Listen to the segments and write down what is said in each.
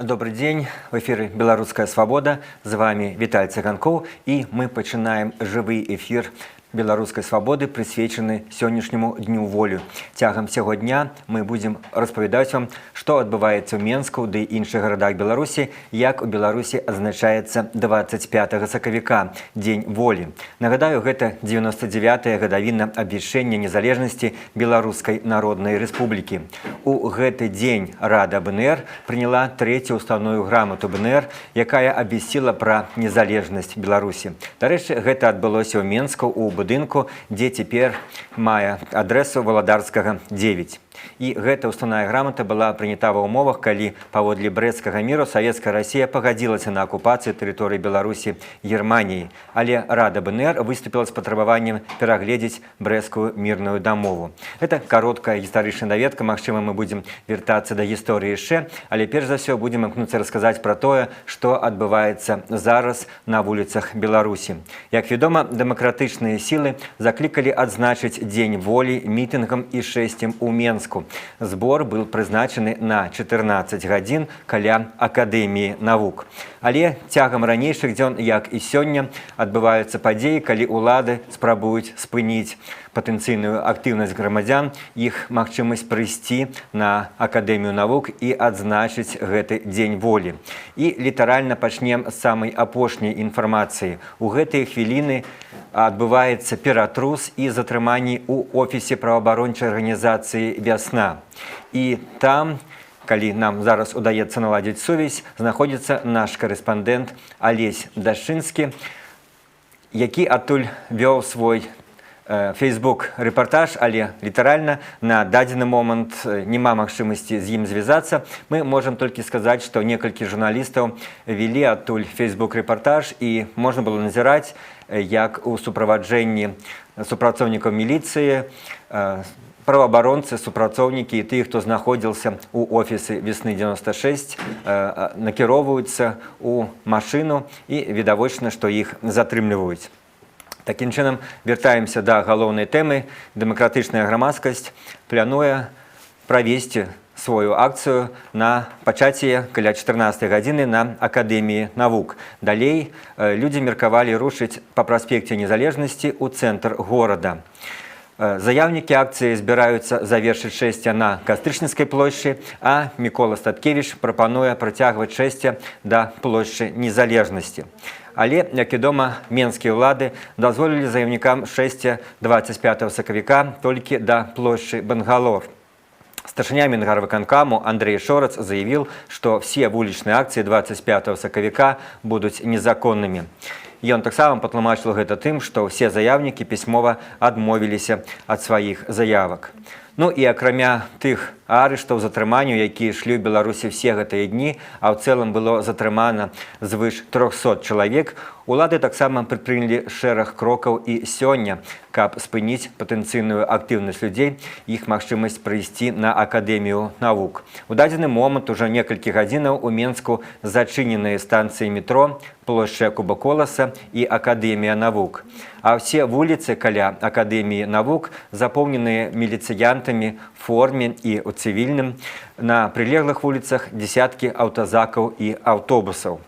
Добрый день, в эфире «Белорусская свобода», с вами Виталий Цыганков, и мы начинаем живый эфир «Белорусской свободы», присвечены сённяшняму дню волі. Цягам сяго дня мы будем распавядаць вам, што адбываецца ў Менску ды іншых гарадах Беларусі, як у Беларусі адзначаецца 25 сакавіка, дзень волі. Нагадаю, гэта 99-я гадавіна абвяшчэння незалежнасці Беларускай Народнай Рэспублікі. У гэты дзень Рада БНР прыняла трэцюю уставную грамату БНР, якая абвясціла пра незалежнасць Беларусі. Дарэчы, гэта адбылося ў Менску у будынку, дзе цяпер мае адрэсу Валадарскага 9. І гэта уставная грамата была прынята ва ўмовах, калі паводле брэсцкага міру Савецкая Расія пагадзілася на акупацыю тэрыторыі Беларусі Германіі. Але Рада БНР выступіла з патрабаваннем перагледзець брэсцкую мірную дамову. Гэта кароткая гістарычная даведка, магчыма, мы будзем вяртацца да гісторыі яшчэ, але перш за ўсё будзем імкнуцца расказаць пра тое, што адбываецца зараз на вуліцах Беларусі. Як вядома, дэмакратычныя сілы заклікалі адзначыць дзень волі мітынгам і шэсцем у Менску. Збор был прызначаны на 14 гадзін каля Акадэміі навук. Але цягам ранейшых дзён, як і сёння, адбываюцца падзеі, калі ўлады спрабуюць спыніць патэнцыйную актыўнасць грамадзян, іх магчымасць прыйсці на Акадэмію навук і адзначыць гэты дзень волі. І літаральна пачнем з самай апошняй інфармацыі. У гэтыя хвіліны адбываецца ператрус і затрыманні ў офісе праваабарончай арганізацыі «Вясна». І там, калі нам зараз удаецца наладзіць сувязь, знаходзіцца наш карэспандэнт Алесь Дашчынскі, які адтуль вёў свой Facebook-рэпартаж, але літаральна на дадзены момант няма магчымасці з ім звязацца. Мы можам толькі сказаць, што некалькі журналістаў вялі адтуль Facebook-рэпартаж, і можна было назіраць, як у суправаджэнні супрацоўнікаў міліцыі праваабаронцы, супрацоўнікі і тых, хто знаходзіўся ў офісы «Весны-96», накіроўваюцца ў машыну, і відавочна, што іх затрымліваюць. Такім чынам, вяртаемся да галоўнай тэмы. Дэмакратычная грамадскасць плануе правесці свою акцыю на пачаці каля 14 гадзіны на Акадэміі навук. Далей людзі меркавалі рушыць па праспекце Незалежнасці ў цэнтр горада. Заяўнікі акцыі збіраюцца завершыць шэсце на Кастрычніцкай плошчы, а Мікола Статкевіч прапануе працягваць шэсце да плошчы Незалежнасці. Але, як вядома, менскія ўлады дазволілі заяўнікам шэсце 25 сакавіка толькі да плошчы Бангалор. Старшыня Мінгарвыканкаму Андрей Шорац заявіў, што все вулічныя акцыі 25 сакавіка будуць незаконнымі. Ён таксама патлумачыў гэта тым, што ўсе заяўнікі пісьмова адмовіліся ад сваіх заявак. Ну і акрамя тых арыштаў, затрыманняў, якія ішлі ў Беларусі ўсе гэтыя дні, а ў цэлым было затрымана звыш 300 чалавек, улады таксама прадпрынялі шэраг крокаў і сёння, каб спыніць патэнцыйную актыўнасць людзей, іх магчымасць прыйсці на Акадэмію навук. У дадзены момант ужо некалькі гадзінаў у Менску зачыненыя станцыі метро, плошча Якуба Коласа і Акадэмія навук. А ўсе вуліцы каля Акадэміі навук запоўненыя міліцыянтамі в форме і ў цывільным. На прылеглых вуліцах дзесяткі аўтазакаў і аўтобусаў.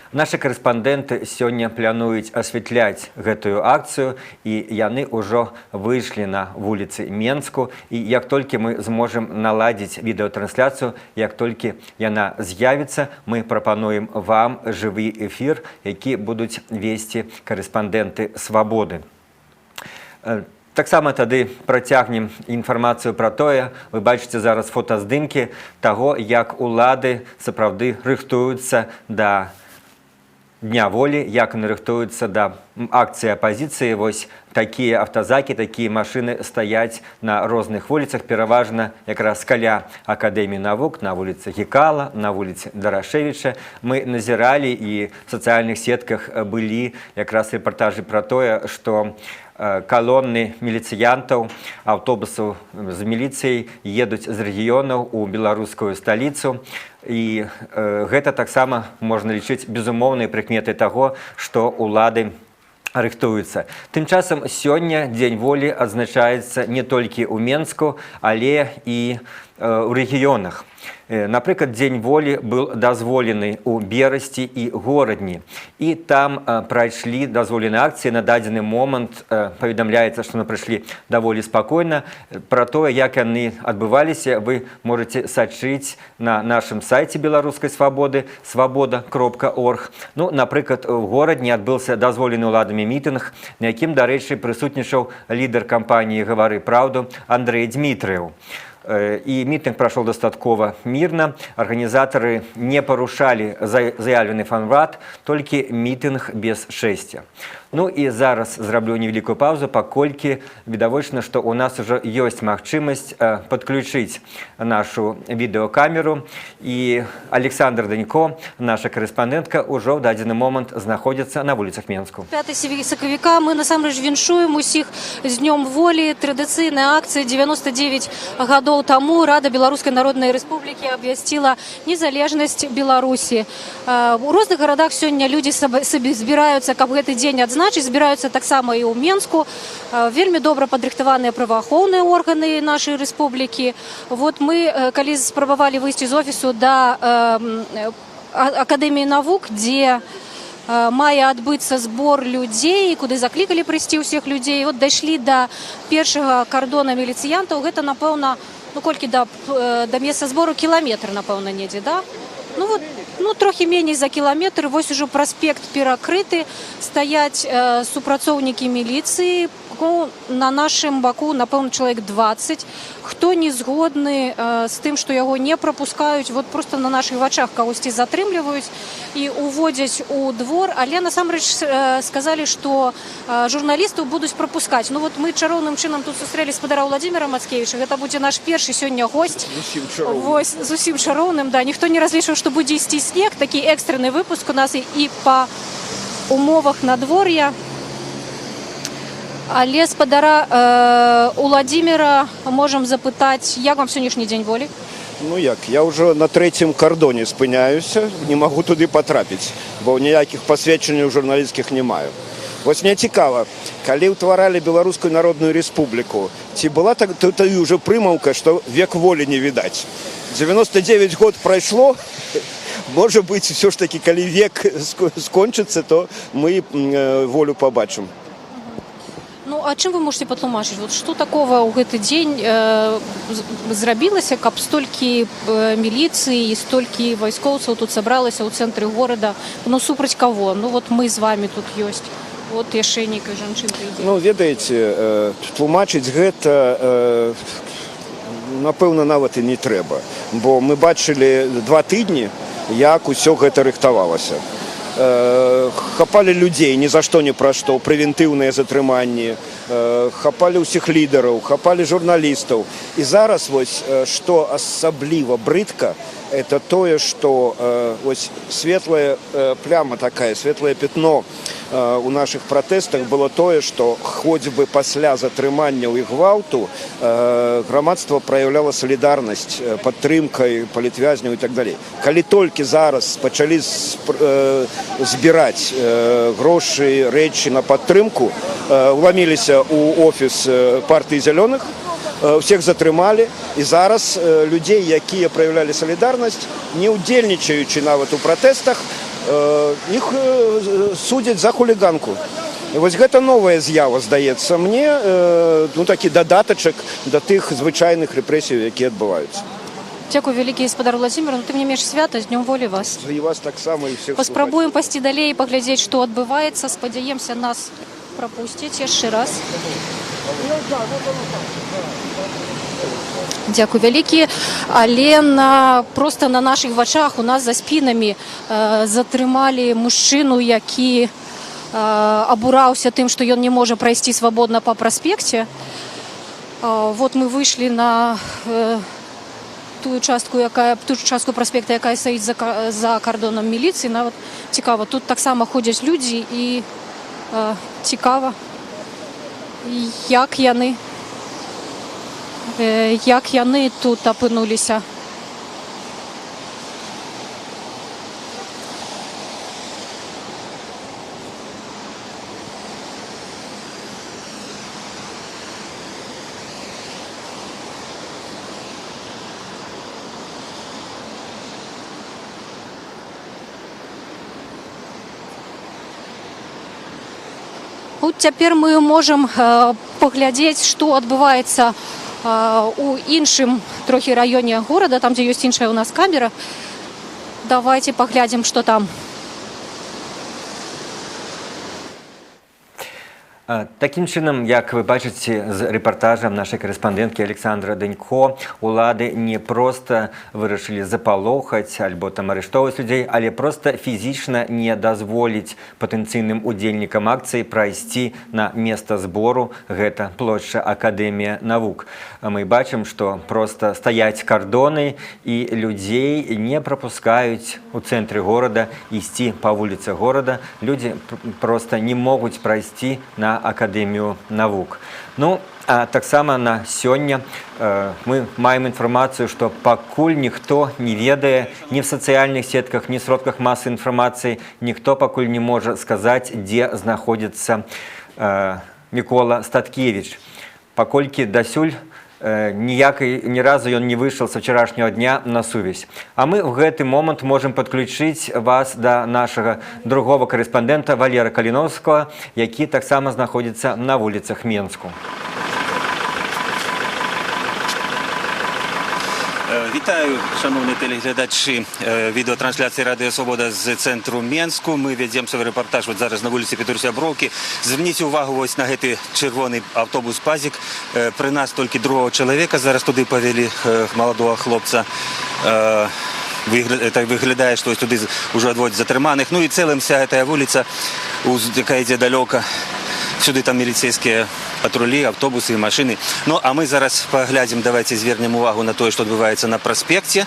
Нашы карэспандэнты сёння плануюць асвятляць гэтую акцыю, і яны ўжо выйшлі на вуліцы Менску. І як толькі мы зможам наладзіць відэатрансляцыю, як толькі яна з'явіцца, мы прапануем вам жывы эфір, які будуць весці карэспандэнты «Свабоды». Таксама тады працягнем інфармацыю пра тое, вы бачыце зараз фотаздымкі таго, як улады сапраўды рыхтуюцца да Дня волі, як яны рыхтуюцца да акцыі апазіцыі. Вось такія аўтазакі, такія машыны стаяць на розных вуліцах, пераважна якраз каля Акадэміі навук, на вуліцы Гекала, на вуліцы Дарашевіча. Мы назіралі, і в сацыяльных сетках былі якраз рэпартажы пра тое, што калоны міліцыянтаў, аўтобусаў з міліцыяй едуць з рэгіёнаў у беларускую сталіцу. І гэта таксама можна лічыць безумоўнай прыкметай таго, што ўлады рыхтуюцца. Тым часам сёння дзень волі адзначаецца не толькі ў Менску, але і ў рэгіёнах. Напрыклад, дзень волі быў дазволены ў Берасці і горадні. І там прайшлі дазволеныя акцыі. На дадзены момант паведамляецца, што яны прыйшлі даволі спакойна. Пра тое, як яны адбываліся, вы можаце сачыць на нашым сайце беларускай свабоды свабода.орг. Ну, напрыклад, у горадні адбыўся дазволены ўладамі мітынг, на якім, дарэчы, прысутнічаў лідар кампаніі «Гавары праўду» Андрэй Дмітрыеў. І мітынг прайшоў дастаткова мірна. Арганізатары не парушалі заявлены фанват, толькі мітынг без шэсця. Ну і зараз зраблю невялікую паўзу, паколькі відавочна, што ў нас ужо ёсць магчымасць падключыць нашу відэокамеру. І Александр Данько, наша карэспандэнтка, ужо ў дадзены момант знаходзіцца на вуліцах Менску. 5 сакавіка мы насамрэч віншуем усіх з днём волі. Традыцыйная акцыя 99 гадоў таму Рада Беларускай Народнай Рэспублікі абвясціла незалежнасць Беларусі. У розных гарадах сёння людзі сабе збіраюцца, каб гэты дзень адзначыць. Збіраюцца таксама і ў Менску. Вельмі добра падрыхтаваныя праваахоўныя органы нашай рэспублікі. Вот мы, калі спрабавалі выйсці з офісу да Акадэміі навук, дзе мае адбыцца збор людзей, куды заклікалі прыйсці ўсіх людзей, вот дайшлі да першага кардона міліцыянтаў. Гэта, напэўна, колькі да месца збору? Кіламетр, напэўна, недзе, да? Трохі меней за кіламетр. Вось ужо праспект перакрыты, стаяць супрацоўнікі міліцыі. На нашым баку, напэўна, чалавек 20. Хто не згодны з тым, што яго не прапускаюць, вот просто на нашых вачах кагосьці затрымліваюць і уводзяць у двор. Але насамрэч сказалі, што журналістаў будуць прапускаць. Ну вот мы чароўным чынам тут сустрэлі спадара Владимира Мацкевіча. Гэта будзе наш першы сёння госць. Зусім чароўным, да. Ніхто не разлічваў, што будзе ісці снег. Такі экстраны выпуск у нас і па умовах надвор'я. Але спадара Уладзіміра можам запытаць, як вам сённяшні дзень волі? Ну як, я ўжо на 3-м кардоне спыняюся, не магу туды патрапіць, бо ніякіх пасведчанняў журналісцкіх не маю. Вось мне цікава, калі ўтваралі Беларускую Народную Рэспубліку, ці была тут ўжо прымаўка, што век волі не відаць? 99 год прайшло, можа быць, все ж таки, калі век скончыцца, то мы волю пабачым. Ну, а чым вы можете патлумачыць? Вот што такого ў гэты дзень зрабілася, каб столькі міліцыі і столькі вайскоўцаў тут сабралася ў цэнтры горада? Ну, супраць каго? Ну, вот мы з вами тут ёсць. Вот яшчэ нейкая жанчынка ідзе. Ну, ведаеце, тлумачыць гэта, напэўна, нават і не трэба. Бо мы бачылі 2 тыдні, як усё гэта рыхтавалася. Хапалі людзей ні за што ні пра што, прэвентыўныя затрыманні, хапалі ўсіх лідараў, хапалі журналістаў. І зараз вось, што асабліва брыдка, это тое, што вось светлая пляма такая, светлае пятно у нашых пратэстах было тое, што хоць бы пасля затрыманняў і гвалту грамадства праяўляла салідарнасць, падтрымкай палітвязняў і так далей. Калі толькі зараз пачалі збіраць грошы, рэчы на падтрымку, уламіліся ў офіс партыі зялёных, всех затрымалі, і зараз людзей, якія праяўлялі салідарнасць, не ўдзельнічаючы нават у пратэстах, іх судзяць за хуліганку. І вось гэта новая з'ява, здаецца мне, такі дадатачак да тых звычайных рэпрэсій, якія адбываюцца. Дзякую вялікі, спадар Владзімір. Ну, тым не менш, свята, з днём волі вас. І вас таксама, і всіх. Паспрабуем пайсці далей і паглядзець, што адбываецца. Спадзяемся, нас прапусцяць яшчэ раз. Дзякуй вялікі, але проста на нашых вачах у нас за спінамі затрымалі мужчыну, які абураўся тым, што ён не можа прайсці свабодна па праспекце. Вот мы выйшлі на тую частку праспекта, якая стаіць за кардонам міліцыі. Нават цікава, тут таксама ходзяць людзі і цікава, як яны тут апынуліся. Вот цяпер мы можам паглядзець, што адбываецца у іншым трохі раёне горада, там, дзе ёсць іншая у нас камера. Давайте паглядзім, што там. Такім чынам, як вы бачыце з рэпартажам нашай карэспандэнткі Александра Данько, улады не проста вырашылі запалохаць альбо там арыштоўваць людзей, але проста фізічна не дазволіць патэнцыйным удзельнікам акцыі прайсці на места збору, гэта плошча Акадэмія навук. Мы бачым, што проста стаяць кардоны і людзей не прапускаюць у цэнтры горада ісці па вуліцы горада. Людзі проста не могуць прайсці на Акадэмію навук. Ну, а таксама на сёння мы маем інфармацыю, што пакуль ніхто не ведае ні в сацыяльных сетках, ні в сродках масы інфармацыі, ніхто пакуль не можа сказаць, дзе знаходзіцца Мікола Статкевіч. Паколькі дасюль ні разу ён не выйшаў са вчарашняга дня на сувязь. А мы ў гэты момант можам падключыць вас да нашага другого карэспандэнта Валера Каліновскага, які таксама знаходзіцца на вуліцах Менску. Вітаю, шановні телеглядачі відеотрансляції Радіо Свобода з центру Менску. Ми ведемо свій репортаж от зараз на вулиці Петруся Бровки. Зверніть увагу ось на цей червоний автобус «Пазик». При нас тільки другого чоловіка зараз туди повели, молодого хлопця. Так виглядає, що туди вже відводять затриманих. Ну і цілим вся ця вулиця, яка йде далеко. Сюди там міліцейські патрулі, автобуси і машини. Ну, а ми зараз поглядимо, давайте звернемо увагу на те, що відбувається на проспекті.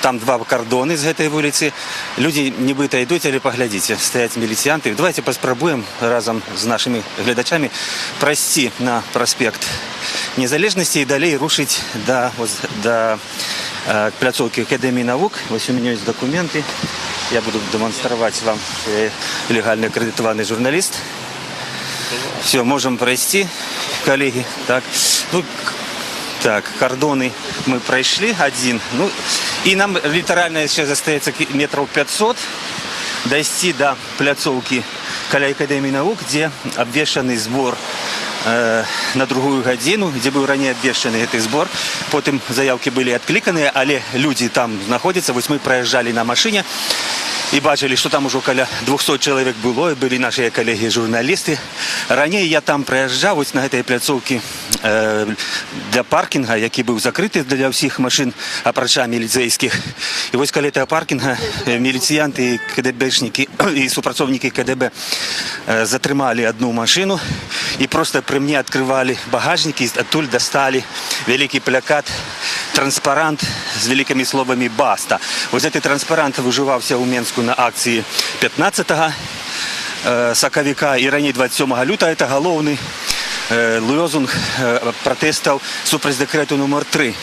Там два кордони з цієї вулиці. Люди нібито йдуть, але поглядіть, стоять міліціянти. Давайте поспробуємо разом з нашими глядачами пройти на проспект Незалежності і далі рушити до пляцовки Академії наук. Ось у мене є документи. Я буду демонструвати вам, що я легально акредитований журналіст. Все, можемо пройти, колеги. Так, ну, так, кордоны мы прошли один. Ну, и нам литерально сейчас остается метров 500 дойти до пляцовки Академии наук, где обвешанный сбор на другую годину, где был ранее обвешанный этот сбор. Потом заявки были откликаны, але люди там находятся. Вот мы проезжали на машине и бачили, что там уже около 200 человек было, и были наши коллеги-журналисты. Ранее я там проезжал вот на этой пляцовке для паркинга, який був закритий для всіх машин, апарача міліцейських. І ось коли этого паркінга міліціянти, КДБшники і супрацовники КДБ затримали одну машину і просто при мені відкривали багажник і оттуль достали великий плакат, транспарант з великими словами «Баста». Ось цей транспарант виживався у Менську на акції 15-го соковика і раніше 27 лютого. Це головний лозунг протестів супротив декрету номер 3.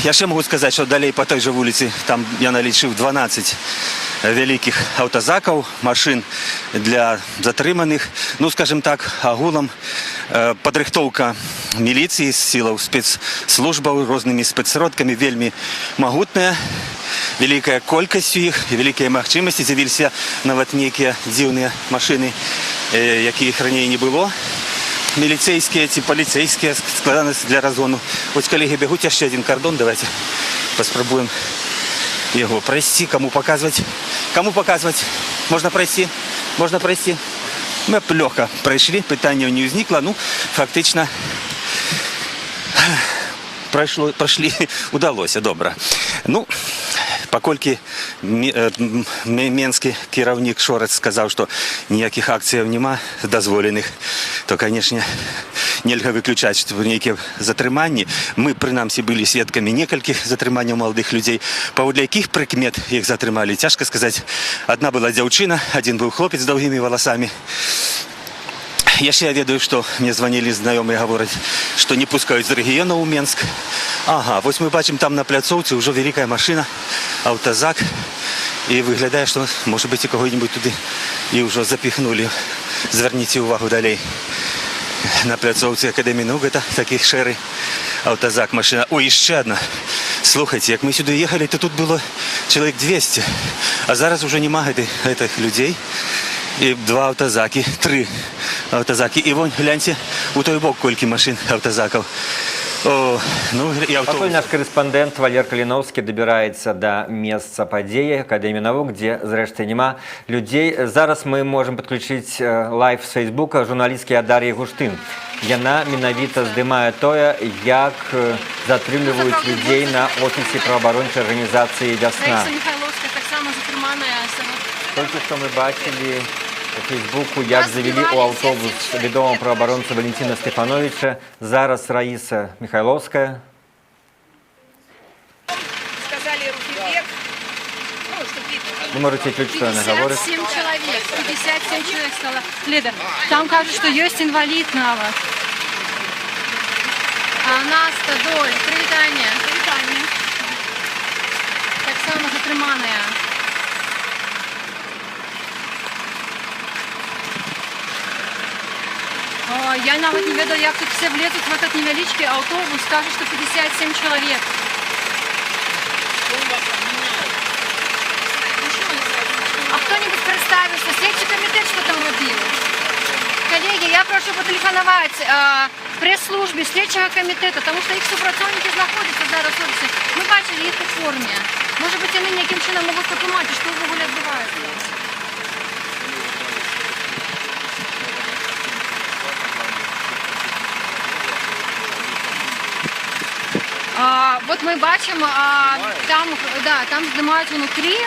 Я ще можу сказати, що далі по той же вулиці, там я налічив 12 великих автозаків, машин для затриманих. Ну, скажімо так, агулом підрихтовка міліції, сил спецслужб різними спецродками вельми могутная. Великая колькость их и великие махчимости. З'явилися навіть некие дивные машины, яких ранее не было. Милицейские, полицейские, складанность для разгону. Вот коллеги бегут, еще один кордон, давайте попробуем его пройти. Кому показывать? Кому показывать? Можно пройти? Можно пройти? Мы легко прошли, питання не возникло. Ну, фактично, прошли, удалось, добре. Ну, покольки менський керівник Шорец сказав, що ніяких акцій нема дозволених, то, звісно, нельзя виключати, що ніякі затримання. Ми, принаймні, були свідками некільких затримань молодих людей. Поводле яких прикмет їх затримали, тяжко сказати. Одна була дівчина, один був хлопець з довгими волосами. Я ще ведаю, що мені дзвонили знайомі і говорять, що не пускають з регіону у Менськ. Ага, ось ми бачимо там на пляцовці вже велика машина, автозак. І виглядає, що, може бути, кого-небудь туди і вже запихнули. Зверніть увагу далі. На пляцовці Академії наук, це такі шери, автозак, машина. Ой, ще одна. Слухайте, як ми сюди їхали, то тут було чоловік 200. А зараз вже немає цих людей. і 2 аўтазакі, 3 аўтазакі. І вон, гляньце, у той бок колькі машын аўтазакаў. О, ну, і аўтобус. Пакуль наш карэспандэнт Валер Каліноўскі дабіраецца да месца падзеі Акадэміі навук, дзе, зрэшты, няма людзей. Зараз мы можам падключыць лайв з Фейсбука журналісткі Дар'і Гуштын. Яна менавіта здымае тое, як затрымліваюць людзей на офісе праваабарончай арганізацыі «Вясна». Раіса Михайловская таксама затрыманая сярод. Толькі што мы бачылі у Фейсбуку, як завялі ў аўтобус вядомого праваабаронца Валентина Стефановича. Зараз Раиса Михайловская. Сказали руки вверх. Ну, чтоб видно. Вы можете чуть, что она говорит. 57 человек стало. Лида, там кажется, что есть инвалид нават. А Наста, Доль, Тритания. Так само затрыманая. Я нават не ведаю, як тут все влезут в этот невеличкий автобус. Скажут, что 57 человек. А кто-нибудь представился? Следчий комитет что там робил? Коллеги, я прошу потелефоновать пресс-службе следчого комитета, потому что их супрацовники знаходятся зараз в офисе. Мы бачили их у форме. Может быть, они неким чином могут потлумачить, что в ogóle отбывается. Вот ми бачимо, там здимають внутрі,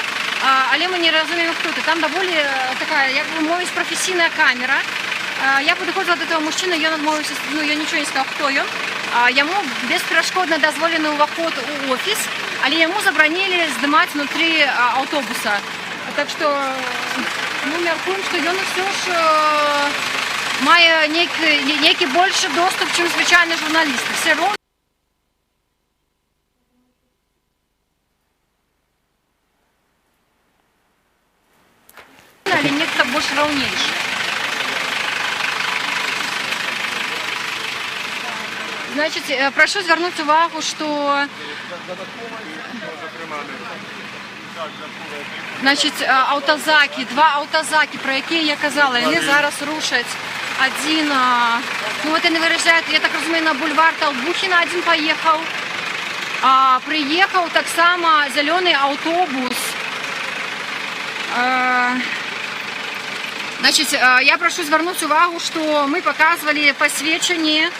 але ми не розуміємо, хто це. Там доволі така, як би мовить, професійна камера. Я підходила до того мужчини, він відмовився, я нічого не сказав, хто він. Йому безперешкодно дозволений уваход у офіс, але йому заборонили здимати внутрі автобуса. Так що ми міркуємо, що він все ж має некий більший доступ, ніж звичайні журналісти. Все одно. Или некто больше равнейший. Значит, прошу звернути увагу, що автозаки, 2 автозаки, про які я казала, вони зараз рушать. Один, вот они виїжджають, я так розумію, на бульвар Толбухіна один поїхав. Приїхав так само зелений автобус. Значит, я прошу звернути увагу, що ми показували посвідчення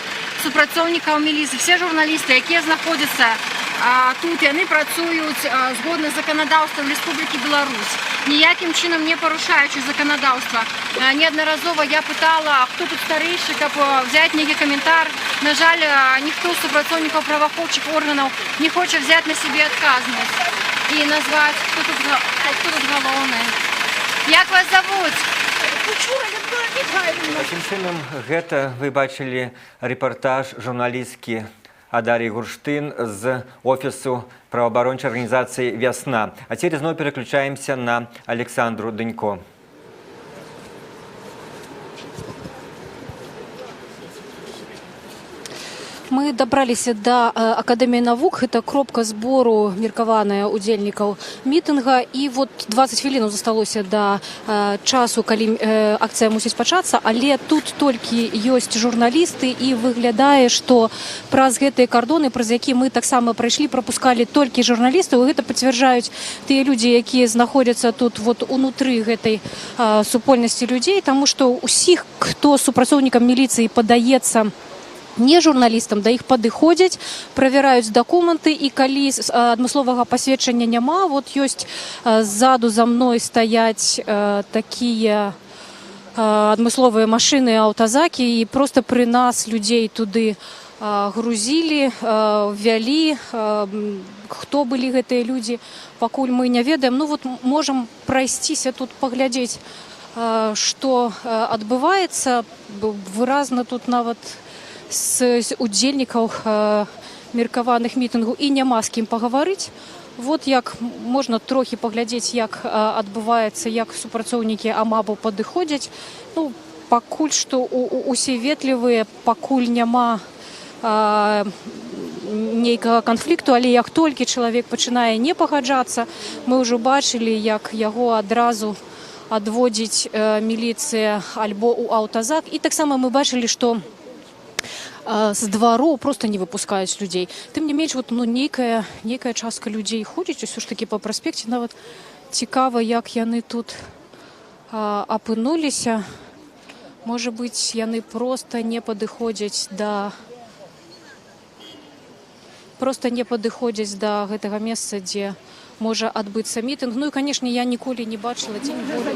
супрацовників міліції. Всі журналісти, які знаходяться тут, вони працюють згідно з законодавством Республіки Білорусь, ніяким чином не порушаючи законодавство. Неодноразово я питала, хто тут старіший, щоб взяти некий коментар. На жаль, ніхто з супрацовників правоохоронних органів не хоче взяти на себе відказність і назвати, хто тут головний. Як вас зовут? Таким чынам, гэта вы бачылі рэпартаж журналісткі Дар'і Гуштын з офісу праваабарончай арганізацыі «Вясна». А цяпер зноў пераключаемся на Александру Дынько. Мы дабраліся да Акадэміі навук, гэта кропка збору меркаваная удзельнікаў мітынга, і вот 20 хвілінаў засталося да часу, калі акцыя мусіць пачацца, але тут толькі ёсць журналісты, і выглядае, што праз гэтыя кардоны, праз які мы таксама прайшлі, прапускалі толькі журналістаў, і гэта пацвярджаюць тыя людзі, якія знаходзяцца тут вот унутры гэтай супольнасці людзей, таму што ўсіх, хто супрацоўнікам міліцыі падаецца не журналістам, да іх падыходзяць, правяраюць дакументы, і калі адмысловага пасведчання няма, вот ёсць ззаду за мной стаяць такія адмысловыя машыны, аўтазакі, і проста пры нас людзей туды грузілі, вялі. Хто былі гэтыя людзі, пакуль мы не ведаем. Ну вот можам прайсціся тут, паглядзець, што адбываецца. Выразна тут нават з удзельнікаў меркаваных мітынгаў і няма з кім пагаварыць. Вот як можна трохі паглядзець, як адбываецца, як супрацоўнікі АМАБу падыходзяць. Ну, пакуль што усе ветлівыя, пакуль няма нейкага канфлікту, але як толькі чалавек пачынае не пагаджацца, мы ўжо бачылі, як яго адразу адводзіць міліцыя альбо ў аўтазак. І таксама мы бачылі, што з двароў просто не выпускаюць людзей. Тым не менш, нейкая частка людзей ходзіць усё ж такі па праспекце. Нават цікава, як яны тут апынуліся. Можа быць, яны проста не падыходзяць да гэтага месца, дзе можа адбыцца мітынг. Ну і, канешне, я ніколі не бачыла дзень волі.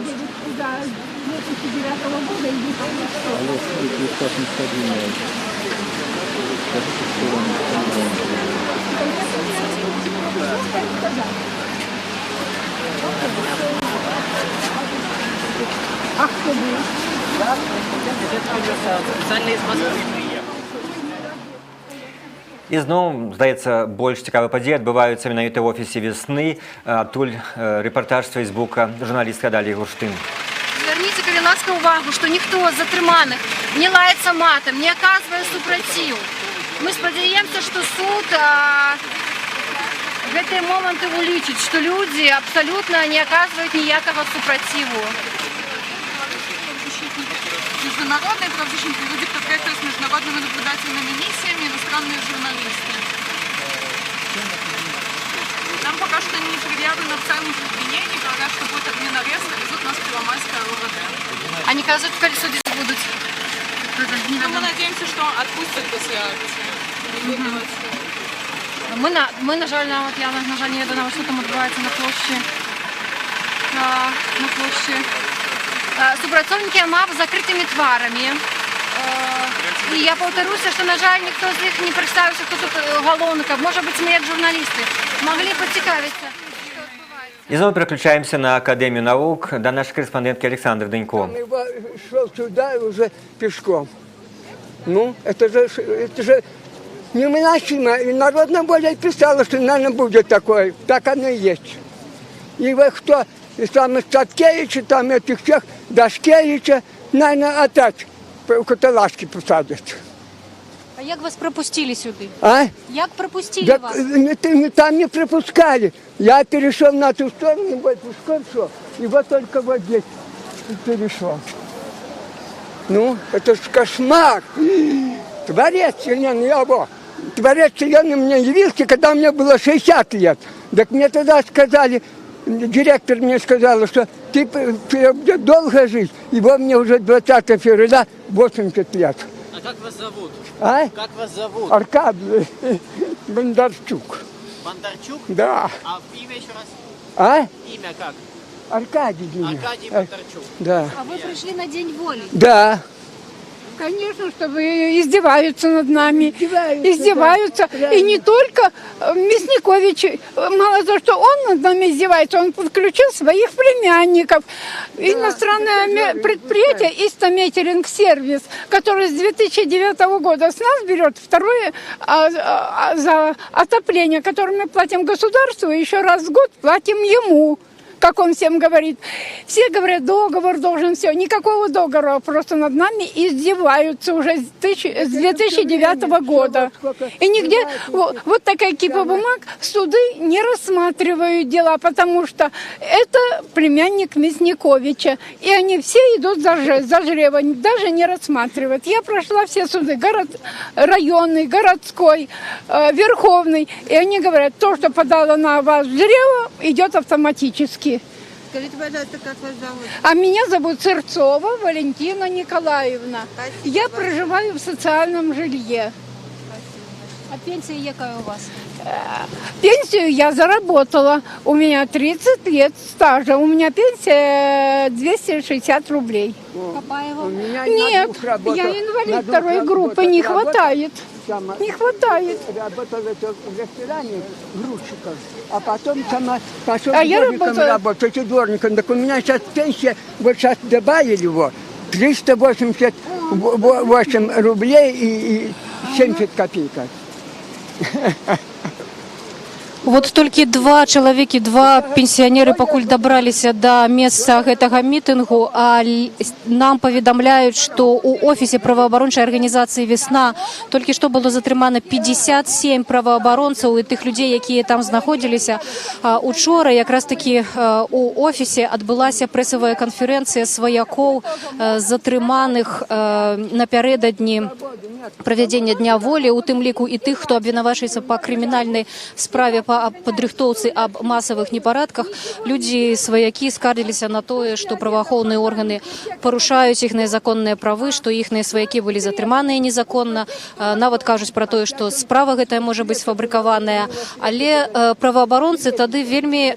І зноў, здаецца, больш цікавыя падзеі адбываюцца менавіта ў офісе «Весны». Адтуль рэпартаж з Фейсбука журналістка Дар'і Гурштын. Зверніце, калі ласка, увагу, што ніхто з затрыманых не лаецца матам, не аказвае супраціў. Мы спадзяемся, што суд гэтыя моманты улічыць, што людзі абсалютна не аказваюць ніякага супраціву. Международные правозащитники, люди, которые с международными наблюдательными миссиями, иностранные журналисты. Нам пока что не предъявлено официальных обвинений, говорят, что будет админ ареста, везут нас в Первомайское РОВД. Они кажуть, коли судити будуть. Но мы надеемся, что отпустят после акции. Ми, на жаль, я, на жаль, не єдина, що там відбувається на площі. Супрацовники АМАП з закритими тварами. І я повторюся, що, на жаль, ніхто з них не представився, хто тут уголовників. Може бути, ми як журналісти могли поцікавитися. І знову переключаємося на Академію наук до нашої кореспондентки Олександри Денько. Я шел сюда уже пешком. Ну, это же невыносимо. И Народная воля писала, что, наверное, будет такое. Так оно и есть. И вот кто, и там из Цаткевича, там этих всех, Дашкевича, наверное, опять в каталажки посадят. А як вас пропустили сюди? А? Як пропустили Да, вас? там не пропускали. Я перешел на ту сторону, вот пешком шел. И вот только вот здесь перешел. Ну, это ж кошмар. Творец вселенной, Творец вселенной мне явился, когда мне было 60 лет. Так мне тогда сказали, директор мне сказал, что ты долго жить. И вот мне уже 20 февраля 80 лет. А как вас зовут? А? Как вас зовут? Аркадий Бондарчук. Бондарчук? Да. А имя еще раз? А? Имя как? Аркадий. Аркадий Бондарчук. Да. А вы пришли на День воли? Да. Конечно, что издеваются над нами. Издеваются, да. И не только Мясникович. Мало того, что он над нами издевается, он подключил своих племянников. Да, иностранное предприятие «Истометеринг сервис», который с 2009 года с нас берет второе за отопление, которое мы платим государству, и еще раз в год платим ему. Как он всем говорит. Все говорят, договор должен, все. Никакого договора, просто над нами издеваются уже с 2009 года. И нигде вот такая кипа бумаг, суды не рассматривают дела, потому что это племянник Мясниковича. И они все идут за жрево, даже не рассматривают. Я прошла все суды, районный, городской, верховный. И они говорят, то, что подало на вас жрево, идет автоматически. Скажите, пожалуйста, как вас зовут? А меня зовут Сырцова Валентина Николаевна. Спасибо. Я проживаю в социальном жилье. А пенсия якая у вас? Пенсию я заработала. У меня 30 лет стажа. У меня пенсия 260 рублей. Копаева? У меня Нет, я инвалид второй группы. Не хватает. Не хватает. Работала в ресторане грузчиком, а потом сама пошел Я дворником работать. Дворником. Так у меня сейчас пенсия, вот сейчас добавили его, 388 рублей и 70 копеек. Вот толькі два чалавекі, два пенсіянеры пакуль дабраліся да месца гэтага мітынгу, а нам паведамляюць, што ў офісе праваабарончай арганізацыі «Весна» толькі што было затрымана 57 праваабаронцаў і тых людзей, якія там знаходзіліся. Учора якраз такі у офісе адбылася прэсавая канферэнцыя сваякоў затрыманых напярэдадні правядзення Дня волі, у тым ліку і тых, хто абвінавачваецца па крымінальнай справе па падрыхтоўцы аб масавых непарадках. Людзі сваякі скардзіліся на тое, што праваахоўныя органы парушаюць іхныя законныя правы, што іхныя сваякі былі затрыманыя незаконна. Нават кажуць пра тое, што справа гэтая можа быць сфабрыкаваная. Але праваабаронцы тады вельмі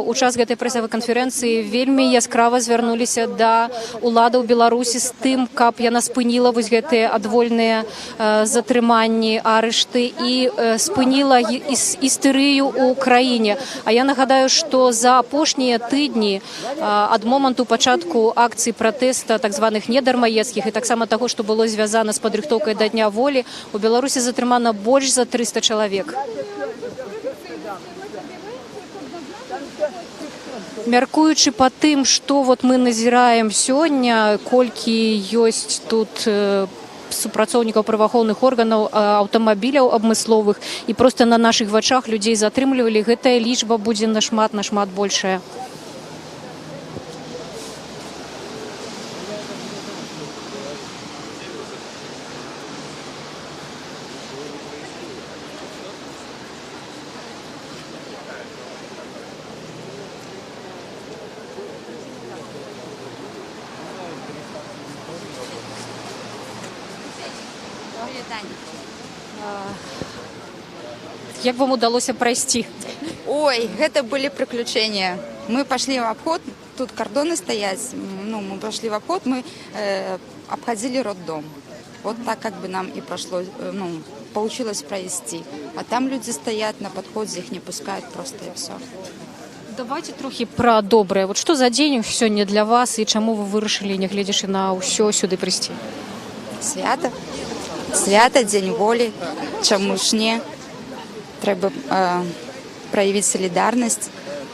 у час гэтай прэсавай канферэнцыі вельмі яскрава звярнуліся да уладаў Беларусі з тым, каб яна спыніла вось гэтыя адвольныя затрыманні, арышты і спыніла істэрыю ў краіне. А я нагадаю, што за апошнія тыдні ад моманту пачатку акцый пратэста так званых недармаедскіх і таксама таго, што было звязана з падрыхтоўкай да Дня волі, у Беларусі затрымана больш за 300 чалавек. Мяркуючы па тым, што вот мы назіраем сёння, колькі ёсць тут супрацоўнікаў праваахоўных органаў, аўтамабіляў абмысловых і проста на нашых вачах людзей затрымлівалі, гэтая лічба будзе нашмат большая. Як вам удалося прайсці? Ой, гэта былі приключения. Мы пошли в обход, тут кордоны стоят, ну, мы пошли в обход, мы обходили роддом. Вот так как бы нам и прошло, ну, получилось провести. А там люди стоят на подходе, их не пускают просто и все. Давайте трохи пра добрае. Вот што за дзень сёння для вас і чаму вы вырашылі, нягледзячы на ўсё, сюды прыйсці? Свято. Свято, День воли. Чаму ж не? Трэба проявить солидарность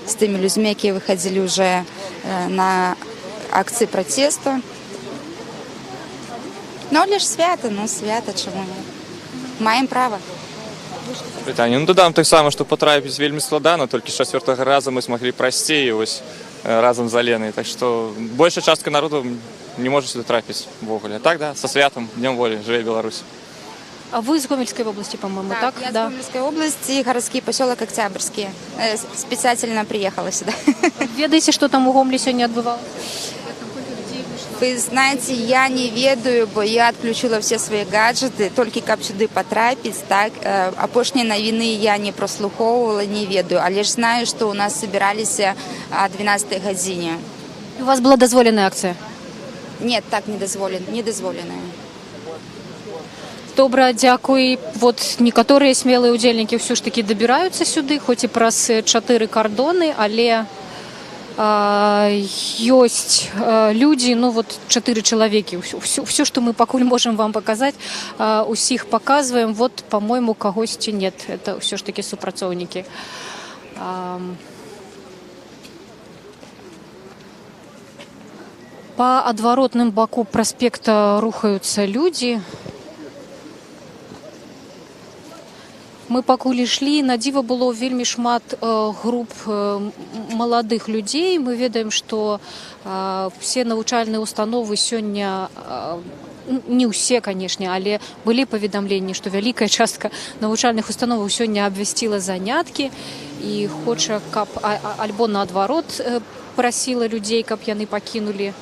с теми людьми, которые выходили уже на акции протеста. Но лишь свято, чему не. Маем право. Пытанне. Ну додам так само, што потрапіць вельмі складана, толькі з 4-го раза мы смаглі прайсці ось разам з Аленай. Так што большая частка народу не можа сюды трапіць ввогуле. Так, да, со святом, Днем воли, жыве Беларусь. А вы з Гомельской области, по-моему, так? Я из Гомельской области, городский поселок Октябрьский. Специально приехала сюда. Ведаеце, што там у Гомлі сёння адбывалася? Вы знаете, я не ведаю, бо я отключила все свои гаджеты, только каб сюды потрапить, так. Апошние новины я не прослуховывала, не ведаю, а лишь знаю, что у нас собирались о 12 године. У вас была дозволенная акция? Нет, так недозволеная. Добра, дзякуй. Вот некаторыя смелыя удзельнікі ўсё ж такі дабіраюцца сюды, хоць і праз 4 кардоны, але ёсць людзі, ну вот 4 чалавекі. Ўсё, што мы пакуль можам вам паказаць, усіх паказваем. Вот, по-моему, кагосьці нет. Это ўсё ж такі супрацоўнікі. Па адваротным баку праспекта рухаюцца людзі. Мы пакуль ішлі, на дзіва было вельмі шмат груп маладых людзей. Мы ведаем, што все навучальныя установы сёння, не ўсе, канешне, але былі паведамленні, што вялікая частка навучальных установаў сёння абвясціла заняткі і хоча, каб альбо наадварот прасіла людзей, каб яны пакінулі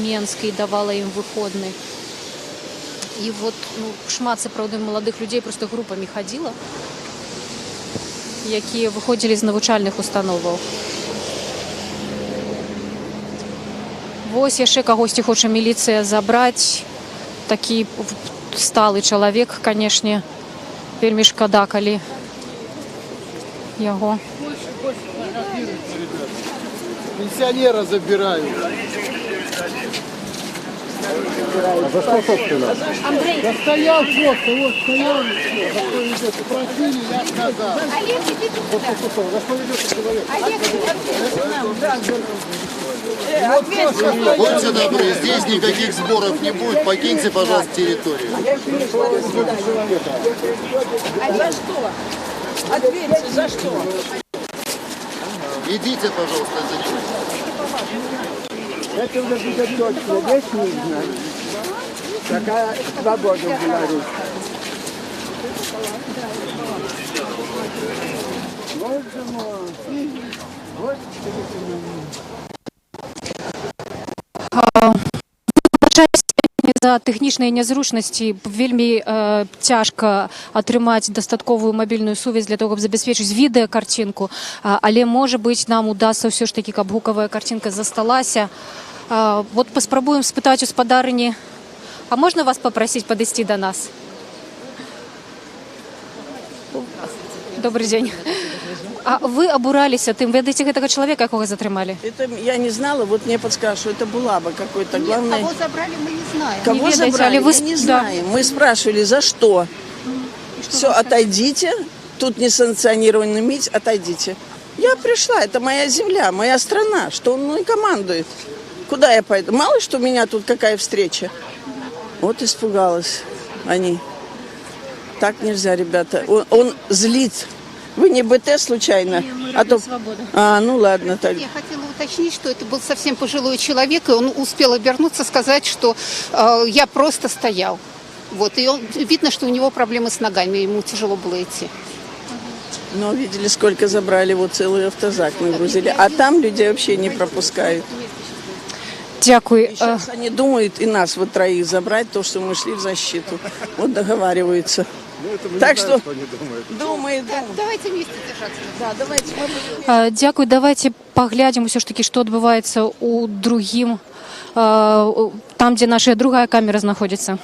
Менск і давала ім выходны. І вот шмат сапраўды маладых людзей проста групамі хадзіла, якія выходзілі з навучальных установаў. Вось яшчэ кагосьці хоча міліцыя забраць. Такі сталы чалавек, канешне, вельмі шкада, калі яго. Пенсионера забирают. собирается. За что, собственно? Да стоял просто, вот стоял. Просили, я сказал. За что ведется человек? Будьте добры, здесь никаких сборов не будет. Покиньте, пожалуйста, территорию. А за что? Ответьте, за что? Идите, пожалуйста, занимайтесь. Это уже будет точно, весь мир знает. Такая свобода в Беларуси. Боже мой. Господи ты мой. За тэхнічныя нязручнасці вельмі цяжка атрымаць дастатковую мабільную сувязь для того, каб забяспечыць відэакарцінку, але можа быць нам удасся ўсё ж такі, каб гукавая карцінка засталася. Вот паспрабуем спытаць у спадарыні, а можна вас папрасіць падысці да нас? Добрый день. А вы абураліся тым, ведаеце гэтага чалавека, якога затрымалі? Это я не знала, вот мне подскажут, это Булаба какой-то. Главное... Кого забрали, мы не знаем. Кого Не ведаете, забрали, але вы мы не да. знаем. Мы спрашивали, за что? Все, отойдите. Тут несанкционированный МИД, отойдите. Я пришла, это моя земля, моя страна. Что он мной командует? Куда я пойду? Мало что у меня тут какая встреча. Вот испугалась они. Так нельзя, ребята. Он злит. Вы не БТ случайно? Ну ладно так. Я хотела уточнить, что это был совсем пожилой человек, и он успел обернуться, сказать, что я просто стоял. Вот, и видно, что у него проблемы с ногами, ему тяжело было идти. Ну, видели, сколько забрали, вот целый автозак нагрузили. А там людей вообще не пропускают. Дякую. Сейчас они думают и нас вот троих забрать, то, что мы шли в защиту. Вот договариваются. Так что думает. Давайте вместе держаться. Да, давайте. Дякую. Давайте паглядзім усё ж такі, што адбываецца ў другім, там, дзе наша другая камера знаходзіцца.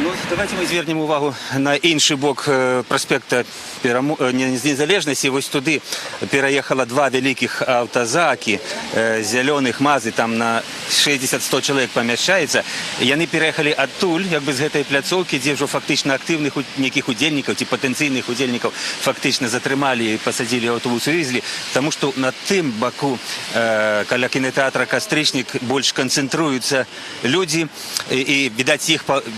Ну, давайте ми звернемо увагу на інший бок проспекта Незалежності. Ось туди переїхало два великих автозаки, зелених мази, там на 60-100 чоловік поміщається. І вони переїхали оттуль, якби з цієї пляцовки, де вже фактично активних неких удільників, ті потенційних удільників фактично затримали і посадили в автобус і вивезли, тому що на тим боку, біля кінотеатру «Костричник», більш концентруються люди, і, видать,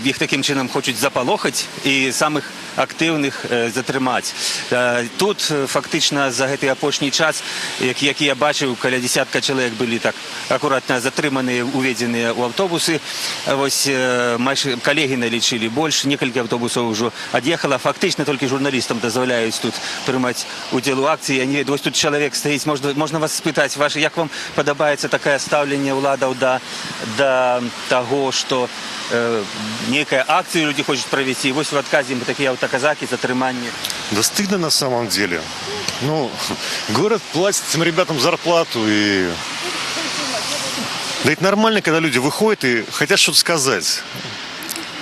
їх таким чином хочуть заполохати і самих активних затримати. Тут фактично за цей опошній час, який я бачив, біля десятка чоловік були так акуратно затримані, уведені в автобуси. Ось колеги налічили більше, кілька автобусів вже від'їхало. Фактично тільки журналістам дозволяють тут приймати уділ у акції. Ось тут чоловік стоїть. Можна вас спитати, як вам подобається таке ставлення влади до того, що некая акцию люди хочуть провести, и вот в отказе такие автоказаки, затримания. Да стыдно на самом деле. Ну, город платит этим ребятам зарплату и... Да это нормально, когда люди выходят и хотят что-то сказать.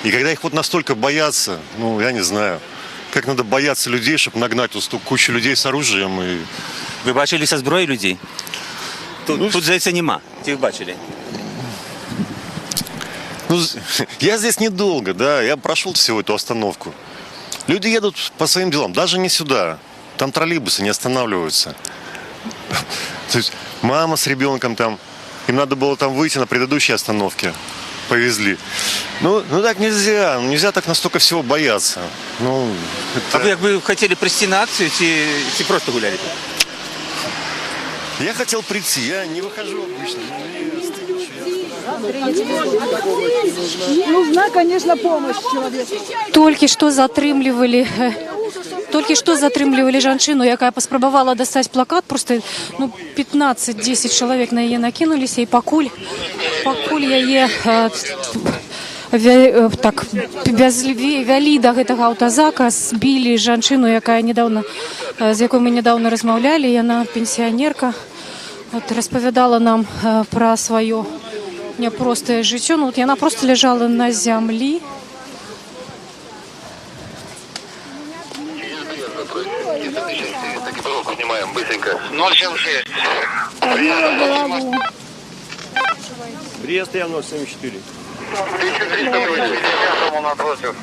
И когда их вот настолько боятся, ну, я не знаю, как надо бояться людей, чтобы нагнать вот кучу людей с оружием и... Вы бачили со зброї людей? Тут здається, нема. Ті ви бачили? Ну, я здесь недолго, да, я прошел всего эту остановку. Люди едут по своим делам, даже не сюда. Там троллейбусы не останавливаются. То есть мама с ребенком там, им надо было там выйти на предыдущей остановке. Повезли. Ну так нельзя, нельзя так настолько всего бояться. Ну, это... А вы хотели прийти на акцию, чи просто гуляли? Я хотел прийти, я не выхожу обычно. Нужна, конечно, помощь человеку. Толькі што затрымлівалі жанчыну, якая паспрабавала дастаць плакат, просто 15-10 чалавек на яе накінуліся, і пакуль яе вялі да гэтага аўтазака, збілі жанчыну, з якой мы нядаўна размаўлялі, яна пенсіянерка, распавядала нам пра сваё няпростае жыццё. Яна просто ляжала на зямлі. Брест Янов 74. 1309 напротив.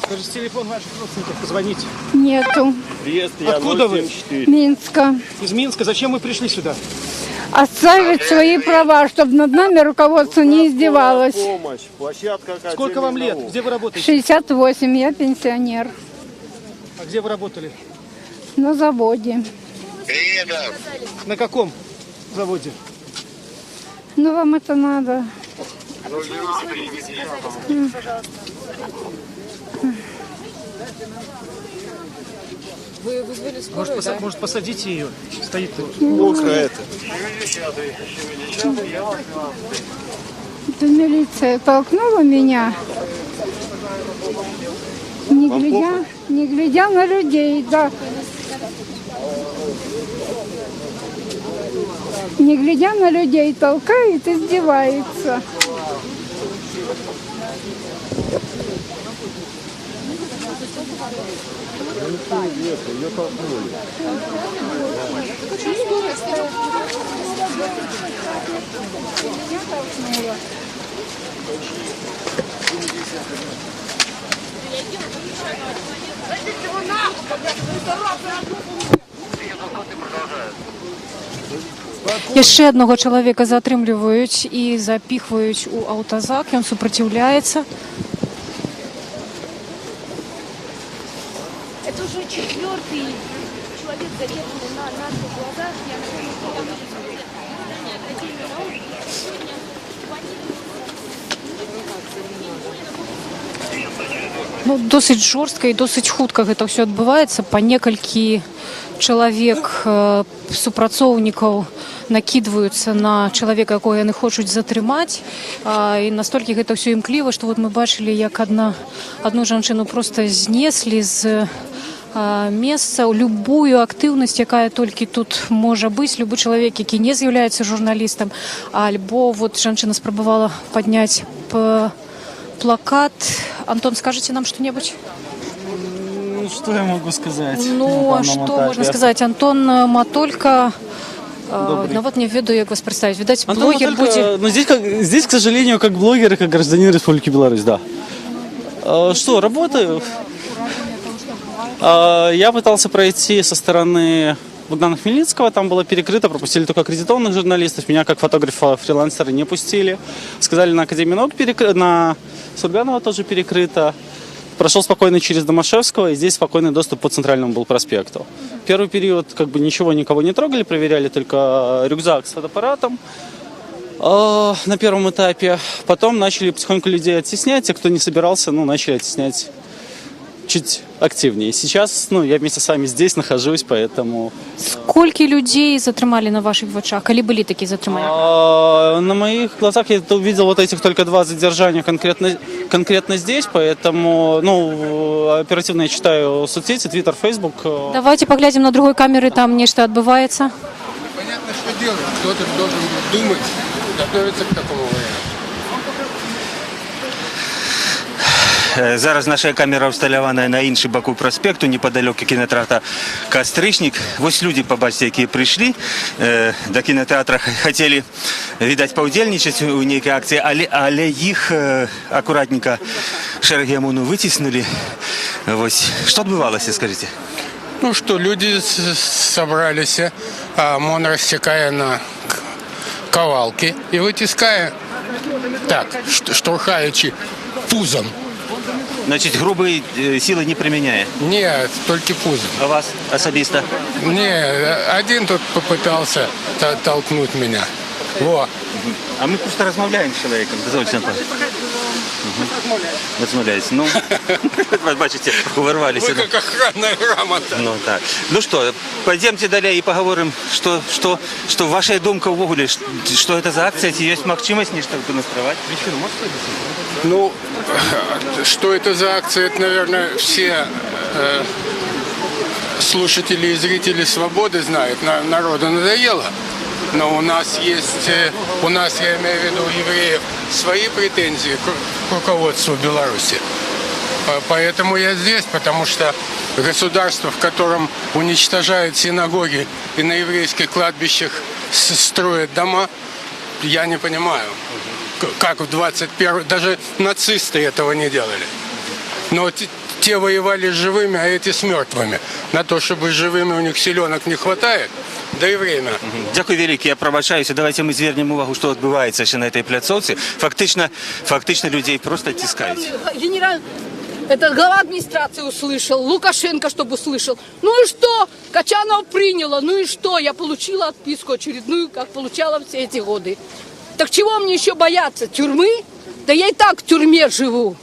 Скажите, телефон ваших родственников, позвоните. Нету. Брест Откуда вы? 74. Минска. Из Минска. Зачем вы пришли сюда? Оставить свои права, чтобы над нами руководство не издевалось. Помощь. Площадка Академии Сколько вам лет? наук. Где вы работаете? 68, я пенсионер. А где вы работали? На заводе. На каком заводе? Ну, вам это надо. Вы вызвали скорую, Может, посадите ее? Стоит тут. Мокрая это. Это милиция толкнула меня, не глядя на людей, да. Не глядя на людей, толкает, издевается. Яшчэ одного чалавека затрымліваюць і запихваюць у аўтазак, ён супраціўляецца. Это уже четвертый человек задержанный на наших глазах. Я Ну, досыць жорстка і досыць хутка гэта ўсё адбываецца. Па некалькі чалавек супрацоўнікаў накідваюцца на чалавека, якога яны хочуць затрымаць. І настолькі гэта ўсё імкліва, што вот мы бачылі, як одну жанчыну просто знеслі з месца, любую актыўнасць, якая толькі тут можа быць, любы чалавек, які не з'яўляецца журналістам, альбо вот жанчына спрабавала падняць плакат. Антон, скажите нам что-нибудь? Ну, что я могу сказать? Ну, а что можно сказать? Антон Матолька. Ну вот не веду, как вас представить. Видать, Антон блогер Матолька, будет... ну, здесь, к сожалению, как блогер и как гражданин Республики Беларусь, да. Что, работаю? Я пытался пройти со стороны Богдана Хмельницкого, там было перекрыто, пропустили только аккредитованных журналистов, меня как фотографа-фрилансера не пустили. Сказали, на Академии наук перекрыто, на Сурганова тоже перекрыто. Прошел спокойно через Домашевского, и здесь спокойный доступ по центральному был проспекту. Первый период как бы ничего, никого не трогали, проверяли только рюкзак с фотоаппаратом на первом этапе. Потом начали потихоньку людей оттеснять, те, кто не собирался, начали оттеснять чуть активнее. Сейчас, я вместе с вами здесь нахожусь, поэтому... Сколько людей затрымали на ваших вачах? Или были такие затрымания? На моих глазах я увидел вот этих только 2 задержания конкретно здесь, поэтому, оперативно я читаю соцсети, Twitter, Facebook. Давайте поглядим на другой камеры, там нечто отбывается. Понятно, что делать. Кто-то должен думать, готовиться к такому варианту. Зараз наша камера усталяваная на іншым баку праспекту, непадалёку кінатэатра Кастрычнік. Вось людзі, пабачце, якія прыйшлі да кінатэатра, хацелі, відаць, паўдзельнічаць у нейкай акцыі, але іх акуратненька шэрагі ОМОНу выціснулі. Вось, што адбывалася, скажыце? Ну что, люди собрались, а ОМОН рассекая на кавалки и вытиская, так, штурхаючи пузом. Значит, грубые силы не применяя? Нет, только пузом. А вас особисто? Не, один тут попытался толкнуть меня. Во. А мы просто размовляем с человеком. Дозвольте, Антон. Размовляете. Ну, бачите, уворвались. Вы как охранная грамота. Ну, так. Ну что, пойдемте далее и поговорим, что ваша думка в угле, что это за акция, есть магчимость нечто демонстрировать? Ну, что это за акция, это, наверное, все слушатели и зрители «Свободы» знают. Народу надоело. Но у нас есть, я имею в виду евреев, свои претензии к руководству Беларуси. Поэтому я здесь, потому что государство, в котором уничтожают синагоги и на еврейских кладбищах строят дома, я не понимаю, как в 21 даже нацисты этого не делали. Но те воевали с живыми, а эти с мертвыми. На то, чтобы с живыми у них силенок не хватает, да и время. Дякую велике, я пробачаюся. Давайте ми звернемо увагу, що відбувається ще на цій пляцовці. Фактично людей просто тискають. Генерал, это глава администрации услышал, Лукашенко, чтобы услышал. Ну и что? Качанов приняла, ну и что? Я получила отписку очередную, как получала все эти годы. Так чего мне еще бояться? Тюрьмы? Да я и так в тюрьме живу.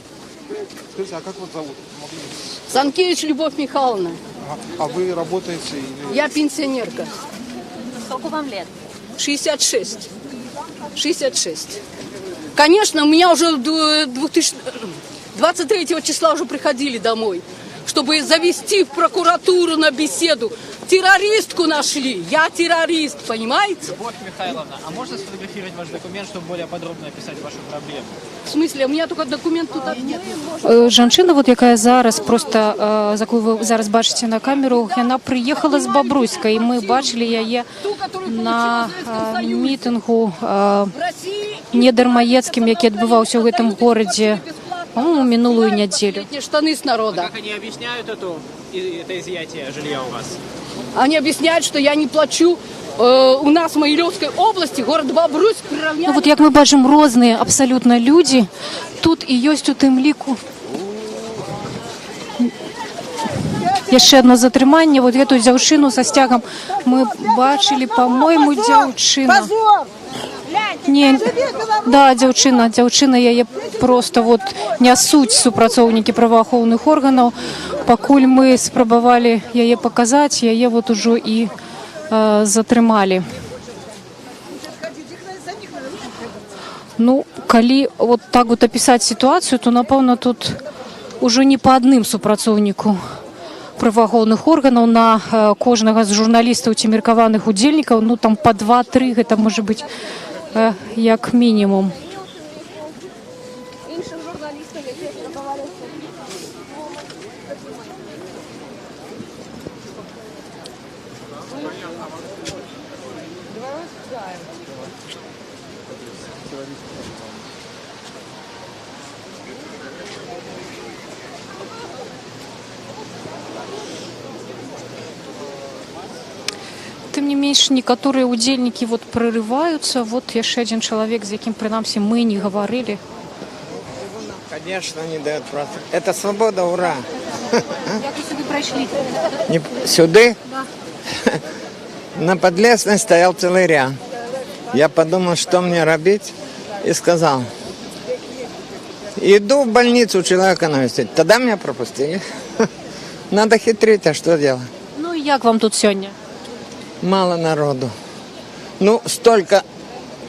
Скажите, а как вас зовут? Санкевич Любовь Михайловна. А вы работаете? Я пенсионерка. Сколько вам лет? 66. 66. Конечно, у меня уже 23 числа уже приходили домой, чтобы завести в прокуратуру на беседу. Террористку нашли. Я террорист, понимаете? Любовь Михайловна, а можно сфотографировать ваш документ, чтобы более подробно описать вашу проблему? В смысле, у меня только документ тут нет. Жанчына, вот якая зараз просто, за якою ви зараз бачите на камеру, вона приїхала з Бобруйська, і ми бачили її на мітингу недармаецкім, який відбувався в гэтым городе, по-моему, минулую неделю. Штаны с народа. Как они объясняют это изъятие жилья у вас? Они объясняют, что я не плачу. У нас в Могилевской области город Бобруйск приравняли. Ну, вот як ми бачимо, різні абсолютно люди. Тут і є у тим ліку. Є ще одне затримання. Вот эту дзяўчыну со стягом ми бачили, по-моєму, дзяўчына. Не, да, дзяўчына, яе просто вот нясуць супрацоўнікі праваахоўных органаў. Пакуль мы спрабавалі яе паказаць, яе вот ужо і затрымалі. Ну, калі вот так вот опісаць сітуацыю, то, напэўна, тут ужо не па адным супрацоўніку праваахоўных органаў на кожнага з журналістаў ці меркаваных удзельнікаў, ну, там па 2-3, гэта можа быць як мінімум. Тым не менш, некаторыя удзельнікі вот прорываюцца. Вот яшчэ один чалавек, з якім, прынамсі, мы не гаварылі. Конечно, не дают просто. Это свобода, ура! Як вы сюды прайшлі? Сюды? Да. На Подлесной стоял целый ряд. Я подумал, что мне робить, и сказал: иду в больницу человека навестить. Тогда меня пропустили. Надо хитрить, а что делать? Ну і як вам тут сёння? Мало народу. Ну, столько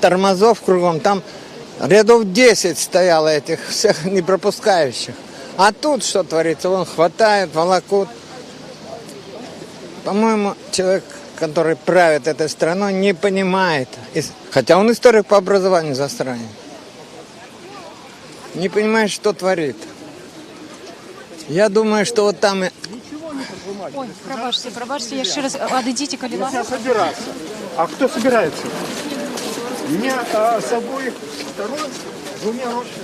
тормозов кругом. Там рядов 10 стояло этих всех непропускающих. А тут что творится? Вон хватает, волокут. По-моему, человек, который правит этой страной, не понимает. Хотя он историк по образованию засранец. Не понимает, что творит. Я думаю, что вот там... Ой, пробачьте, я еще раз отойдите, коли вас. Собираться. А кто собирается? Меня с обоих сторон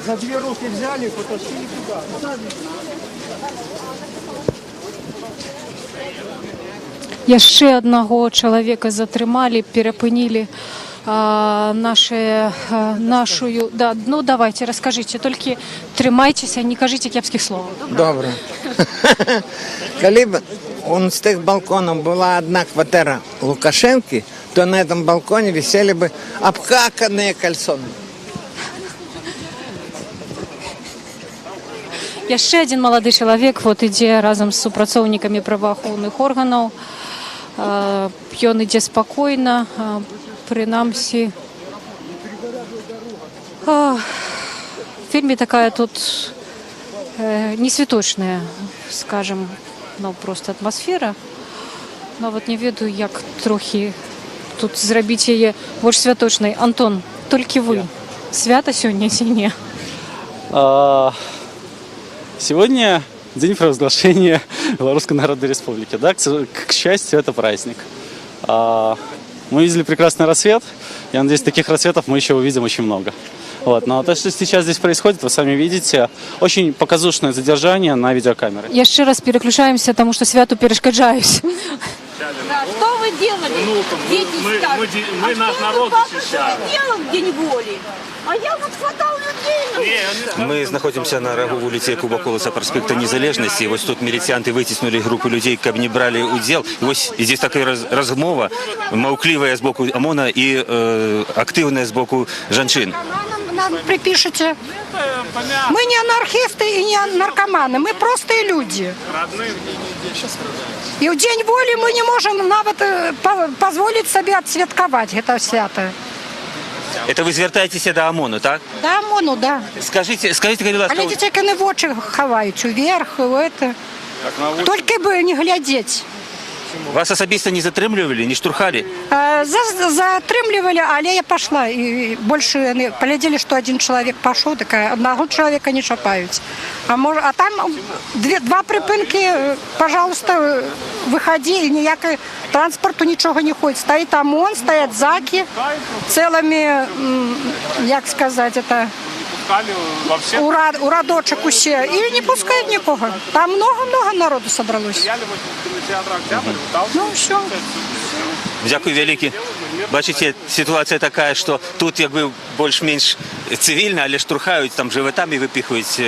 за 2 руки взяли и потащили туда. Яшчэ аднаго чалавека затрымалі, перапынілі нашую... Да, ну, давайте, расскажите, толькі трымайцеся, не кажите кепскіх словаў. Добре. Калі б он с тех балконов была одна квартира Лукашенко, то на этом балконе висели бы обкаканные кальсоны. Яшчэ один малады чалавек вот ідзе разам з супрацоўнікамі праваахоўных органаў. Ён ідзе спакойна, прынамсі. Вельмі такая тут несвяточная, скажем, ну, просто атмасфера. Но вот не ведаю, як трохі тут зрабіць яе больш святочнай. Антон, толькі вы. Свята сёння ці не? Сегодня день провозглашения Белорусской Народной Республики. Да? К счастью, это праздник. Мы видели прекрасный рассвет. Я надеюсь, таких рассветов мы еще увидим очень много. Вот. Но то, что сейчас здесь происходит, вы сами видите, очень показушное задержание на видеокамеры. Я ще раз переключаемся, потому что святу перешкоджаюсь. Да, что вы делали? Дети скажут. мы наш народ защищаем. Делал в день воли. А я вот хватал людей. Ми знаходимося на рагу вулиці Якуба Колеса, проспекту Незалежності. Ось тут міліціянти витиснули групу людей, які не брали уділ. І ось і здесь така розмова, мовклива з боку ОМОНа і активна з боку жінчин. Нам припишете. Мы не анархисты и не наркоманы, мы простые люди. И в день воли мы не можем навіть позволить себе отсвяткувати это свято. Це ви звертаєтеся до ОМОНу, так? Да, ОМОНу, да. Скажіть, будь А ласка, люди тільки не в очі ховають, вверх, это. Тільки би не глядеть. вас особисто не затримлювали, не штурхали? Затримливали, але я пошла. И больше они поглядели, что один человек пошел, так одного человека не шапают. А там два припинки, пожалуйста, выходи, и ніякого транспорту нічого не ходить. Стоит ОМОН, стоят заки целыми, як сказать, это... У радочок усе. І не пускають нікого. Там много-много народу собралось. Ну, все. Дякую велике. Бачите, ситуація така, що тут якби більш-менш цивільно, але штурхають, там животами випихують,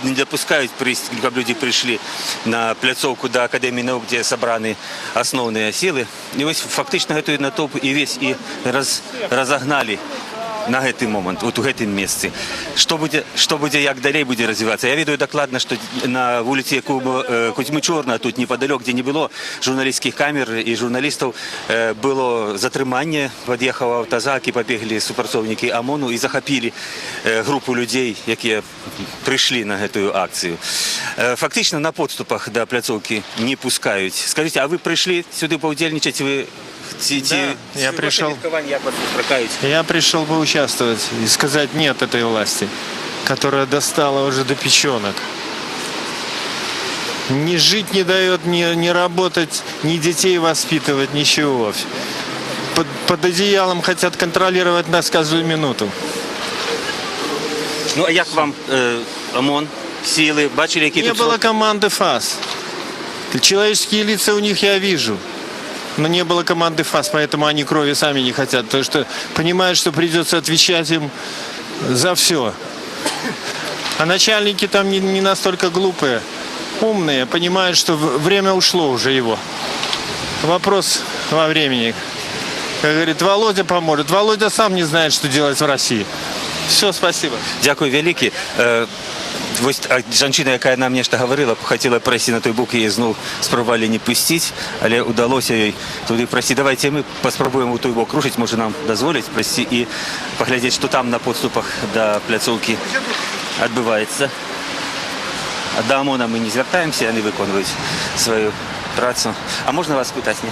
не допускають, щоб люди прийшли на пляцовку до Академії наук, де зібрані основні сили. І ось фактично цей натовп і весь і розогнали на гэты момент, вот у гэтым месцы. Што будзе, як далей будзе развівацца? Я ведаю дакладна, што на вуліцы Якуба Кузьмы Чорна, тут непадалёк, дзе не было журналісцкіх камер і журналістаў, было затрыманне, пад'ехаў аўтазак і пабеглі супрацоўнікі ОМОНу і захапілі групу людзей, якія прыйшлі на гэтую акцыю. Фактычна на подступах да пляцоўкі не пускаюць. Скажыце, а вы прыйшлі сюды паўдзельнічаць, вы Я пришел бы участвовать и сказать нет этой власти, которая достала уже до печенок. Ни жить не дает, ни работать, ни детей воспитывать, ничего. Под одеялом хотят контролировать нас каждую минуту. Ну, а як вам ОМОН, силы, бачили, які Не тут... было команды ФАС. Человеческие лица у них я вижу. Но не было команды ФАС, поэтому они крови сами не хотят. Потому что понимают, что придется отвечать им за все. А начальники там не настолько глупые, умные, понимают, что время ушло уже его. Вопрос во времени. Как говорит, Володя поможет. Володя сам не знает, что делать в России. Все, спасибо. Дякую велике. Ось жанчына, якая нам нешта говорила, хотела прайсці на той бок, яе зноў спрабавалі не пусціць, але удалося ёй туды прайсці. Давайте мы паспрабуем у той бок рушыць, можа нам дазволіць прайсці і паглядзець, што там на подступах да пляцоўкі адбываецца. А да ОМОНа мы не звяртаемся, яны выконваюць сваю працу. А можна вас пытаць? Не?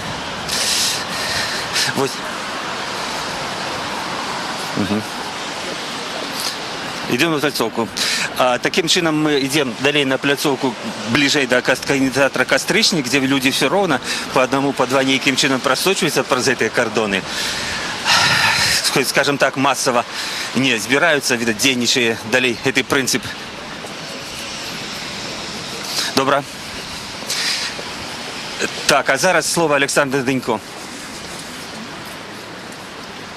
Вось. Идем на пляцоўку. Таким чынам мы идем далей на пляцоўку бліжэй до кінотеатра «Кастрычнік», где люди все ровно по одному, по два нейкім чынам прасочваюцца праз гэтыя кардоны. Скажем так, массово не збіраюцца, видать, дзейнічае далей гэты прынцып. Добра. Так, а зараз слово Александр Дынько.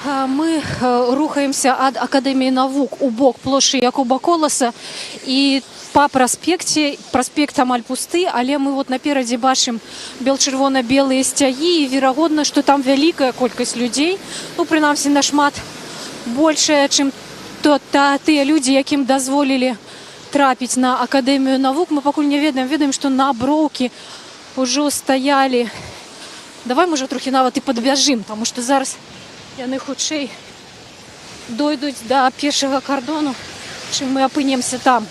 Мы рухаемся от Академии наук у бок площади Якуба Колеса и по проспект амаль пусты, але мы вот наперадзе бачым бел-чырвона-белыя сцягі і верагодна, што там вялікая колькасць людзей, ну, прынамсі, нашмат большая, чым тыя людзі, якім дазволілі трапіць на Академію навук. Мы пакуль не ведаем, што на броўкі ўжо стаялі. Давай, можа, трохі нават і падбяжым, таму што зараз яны хутчэй дойдуць да першага кардону, чым мы апынемся там.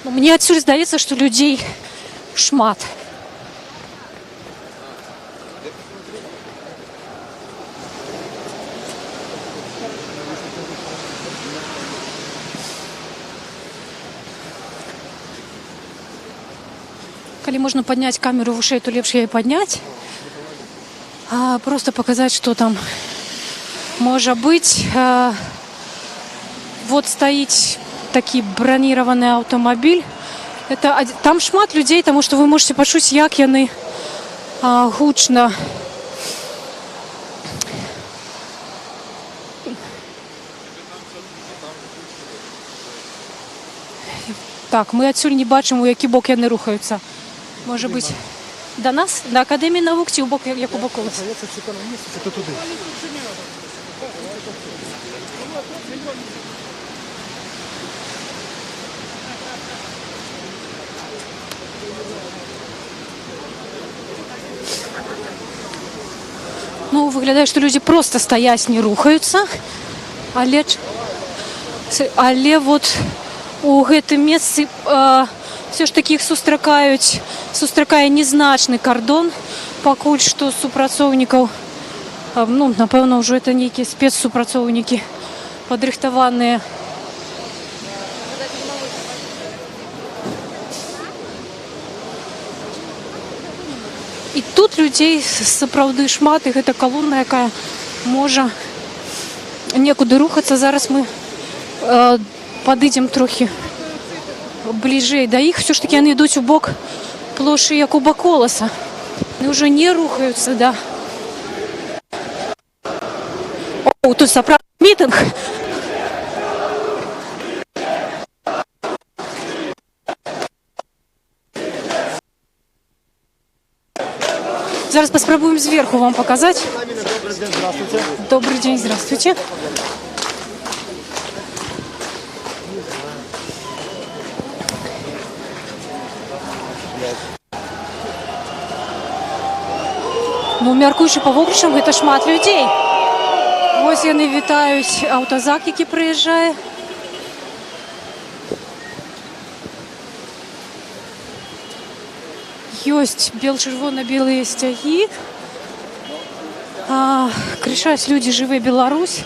Но мне адсюль здаецца, што людзей шмат. Калі можна падняць камеру вышэй, то лепш яе падняць. просто показать, что там может быть. Вот стоит такий бронированный автомобиль. Там шмат людей, тому что вы можете почуть, як яны гучно. Так, мы отсюда не бачим, у які бок яны рухаються. Може бути до нас, до Академії наук, чи у бок Якуба Колеса? Ну, виглядає, що люди просто стоять, не рухаються. Але вот у гэтым месцы все ж таки іх сустракае незначны кардон. Пакуль што супрацоўнікаў, ну, напэўна, ўжо это нейкія спецсупрацоўнікі падрыхтаваныя. І тут людзей сапраўды шмат, і гэта калона, якая можа некуды рухацца. Зараз мы падыдзем трохі бліжэй да іх. Все ж таки яны ідуць у бок плошчы Якуба Колеса. Яны ўжо не рухаюцца, да. О, тут сапраўдны мітынг. Зараз попробуем сверху вам показать. Добрый день, здравствуйте. Ну, мяркуючы па вогрышам, гэта шмат людзей. Вось яны вітаюць аўтазак, які прыязджае. Ёсць чырвона-белыя сцягі. Крычаць людзі «Жыве Беларусь».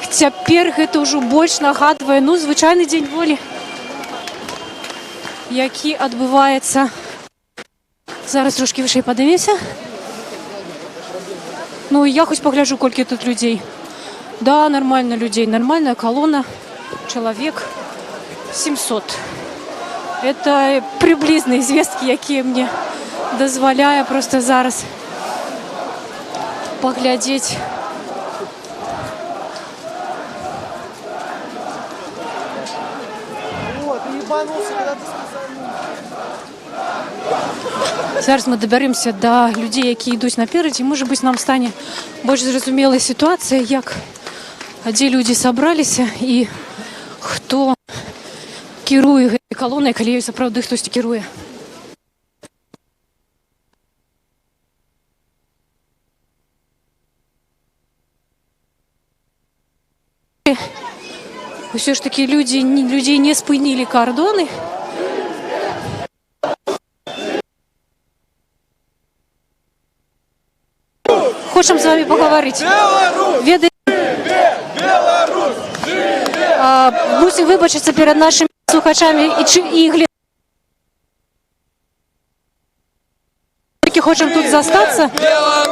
Цяпер гэта ўжо больш нагадвае, ну, звычайны дзень волі, які адбываецца. Зараз трошки вышэй падымемся. Ну, я хоць пагляджу, колькі тут людзей. Да, нормально людей, нормальная колонна, человек 700. Это приблизные звестки, якія мне дазваляе просто зараз паглядзець. Зараз мы дабяремся до людей, якія ідуць наперадзе. Можа быць, нам стане больш зразумелая сітуацыя, як дзе людзі сабраліся і хто кіруе гэтай калонай, калі ёй сапраўды хтосьці кіруе. Усё ж такі людзей не спынілі кардоны. Хочам з вами поговорить. Мусім вибачитися перед нашими слухачами і глядачами. Хочам тут застаться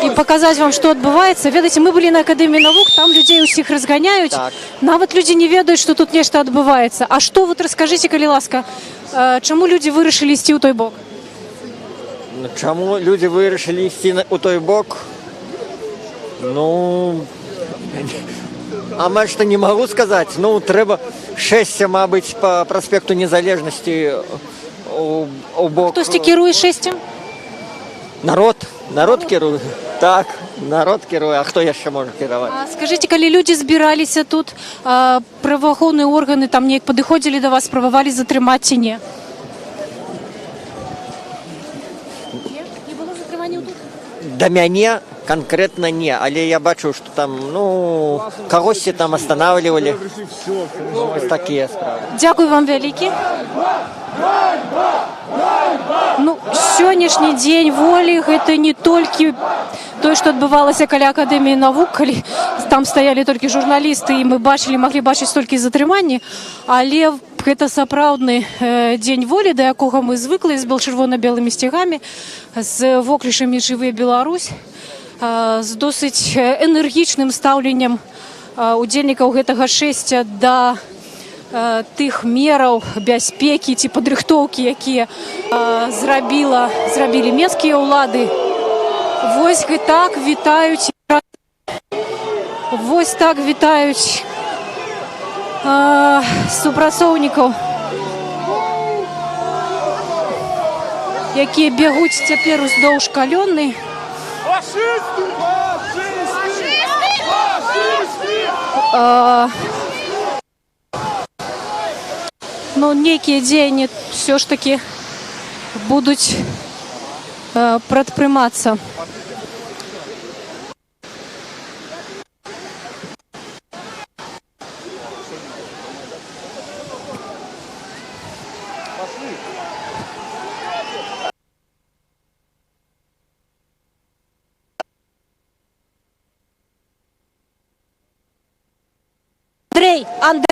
і показати вам, що відбувається. Ведаеце, ми були на Академії наук, там людей усіх розганяють. Так. Нават люди не ведають, що тут нешта відбувається. А що, вот розкажіть, калі ласка, чому люди вирішили йти у той бок? Чому люди вирішили йти у той бок? Ну, а что не могу сказать. Ну, треба шестя, мабуть, по проспекту Незалежності у бок. Хтось керує шестям? Народ керує. Так, народ керує. А хто ще може керувати? А скажіть, коли люди збиралися тут, правоохоронні органи там не підходили до вас, спробували затримати чи ні? Не було затримання тут? До мяне конкретно не, але я бачу, что там, ну, когось там останавливали. Ось такі справи. Дякую вам велике. Ну, сённяшні дзень волі гэта не толькі тое, што адбывалася каля Акадэміі навук, калі там стаялі толькі журналісты, і мы маглі бачыць толькі затрыманні, але гэта сапраўдны дзень волі, да якога мы звыклі, з чырвона-белымі сцягамі, з воклішамі «Жыве Беларусь». з досыць энергічным стаўленнем удзельнікаў гэтага шэсця да тых мераў бяспекі ці падрыхтоўкі, якія зрабілі менскія ўлады. Вось так вітаюць супрацоўнікаў, якія бягуць цяпер уздоўж калённы. Но некие дзеянні все ж таки будуць прадпрымацца. Андрей!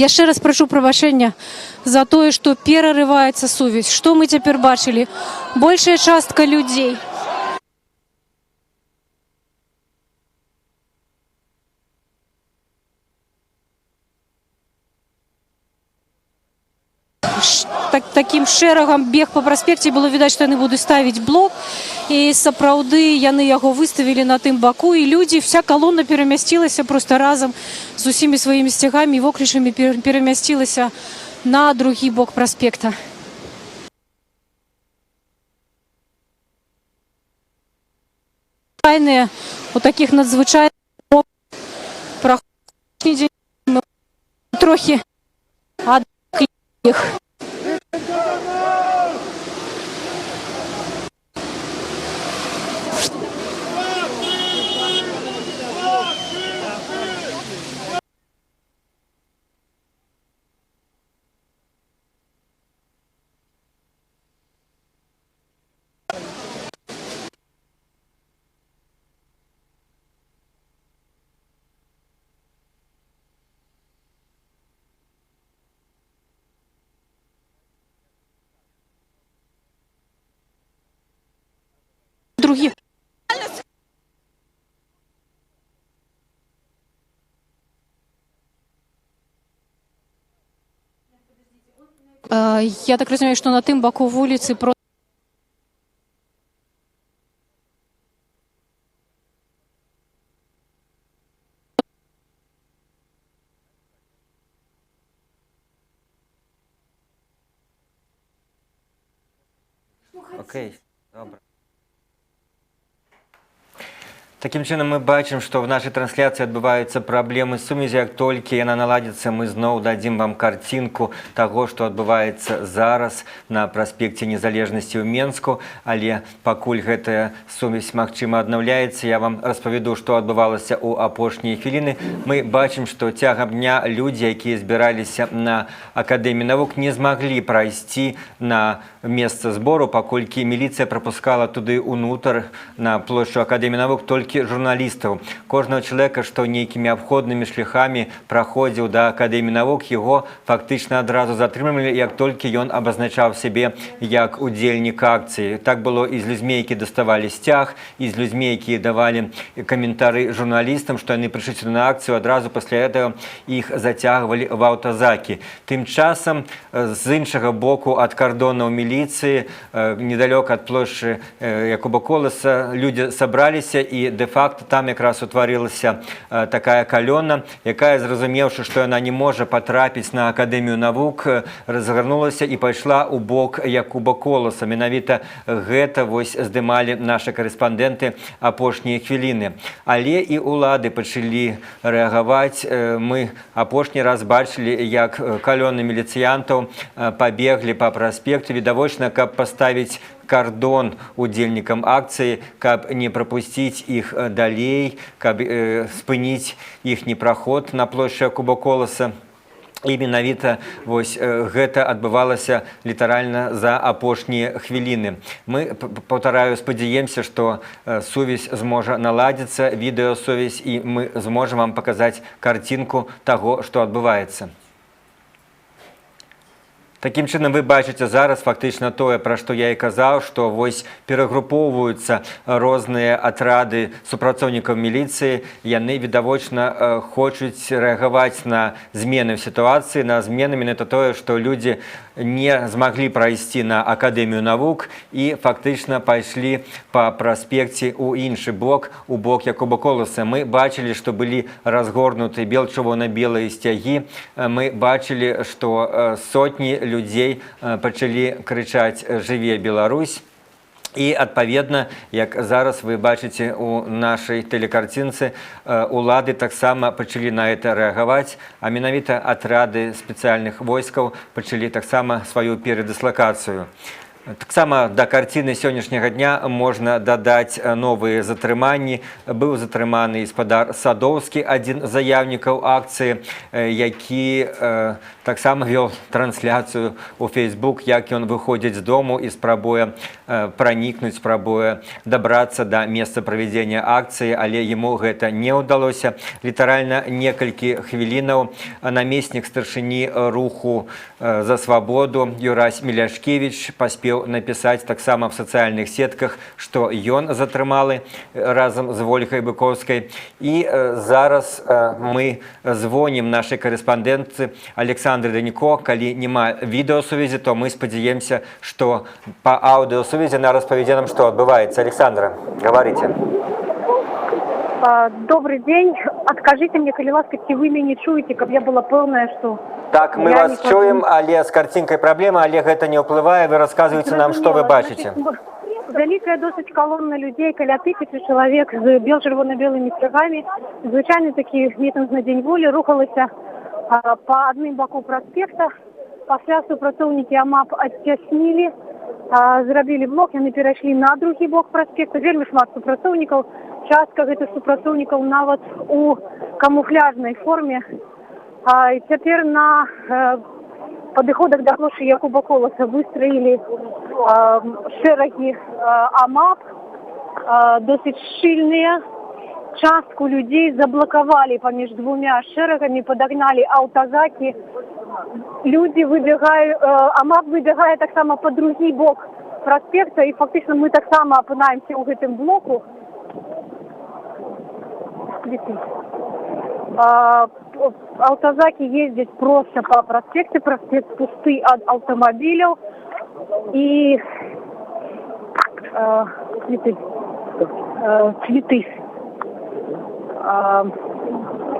Яшчэ раз прашу прабачэння за тое, што перарываецца сувязь. Што мы цяпер бачылі? Большая частка людзей таким шэрагам бег па праспекце, было відаць, што яны будуць ставіць блок, і сапраўды яны яго выставілі на тым баку, і людзі, вся калона перамясцілася проста разам з усімі сваімі сцягамі і воклічамі перамясцілася на другі бок праспекта. У такіх надзвычайных праходзіць мы трохі адклі іх. Другі. Я так разумею, што на тым баку вуліцы просто Окей, добре. Таким чынам мы бачым, што ў нашай трансляцыі адбываюцца праблемы з сувязі. Як толькі яна наладзіцца, мы зноў дадзім вам карцінку таго, што адбываецца зараз на праспекце Незалежнасці ў Менску. Але пакуль гэтая сувязь, магчыма, аднаўляецца, я вам распавяду, што адбывалася ў апошнія хвіліны. Мы бачым, што цягам дня людзі, якія збіраліся на Акадэміі навук, не змаглі прайсці на месца збору, паколькі міліцыя прапускала туды ўнутр на плошчу Акадэміі навук толькі журналістаў. Кожнага чалавека, што нейкімі абходнымі шляхамі праходзіў да Акадэміі навук, яго фактычна адразу затрымлівалі, як толькі ён абазначаў сябе як удзельнік акцыі. Так было і з людзьмі, якія даставалі сцяг, і з людзьмі, якія давалі каментары журналістам, што яны прыйшлі сюды на акцыю, адразу пасля гэтага іх зацягвалі в аўтазакі. Тым часам з іншага боку ад кардонаў міліцыі, недалёка ад плошчы Якуба Коласа, людзі сабраліся і де-факто там якраз утварылася такая калёна, якая, зразумеўшы, што яна не можа патрапіць на Акадэмію навук, разгарнулася і пайшла ў бок Якуба Коласа. Менавіта гэта вось здымалі нашы карэспандэнты апошнія хвіліны. Але і ўлады пачалі рэагаваць. Мы апошні раз бачылі, як калёны міліцыянтаў пабеглі па праспекту, відавочна, каб паставіць кардон удзельнікам акцыі, каб не прапусціць іх далей, каб спыніць іхні праход на плошчы Якуба Коласа. І менавіта вось гэта адбывалася літаральна за апошнія хвіліны. Мы, паўтараю, спадзяемся, што сувязь зможа наладзіцца, відэасувязь, і мы зможам вам паказаць карцінку таго, што адбываецца. Такім чынам вы бачыце зараз фактычна тое, пра што я і казаў, што вось перагрупоўваюцца розныя атрады супрацоўнікаў міліцыі. Яны, відавочна, хочуць рэагаваць на змены ў сітуацыі, на змены менавіта тое, што людзі не змаглі прайсці на Акадэмію навук і фактычна пайшлі па праспекце ў іншы бок, у бок Якуба Коласа. Мы бачылі, што былі разгорнуты бел-чырвона-белыя сцягі. Мы бачылі, што сотні людзей пачалі крычаць «Жыве Беларусь!». І, адпаведна, як зараз вы бачыце у нашай тэлекарцінцы, улады таксама пачалі на гэта рэагаваць, а менавіта атрады спецыяльных войскаў пачалі таксама сваю перадыслакацыю. Таксама да карціны сённяшняга дня можна дадаць новыя затрыманні. Быў затрыманы гаспадар Садоўскі, адзін з заяўнікаў акцыі, які таксама вёл трансляцыю ў Facebook, як ён выходзіць з дому і спрабуе пранікнуць, спрабуе дабрацца да месца правядзення акцыі, але яму гэта не ўдалося. Літаральна некалькі хвілінаў намеснік старшыні руху за свабоду Юрась Міляшкевіч паспеў напісаць таксама в сацыяльных сетках, што ён затрымалы разам з Вольгай Быкоўскай. І зараз мы звонім нашай карэспандэнтцы Александры Данько. Калі няма відэасувязі, то мы спадзяемся, што па аўдыасувязі она распавядзе нам, што адбываецца. Александра, говорите. Добрый день. Откажите мне, коли ласка, ці вы мяне чуеце, каб я была пэўная, што... Так, мы вас чуем, але з карцінкай праблема, але гэта не ўплывае. Вы расказваеце нам, што вы бачыце. Вялікая досыць калонна людзей, каля 1000 чалавек з бел-чырвона-белымі сцягамі. Звычайны такі мітынг на дзень волі рухалася па адным баку праспекта. Пасля супрацоўнікі АМАП адцяснілі, зрабілі блок, яны перайшлі на другі бок праспекта. Вельмі шмат супрацоўнікаў. Частка гэтых супрацоўнікаў нават у камуфляжнай форме. І цяпер на падыходах да плошчы Якуба Коласа выстраілі шэрагі АМАП, досыць шчыльныя. Частку людзей заблакавалі паміж двумя шэрагамі, падагналі аўтазакі. Людзі выбегаюць, АМАП выбегае таксама па другі бок праспекта, і фактычна мы таксама апынаемся ў гэтым блоку. Аўтазакі ездзяць проста па праспекце, праспект пусты ад аўтамабіляў і цветы.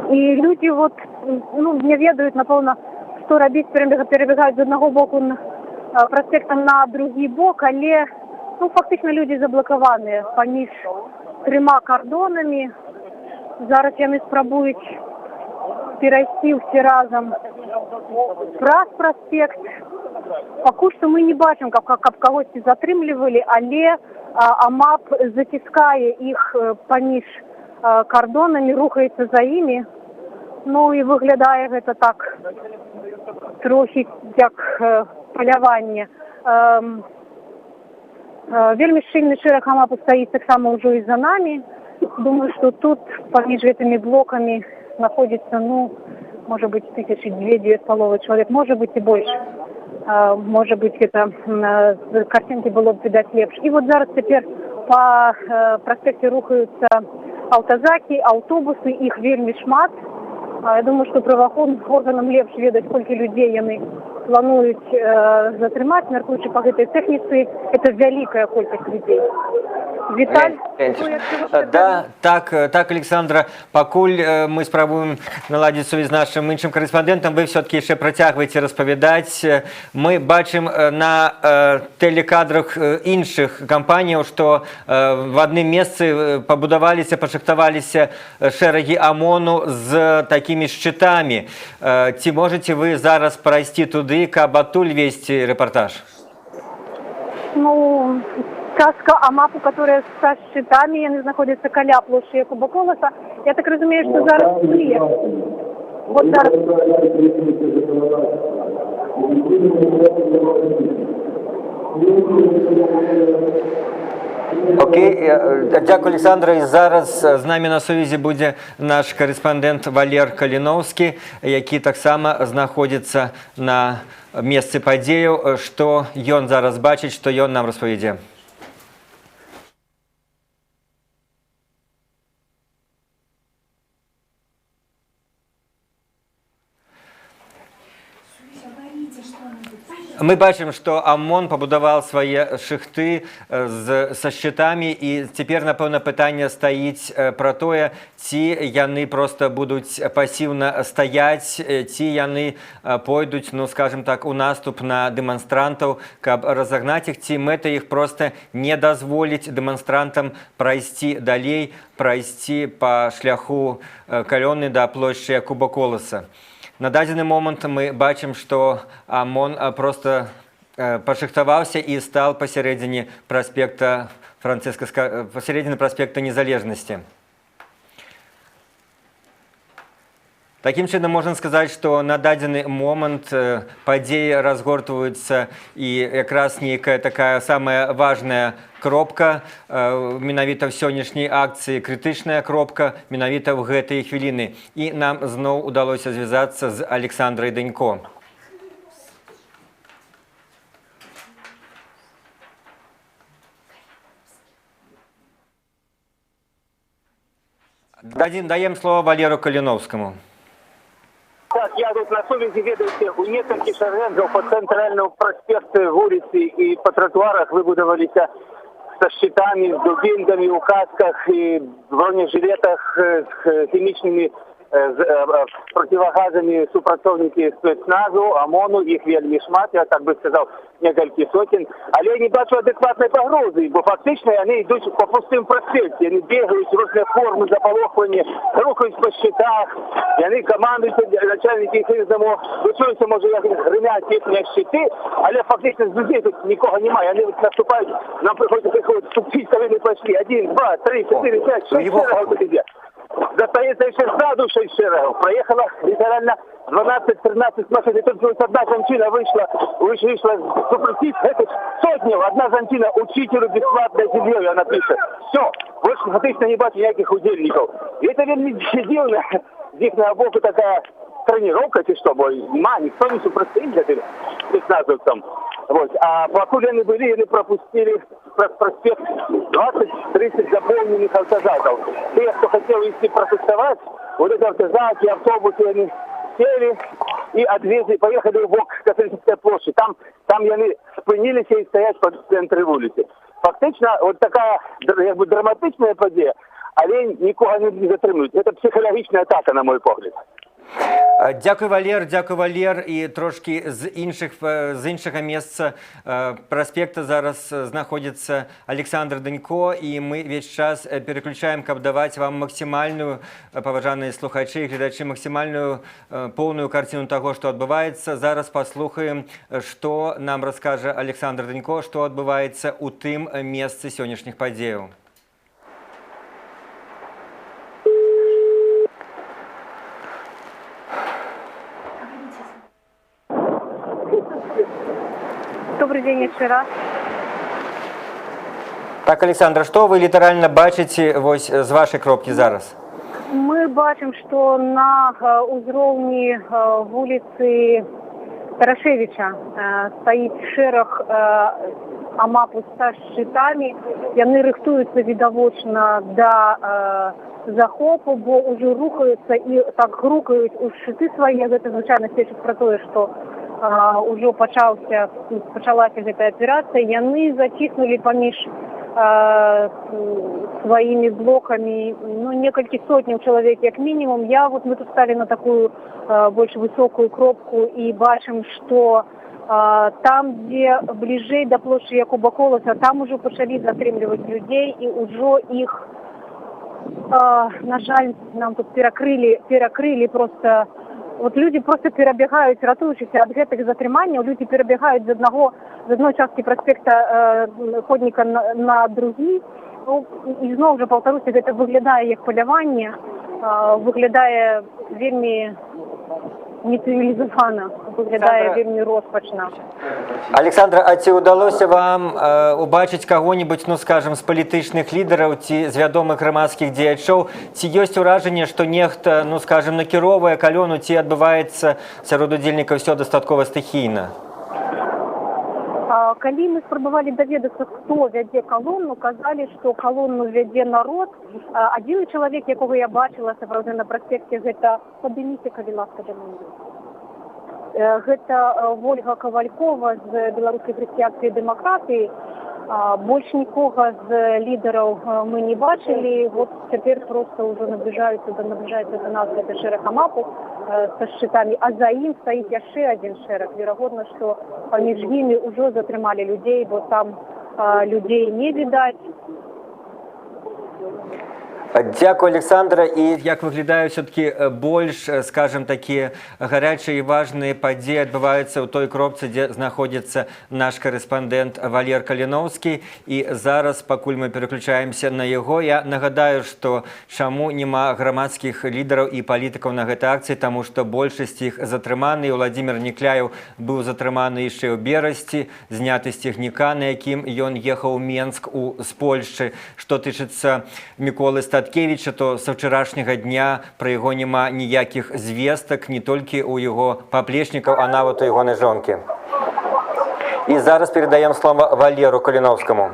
І людзі не ведаюць, напэўна, што рабіць, перабегаюць з аднаго боку праспекта на другі бок, але фактычна людзі заблакаваныя паміж 3 кардонамі. Зараз яны спрабуюць перайсці ўсе разам праз праспект. Пакуль што мы не бачым, каб кагосьці затрымлівалі, але АМАП заціскае іх паміж кардонамі, рухаецца за імі. Ну і выглядае гэта так трохі як паляванне. Вельмі шчыльны шэраг АМАПу стаіць таксама ўжо і за намі. Думаю, что тут поміж этими блоками находится, может быть, 1000-2,5 человек, может быть и больше. Может быть, это картинки было бы видать лепше. И вот зараз теперь по проспекте рухаются аўтазакі, аўтобусы, их вельмі шмат. Я думаю, что праваахоўным органам лепш ведаць, колькі людзей яны плануюць затрымаць, мяркуючы па гэтай тэхніцы. Это вялікая колькасць людзей. Віталь, Да, так, Александра, пакуль мы спрабуем наладзіць сувязь з нашим іншым карэспандэнтам, вы все-таки яшчэ працягваеце распавядаць. Мы бачым на тэлекадрах іншых кампаніяў, што в адным месцы пабудаваліся, пашахтаваліся шэрагі ОМОНу з такімі шчытамі. Ці можете вы зараз прайсці туды, каб адтуль весці рэпартаж? Ну, сказка о мапу, которая со щитами, они находятся каля площади Якуба Колоса. Я так разумею, что зараз след. Вот зараз. Окей, дякую, Александра. І зараз з нами на сувязі буде наш корэспандэнт Валер Каліноўскі, які таксама знаходзіцца на месцы падзеяў. Што ён зараз бачыць, што ён нам распавядзе. Мы бачым, што ОМОН пабудаваў свае шыхты са шчытамі, і цяпер, напэўна, пытанне стаіць пра тое, ці яны проста будуць пасіўна стаяць, ці яны пойдуць, ну, скажем так, у наступ на дэманстрантаў, каб разагнаць іх, ці мэта іх проста не дазволіць дэманстрантам прайсці далей, прайсці па шляху калёны да плошчы Якуба Колоса. На дадзены момант мы бачым, што ОМОН проста пашыхтаваўся і стаў пасярэдзіне праспекта пасярэдзіне праспекта Незалежнасці. Такім чынам можна сказаць, што на дадзены момант падзеі разгортваюцца, і якраз нейкая такая самая важная кропка менавіта ў сённяшняй акцыі, крытычная кропка менавіта ў гэтыя хвіліны. І нам зноў удалося звязацца з Александрай Данько. Даем слово Валеру Каліноўскаму. Так, я тут на совести, ведаете, у нескольких шеренгов по центральному проспекту, улице и по тротуарах выбудовались со щитами, с дубинками, в касках и бронежилетах с химичными противогазами супрацовники спецназу, ОМОНу, их вельми шмат, я так бы сказал, несколько сотен. Але я не бачу адекватной погрозы, бо фактично они идут по пустым проспекте, они бегают в разные формы заполохвания, рухают по щитах, и они командуют, начальники их издому, вычуются, может, як гремят їхні щити, але фактично з людей тут нікого немає, вони наступають, нам приходится ступить, коли не пошли, 1, 2, 3, 4, 5, 6 шерегов тут идет. Достается еще сзаду 6 шерегов. Проехала литерально 12-13 машин. И тут одна женщина вышла супротив этих сотню. Одна женщина учителю бесплатное жилье, она пишет. Все, больше фактично не бачу никаких удельников. И это вельми дивно. Здесь на боку такая тренировка, чи что, бо никто не супротив за спецназовцам. Вот. А покуда они были, они пропустили проспект 20-30 заполненных автозаков. Те, кто хотел идти протестовать, вот эти автозаки, автобусы, они сели и отвезли, поехали в бок Католической площади. Там они спинились и стоять по центру улицы. Фактично, вот такая драматичная подія, але нікого не затримують. Це психологічна атака, на мой погляд. Дякую, Валер. І трошки з іншага месца праспекта зараз знаходзіцца Александр Данько, і мы весь час переключаем, каб даваць вам максімальную, паважаныя слухачы і гледачы, максімальную поўную карціну таго, што адбываецца. Зараз паслухаем, што нам раскажа Александр Данько, што адбываецца ў тым месцы сённяшніх падзеяў. Добрый день еще раз. Так, Александра, што вы літаральна бачыце вось з вашай кропкі зараз? Мы бачым, што на ўзроўні вуліцы Тарашевіча стаіць шэраг амапу са шчытамі. Яны рыхтуюцца відавочна да захопу, бо ўжо рухаюцца і так грукаюць у шчыты свае. Гэта звычайна сведчыць пра тое, што ўжо пачалася гэтая аперацыя. Яны заціснулі паміж своими блоками, ну, несколько сотен человек, как минимум. Мы тут стали на такую больше высокую кропку и бачим, что там, где ближе до площади Якуба Колоса, там уже почали затрымливать людей, и уже их, на жаль, нам тут перекрыли просто. Вот люди просто перебегают, ратуючися от гэтых затрыманняў, люди перебегают з одной частки проспекта ходника на другі. Ну, і зноў жа паўтаруся, гэта выглядае як паляванне, выглядае вельмі нецивилизовано, выглядае вельмі роспачна. Александра, а ці ўдалося вам убачыць каго-нибудь, ну скажем, з палітычных лідараў ці з вядомых грамадскіх дзеячоў? Ці ёсць уражанне, што нехта, ну скажем, накіроўвае калону, ці адбываецца сярод удзельнікаў все дастаткова стыхійна? Калі мы спрабавалі даведацца, хто вядзе калону, казалі, што калону вядзе народ. Адзіны чалавек, якога я бачыла сапраўды на праспекце, гэта падыміце, калі ласка, да мяне. Гэта Ольга Ковалькова з беларускай хрысціянскай дэмакратыі. Больш нікога з лідараў мы не бачылі. Вот цяпер проста ўжо набліжаецца до нас гэта шэраг амапу са шчытамі, а за ім стаіць яшчэ адзін шэраг. Верагодна, што паміж імі ўжо затрымалі людзей, бо там людзей не відаць. Дякую, Александра. І як выглядае все-таки больш, скажем, такія гарячыя і важныя падзеі адбываюцца ў той кропцы, дзе знаходзіцца наш корэспандэнт Валер Каліноўскі. І зараз, пакуль мы переключаемся на яго, я нагадаю, што чаму няма грамадскіх лідараў і палітыкаў на гэтай акцыі, таму што большасць іх затрыманы. Владзімир Некляеў быў затрыманы яшчэ ў берасці, зняты з цягніка, на якім ён ехаў у Менск з Польшчы. Што тычыцца Міколы Статкевіча, то са вчарашняга дня пра яго няма ніякіх звестак, не толькі у яго паплечнікаў, а нават у ягонай жонкі. І зараз передаем слово Валеру Каліноўскаму.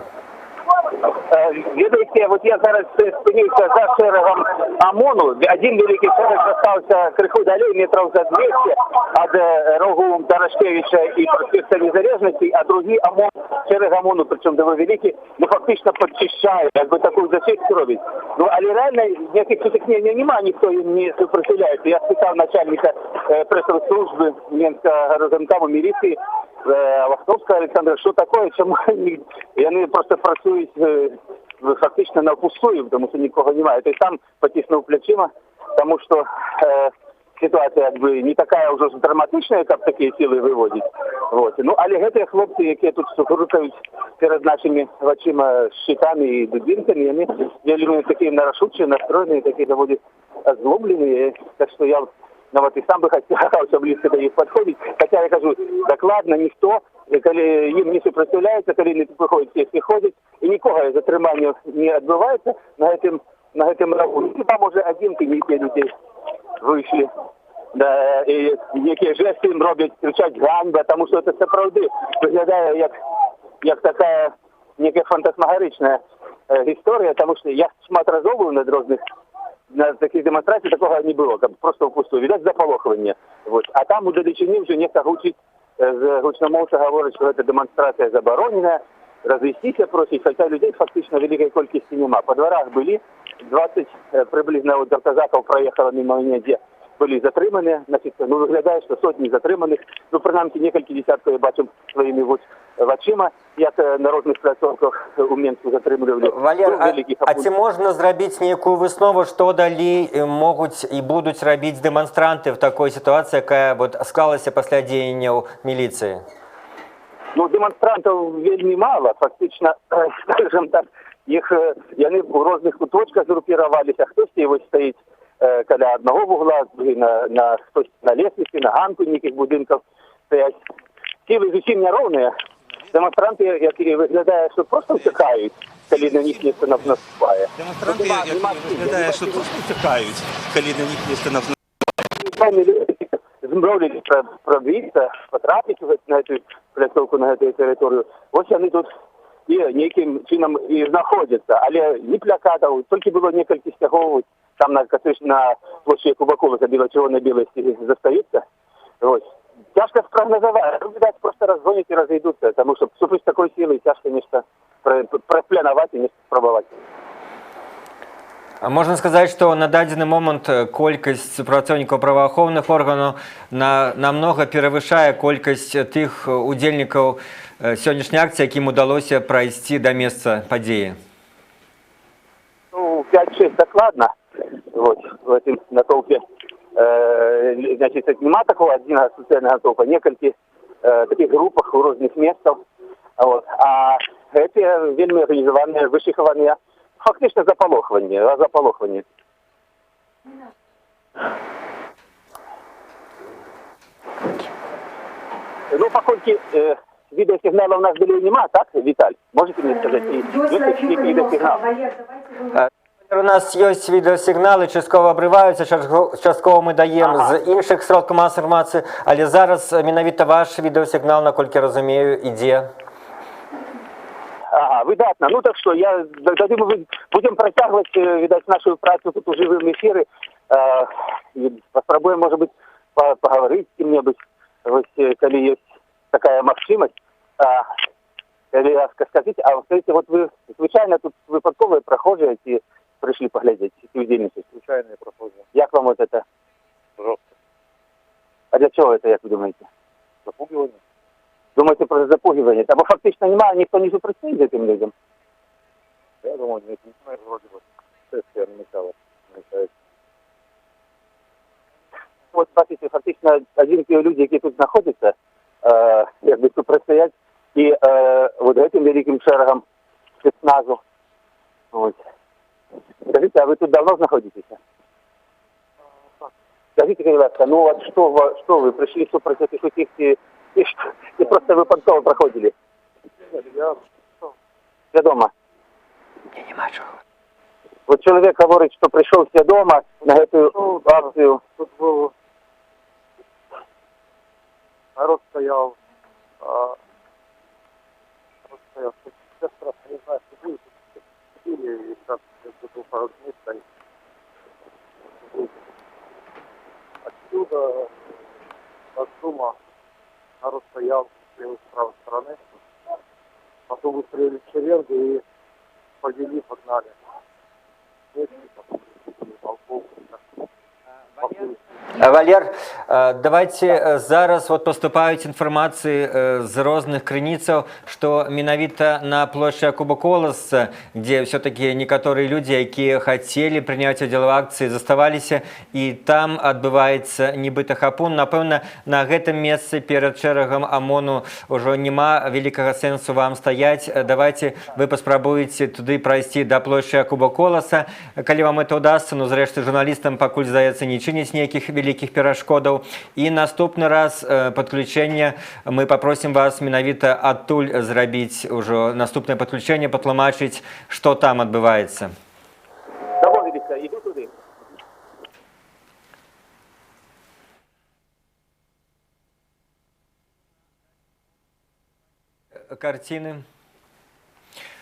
Ведаеце, вот я зараз спыніўся за шэрагам ОМОНу. Один великий шэраг застаўся крыху далей, метров за 200 ад рогу Тарашкевича и проспекта Незалежности, а другі ОМОН, шэраг ОМОНу, причем довольно великий, ну фактично подчищает, как бы такую зачистку робить. Ну, але реально никаких сутыкнений нема, никто им не сопротивляется. Я спитал начальника пресс-службы Менского городкому милиции Вахтовского Александра, что такое, чему они просто працують фактично на впустую, тому що нікого немає. Той сам потиснув плечима, тому що ситуація якби не така вже драматична, як такі сили виводять. Вот. Ну, але гэты хлопці, які тут рухають перед нашими очима щитами і дубинками, вони вельми такі нарашучі, настроєні, такі доволі озлоблені. Так що я вот и сам бы хотел близко до них подходить. Хотя я кажу, докладно ніхто, коли їм не сопротивляється, коли не приходять, всі приходять, і нікого затримання не відбувається на гэтым рахунку. Там уже одинки некие людей вийшли. Да, і некие жесты їм роблять, кричать ганьба, тому що це справді виглядає як така некая фантасмагорична історія, тому що я шмат разів був на таких демонстраций такого не было, как просто впустую. Видать, заполохивание. Вот. А там у далечине уже нехто гучить, гучномовца говорит, что эта демонстрация заборонена, развестися просить, хотя людей фактично великой колькости нема. По дворах были 20 приблизно вот казаков проехало мимо меня, где были затриманы, значит, ну выглядает, что сотни затриманих, ну принаймні несколько десятков я бачу своими вот очима, як на розных пляцовках у Менску затримували. Валер, а ці можна зрабіць нейкую выснову, што далей могуць і будуць рабіць дэманстранты в такой ситуации, якая вот склалася пасля дзеянняў міліцыі? Ну, демонстрантов вельмі мало, фактично, скажем так, их, яны в розных куточках группировались, а хтось вось стоит каля одного вугла, на лестнице, на ганку неких будинков стоять. Силы зусім не ровные. Демонстранти, які виглядає, що просто втікають, коли на них ніхто не наступає. Демонстранти, які виглядає, що просто втікають, коли на них ніхто не наступає. Змовлені пробитися, потрапити на цю пляцовку, на цю територію. Ось вони тут і неким чином і знаходяться. Але ні плакатів, тільки було кілька стягов, там на площі Кубакова біло-червоно-білий застаються. Ось. Тяжко спрогнозовать. Видать, просто разгонят и разойдутся, потому что вступить с такой силой тяжко нечто прапланаваць і нешта спрабаваць. Можна сказаць, што на дадзены момант колькасць супрацоўнікаў праваахоўных органаў намнога перавышае колькасць тых удзельнікаў сённяшняй акцыі, якім удалося прайсці да месца падзеі. Ну, 5-6 дакладна. Вот, в этом натоўпе. Значит, нема такого адзінага суцэльнага натоўпа, некалькі таких групах у розных месцах. Вот. А гэтыя вельмі арганізаваныя, вышыхаваныя фактично заполохвание. Ну, покольки видеосигнала у нас были нема, так, Виталь? Можете мне сказать, есть видеосигнал? У нас ёсць відэасігналы, часткова абрываюцца, часткова мы даем з іншых сродкаў масавай інфармацыі, але зараз менавіта ваш відэасігнал, наколькі разумею, ідзе. Ага, выдатно. Ну так что, мы будем протягивать, видать, нашу працу тут у живым эфире. Попробуем, может быть, поговорить с кем-нибудь, если есть такая возможность. Скажите, а скажите, вот вы случайно тут выпадковые прохожие эти пришли поглядеть, эти удельницы? Случайные прохожие. Как вам вот это? Жестко. А для чего это, как вы думаете? Запугивание. Думаете про запугивание? Або фактично немає, ніхто не супротивляє этим людям? Я думаю, не знаю, вроде бы. Шествие намечалось. Вот, смотрите, фактично один те люди, які тут знаходяться, як би супротивлять і вот этим великим шерегам спецназу. Вот. Скажите, а вы тут давно знаходитесь? Скажите, пожалуйста, ну вот что вы пришли супротив этих и просто выпадково проходили? Свідомо. Вот человек говорит, что пришел свідомо на эту акцию. Тут был народ стоял, сейчас просто не знаю, что будет. Или как это пару дней стоит. Отсюда, от шума, народ стоял с левой с правой стороны. Потом выстроили шеренгу и повели, погнали. Валер, давайте зараз вот поступаюць інфармацыі з розных крыніцаў, што менавіта на плошчы Якуба Коласа, дзе все-таки некаторыя людзі, якія хацелі прыняць удзел у акцыі, заставаліся, і там адбываецца нібыта хапун. Напэўна, на гэтым месцы перад шэрагам ОМОНу ўжо няма вялікага сэнсу вам стаяць. Давайте вы паспрабуеце туды прайсці да плошчы Якуба Коласа. Калі вам это удасца, ну, зрэшты, журналістам пакуль, здаецца, не чыніць нейкіх великих перашкодаў. І наступны раз подключение мы попросим вас менавіта адтуль зрабіць ужо наступнае подключение, патлумачыць, што там адбываецца. Домовились, иду туды. Картины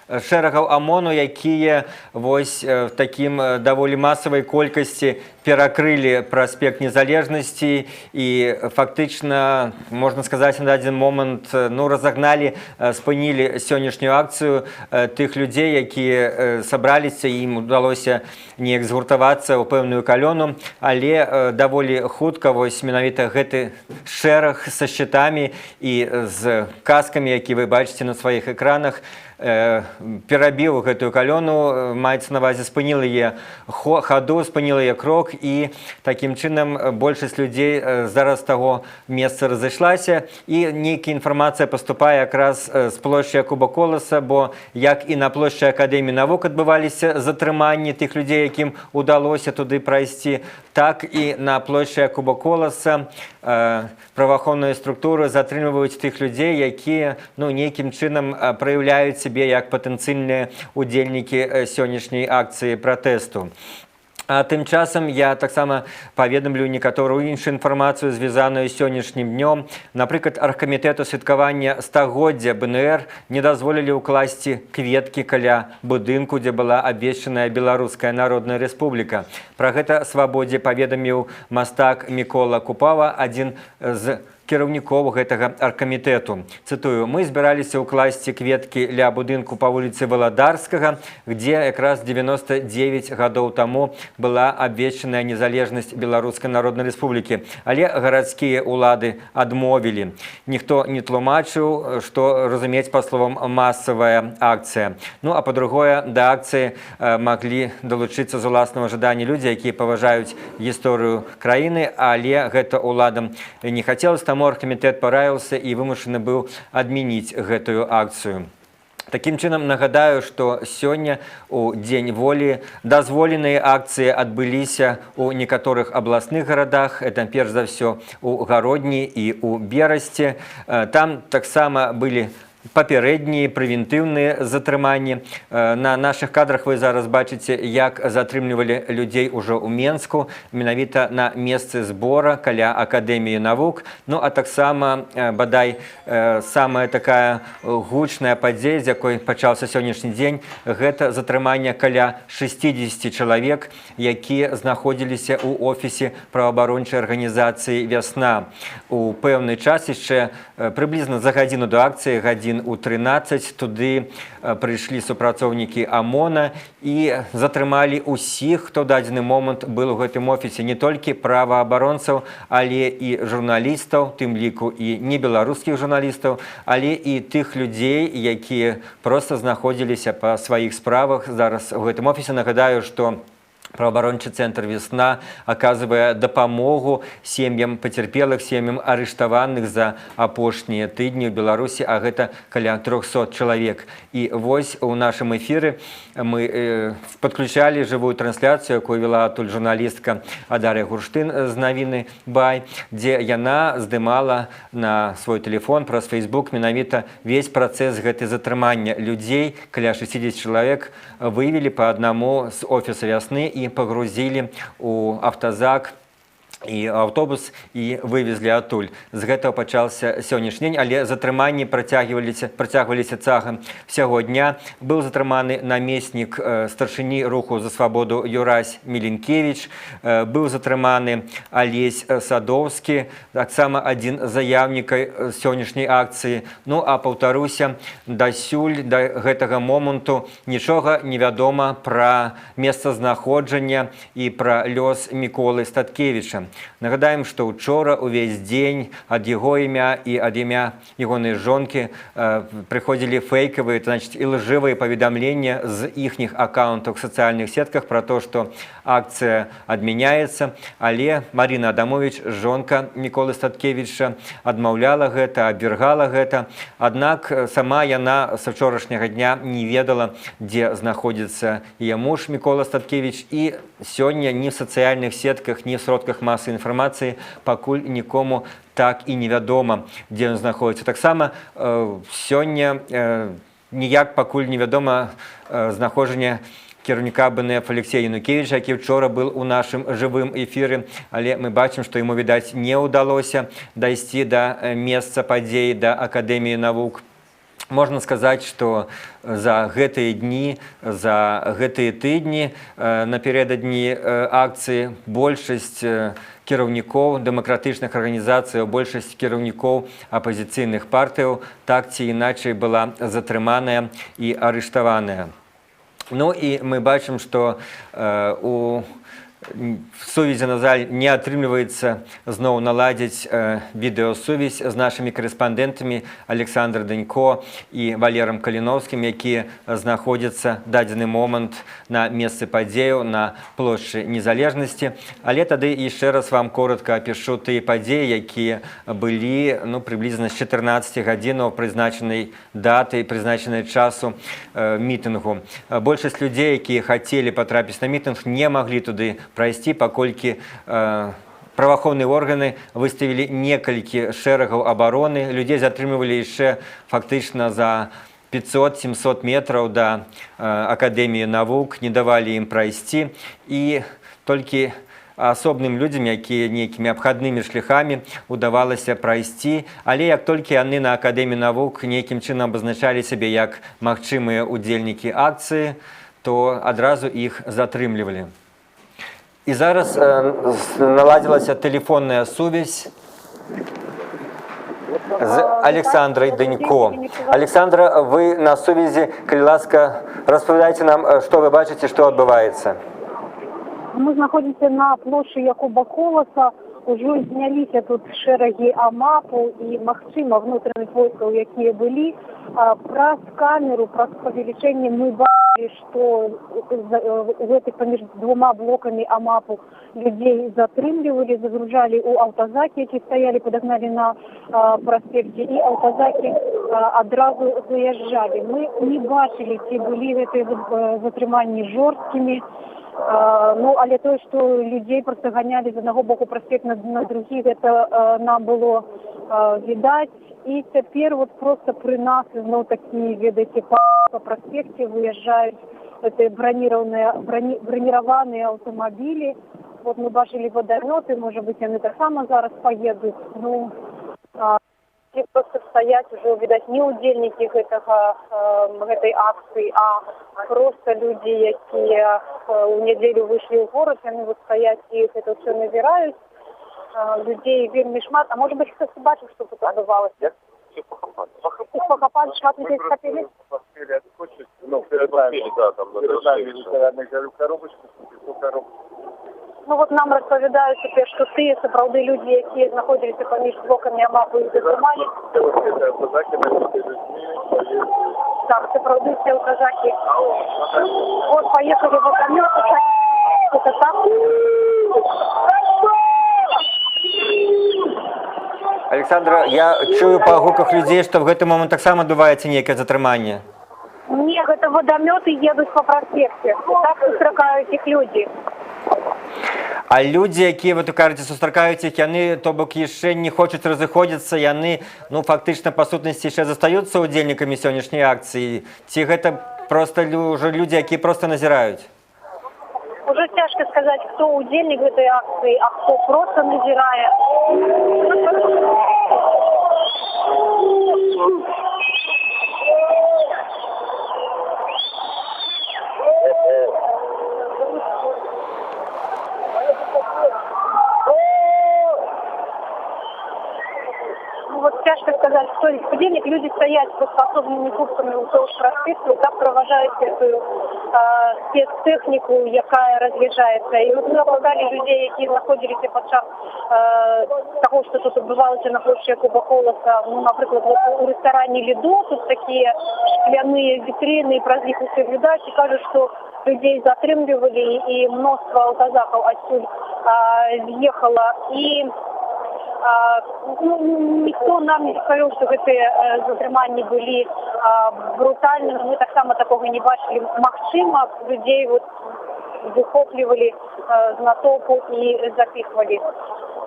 шэрагаў ОМОНу, якія вось в такім даволі масавай колькасці перакрылі праспект Незалежнасці і фактычна, можна сказаць, на дадзены момант разагналі, спынілі сённяшнюю акцыю тых людзей, якія сабраліся, ім удалося неяк згуртавацца ў пэўную калёну, але даволі хутка вось менавіта гэты шэраг са шчытамі і з каскамі, які вы бачыце на сваіх экранах, перабіў гэтую калёну, маецца на ўвазе, спыніла яе хаду, спыніла яе крок, і такім чынам большасць людзей зараз з таго месца разышлася, і нейкая інфармацыя паступае якраз з плошчы Якуба Коласа, бо як і на плошчы Акадэміі навук адбываліся затрыманні тых людзей, якім удалося туды прайсці, так і на плошчы Якуба Коласа праваахоўныя структуры затрымліваюць тых людзей, якія нейкім чынам праяўляюць сябе як патэнцыйныя удзельнікі сённяшняй акцыі пратэсту. А тым часам я таксама паведамлю некаторую іншую інфармацыю, звязаную з сённяшнім днём. Напрыклад, аргкамітэту святкавання 100-годдзя БНР не дазволілі ўкласці кветкі каля будынку, дзе была абвешчаная Беларуская Народная Рэспубліка. Пра гэта Свабодзе паведаміў мастак Мікола Купава, адзін з кіраўнікоў гэтага аргкамітэту. Цытую: «Мы збіраліся ўкласці кветкі ля будынку па вуліцы Валадарскага, дзе якраз 99 гадоў таму была абвешчаная незалежнасць Беларускай Народнай Рэспублікі. Але гарадскія ўлады адмовілі. Ніхто не тлумачыў, што разумець па словам масавая акцыя. Ну, а па-другое, да акцыі маглі далучыцца з уласнага жадання людзі, якія паважаюць гісторыю краіны, але гэта ўладам не хацелася, таму аргкамітэт параіўся і вымушаны быў адмяніць гэтую акцыю. Такім чынам, нагадаю, што сёння у Дзень волі дазволеныя акцыі адбыліся ў некаторых абласных гарадах, это перш за ўсё у Гародні і у Берасці. Там таксама былі папярэднія прэвентыўныя затрыманні. На нашых кадрах вы зараз бачыце, як затрымлівалі людзей ужо ў Менску, менавіта на месцы збора каля Акадэміі навук. Ну, а таксама, бадай, самая такая гучная падзея, з якой пачаўся сённяшні дзень, гэта затрыманне каля 60 чалавек, якія знаходзіліся ў офісе праваабарончай арганізацыі «Вясна». У пэўны час, яшчэ прыблізна за гадзіну да акцыі, гадзін у 13, туды прыйшлі супрацоўнікі ОМОНа і затрымалі ўсіх, хто дадзены момант был у гэтым офісе, не толькі праваабаронцаў, але і журналістаў, тым ліку і не беларускіх журналістаў, але і тых людзей, якія проста знаходзіліся па сваіх справах зараз у гэтым офісе. Нагадаю, што праваабарончы цэнтр «Весна» аказвае дапамогу сем'ям пацярпелых, сем'ям арыштаваных за апошнія тыдні ў Беларусі, а гэта каля 300 чалавек. І вось у нашым эфіры мы падключалі жывую трансляцыю, якую вела адтуль журналістка Дар'я Гурштын з навіны «Бай», дзе яна здымала на свой телефон праз Facebook менавіта весь працэс гэтай затрымання людзей. Каля 60 чалавек выявілі па аднаму з офіса «Вясны» і пагрузілі ў автозак і аўтобус і вывезлі адтуль. З гэтага пачаўся сённяшні дзень, але затрыманні працягваліся цягам усяго дня. Быў затрыманы намеснік старшыні руху за свабоду Юрась Міленкевіч, быў затрыманы Алесь Садоўскі, таксама адзін з заяўнікаў сённяшняй акцыі. Ну, а паўтаруся, дасюль да гэтага моманту нічога не вядома пра месцазнаходжання і пра лёс Міколы Статкевіча. Нагадаем, што ўчора увесь дзень ад яго імя і ад імя ягонай жонкі прыходзілі фейкавыя, значыць, і лжывыя паведамленні з іхніх аккаунтаў в сацыяльных сетках пра то, што акцыя адмяняецца, але Марина Адамович, жонка Міколы Статкевіча, адмаўляла гэта, абвяргала гэта. Аднак сама яна з учорашняга дня не ведала, дзе знаходзіцца яе муж Мікола Статкевіч, і сёння ні в сацыяльных сетках, ні в сродках масавай інфармацыі пакуль нікому так і невядома, дзе ён знаходзіцца. Таксама сёння ніяк пакуль невядома знаходжанне кіраўніка БНФ Алексея Янукевіча, які вчора быў у нашым жывым эфіры, але мы бачым, што яму, відаць, не ўдалося дайсці да месца падзеі, да Акадэміі навук. Можна сказаць, што за гэтыя дні, за гэтыя тыдні напярэдадні акцыі большасць кіраўнікоў дэмакратычных арганізацый, большасць кіраўнікоў апазіцыйных партыяў так ці іначай была затрыманая і арыштаваная. Ну і мы бачым, што у сувязі, на жаль, не атрымліваецца зноў наладзіць відэасувязь з нашымі карэспандэнтамі Александр Данько і Валерам Каліноўскім, якія знаходзяцца дадзены момант на месцы падзеяў на плошчы Незалежнасці. Але тады яшчэ раз вам коротка апішу тыя падзеі, якія былі прыблізна з 14 гадзінаў прызначанай даты, прызначанай часу мітынгу. Большасць людзей, якія хацелі патрапіць на мітынг, не маглі туды прайсці, паколькі праваахоўныя органы выставілі некалькі шэрагаў абароны. Людзей затрымлівалі яшчэ фактычна за 500-700 метраў да Акадэміі навук, не давалі ім прайсці, і толькі асобным людзям, якія нейкімі абхаднымі шляхамі удавалася прайсці, але як толькі яны на Акадэміі навук нейкім чынам абазначалі сябе як магчымыя удзельнікі акцыі, то адразу іх затрымлівалі. І зараз наладзілася тэлефонная сувязь з Александрой Данько. Александра, вы на сувязі, калі ласка, распавядайце нам, што вы бачыце, што адбываецца. Мы знаходзімся на плошчы Якуба Коласа. Ужо зняліся тут шэрагі АМАПу і, магчыма, внутренних войскаў, якія былі. Праз камеру, праз павелічэнне мы бачылі, што гэтых паміж двума блокамі АМАПу людзей затрымлівалі, загружалі ў аўтазакі, які стаялі, падагналі на праспекце, і аўтазакі адразу заязджалі. Мы не бачылі, ці былі гэтыя затрыманні жорсткімі. Ну, але то, што людзей просто ганялі з аднаго боку праспект на другі, гэта нам было відаць. І цяпер вот просто пры нас зноў такі, ведаеце, па праспекце выязджаюць браніраваныя аўтамабілі. Вот мы бачылі вадамёты, можа быць, яны таксама зараз паедуць. Ну, просто стаяць ужо, відаць, не ўдзельнікі гэтай акцыі, а просто людзі, якія ў нядзелю выйшлі ў горад, яны вот стаяць і гэта ўсё назіраюць. Людзей вельмі шмат. А можа быць, хтось бачыў, што тут адбывалася? Пахапан, шмат людзей схапілі? Ну, перед нами, да, там, перед нами коробочку, Ну вот нам распавядаюць цяпер, што тыя сапраўды людзі, якія знаходзіліся паміж блокамі АМАПу і затрымалі. Так, сапраўды все аўтазакі. Вот поехали в вертолёт. Это так. Александра, я чую па гуках людзей, што в гэты момант таксама адбываецца нейкае затрыманне. Не, гэта вадамёты едуць па праспекце. Так сустракаюць іх людзі. А людзі, якія, вы кажаце, сустракаюць іх, яны, то бок, яшчэ не хочуць разыходзіцца, яны, ну, фактычна, па сутнасці, яшчэ застаюцца удзельнікамі сённяшняй акцыі? Ці гэта проста ўжо людзі, якія проста назіраюць? Уже цяжка сказаць, хто удзельнік гэтай акцыі, а хто проста назірае. Вот цяжка сказаць, хто удзельнік. Людзі стаяць з асобнымі групамі ўздоўж праспекту, так праважаюць гэтую спецтэхніку, якая раз'язджаецца. І вот мы апраўдалі людзей, які знаходзіліся падчас таго, што тут адбывалася на плошчы Якуба Коласа, ну, напрыклад, у рэстаране «Лідо», тут такія шкляныя вітрыны, праз іх усе відаць, і кажуць, што людзей затрымлівалі, і мноства аўтазакаў адсюль з'ехала. І ніхто нам не сказаў, што гэтыя затрыманні былі брутальнымі. Мы таксама такога не бачылі. Магчыма, людзей выхоплівалі з натоўпу і запіхвалі.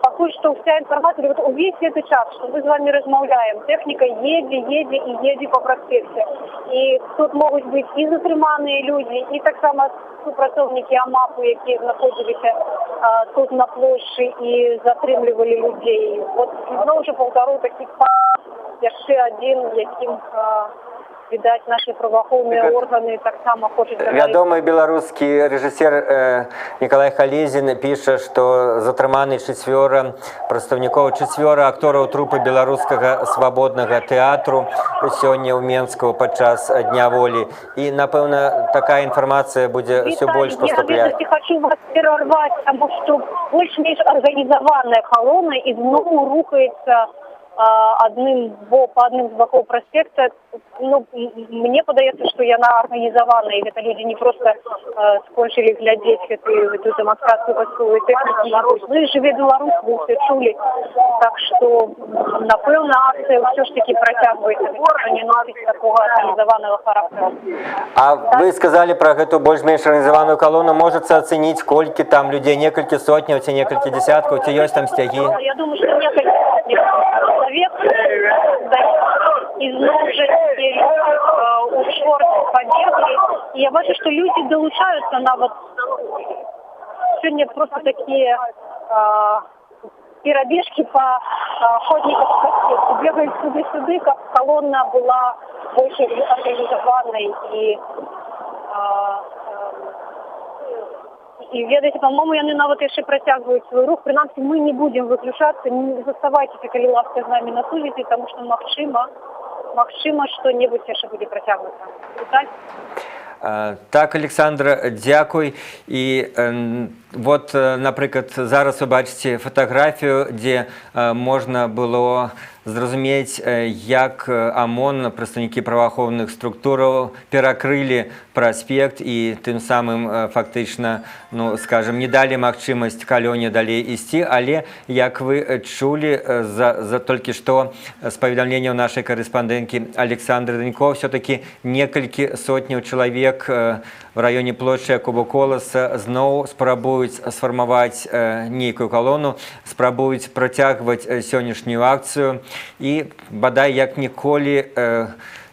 Пакуль што вся інфармацыя, увесь гэты час, што мы з вами размаўляем, тэхніка едзе па праспекце. І тут могуць быць і затрыманыя людзі, і таксама супрацоўнікі АМАПу, якія знаходзіліся тут на плошчы і затрымлівалі людзей. Вот зноў жа паўтару такіх яшчэ адзін, якім, відаць, наши праваахоўныя органы таксама хочуць загадаць. Вядомы беларускі рэжысер Николай Халезін піша, што затрыманы 4 прадстаўнікоў, 4 актораў трупы беларускага свабоднага тэатру сёння ў Менску падчас Дня волі. І, напэўна, такая інфармацыя будзе ўсё больш паступляць. Я хочу вас перарваць, таму што больш-менш арганізаваная калона і зноў рухаецца по адным з бокаў праспекта. Ну, мне падаецца, што яна арганізавана, і гэта людзі не проста скончылі глядзець гэтую дэманстрацыю вайсковай тэхнікі. Ну і жыве Беларусь, вы ўсе чулі. Так што, напэўна, акцыя ўсё ж такі працягваецца, што не носіць такога арганізаванага характару. А вы сказалі пра гэту больш-менш арганізаваную калону. Можаце ацэніць, колькі там людзей, некалькі сотняў ці некалькі дзясяткаў, ці ёсць там сцягі? Я думаю, што некалькі чалавек, і зноў жа у чорт пабеглі. І я бачу, што людзі далучаюцца нават. Сёння проста такія перабежкі па ходніках праспекту. Бегаюць сюды-сюды, каб калона была больш арганізаванай І ведаеце, па-моему, яны нават яшчэ працягваюць свой рух. Прынамсі, мы не будзем выключацца, не заставайцеся, калі ласка, з намі на сувязі, таму што магчыма, што-небудзь яшчэ будзе працягвацца. Віталь? Так, Александра, дзякуй. І вот, напрыклад, зараз вы бачыце фатаграфію, дзе можна было зразумець, як ОМОН, прадстаўнікі праваахоўных структураў перакрылі праспект і тым самым фактычна, ну, скажем, не далі магчымасць калёне далей ісці, але, як вы чулі за толькі што з паведамленняў нашай карэспандэнткі Александры Данько, все-таки некалькі сотняў чалавек в раёне плошчы Якуба Коласа зноў спрабуюць сфармаваць нейкую калону, спрабуюць працягваць сённяшнюю акцыю. І бадай як ніколі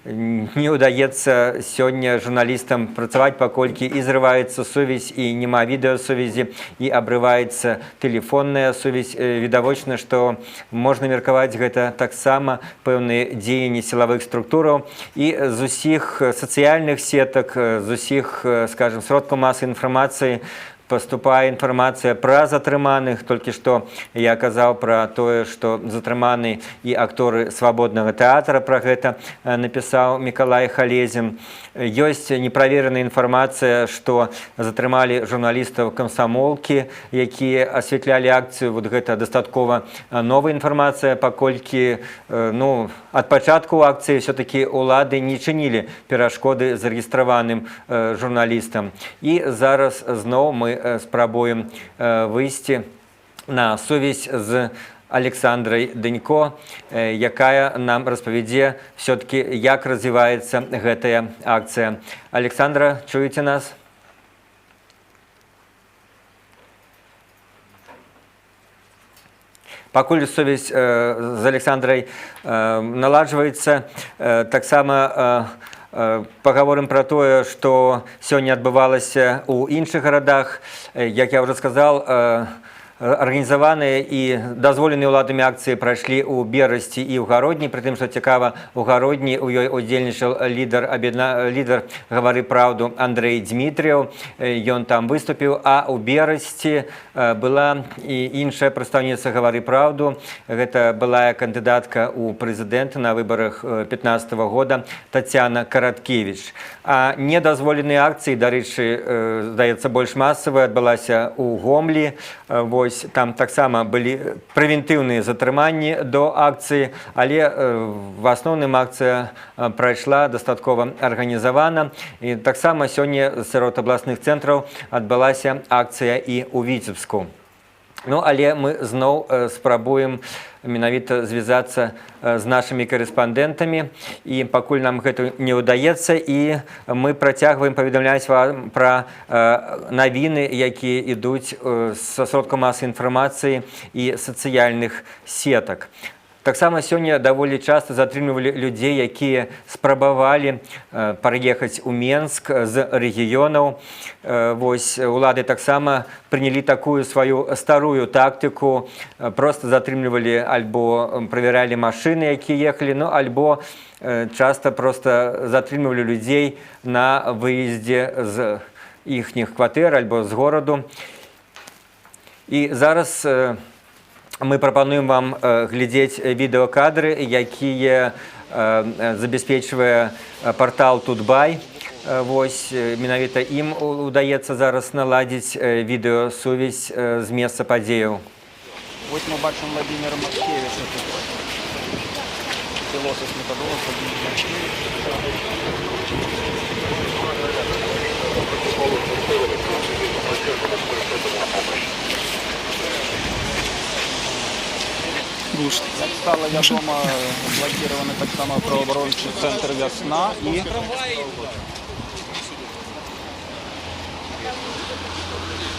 не ўдаецца сёння журналістам працаваць, паколькі і зрываецца сувязь, і няма відэасувязі, і абрываецца тэлефонная сувязь. Відавочна, што можна меркаваць гэта таксама пэўныя дзеянні сілавых структураў. І з усіх сацыяльных сетак, з усіх, скажем, сродкаў масавай інфармацыі поступае інфармацыя пра затрыманых. Толькі што я казаў пра тое, што затрыманы і акторы свабоднага тэатра, пра гэта напісаў Мікалай Халезін. Ёсць неправераная інфармацыя, што затрымалі журналістаў камсамолкі, якія асвятлялі акцыю. Вот гэта дастаткова новая інфармацыя, паколькі ад пачатку акцыі все-таки улады не чынілі перашкоды зарэгістраваным журналістам. І зараз зноў мы спрабуем выйсці на сувязь з Александрай Данько, якая нам распавядзе все-таки, як развіваецца гэтая акцыя. Александра, чуеце нас? Пакуль сувязь з Александрай наладжваецца, таксама паговорым пра тое, што сёння адбывалася ў іншых гарадах. Як я ўжо сказаў, арганізаваныя і дазволеныя ўладамі акцыі прайшлі ў Берасці і ў Гародні. Прытым, што цікава, у Гародні ў ёй удзельнічаў лідар «Гавары праўду» Андрэй Дзмітрыеў. Ён там выступіў, а ў Берасці была і іншая прадстаўніца «Гавары праўду». Гэта былая кандыдатка ў прэзідэнты на выбарах 2015 года Тацяна Караткевіч. А недазволеныя акцыі, дарэчы, здаецца, больш масавая, адбылася ў Гомлі. Там таксама былі прэвентыўныя затрыманні до акцыі, але в асноўным акцыя прайшла дастаткова арганізавана. І таксама сёння сярод абласных цэнтраў адбылася акцыя і ў Віцебску. Ну, але мы зноў спрабуем менавіта звязацца з нашымі карэспандэнтамі, і пакуль нам гэта не ўдаецца, і мы працягваем паведамляць вам пра навіны, якія ідуць са сродкаў масавай інфармацыі і сацыяльных сетак. Таксама сёння даволі часта затрымлівалі людзей, якія спрабавалі прыехаць у Менск з рэгіёнаў. Вось улады таксама прынялі такую сваю старую тактыку. Проста затрымлівалі альбо правяралі машыны, якія ехалі, альбо часта проста затрымлівалі людзей на выездзе з іхніх кватэр альбо з гораду. І зараз мы прапануем вам глядзець відэакадры, якія забяспечвае партал Тутбай. Вось менавіта ім удаецца зараз наладзіць відэасувязь з месца падзеяў. Вось мы бачым Владимира Маткевича, філосаф-метадолог Владимир Маткевич. Як стало вядома, блокированы таксама праваабарончы цэнтр «Вясна» і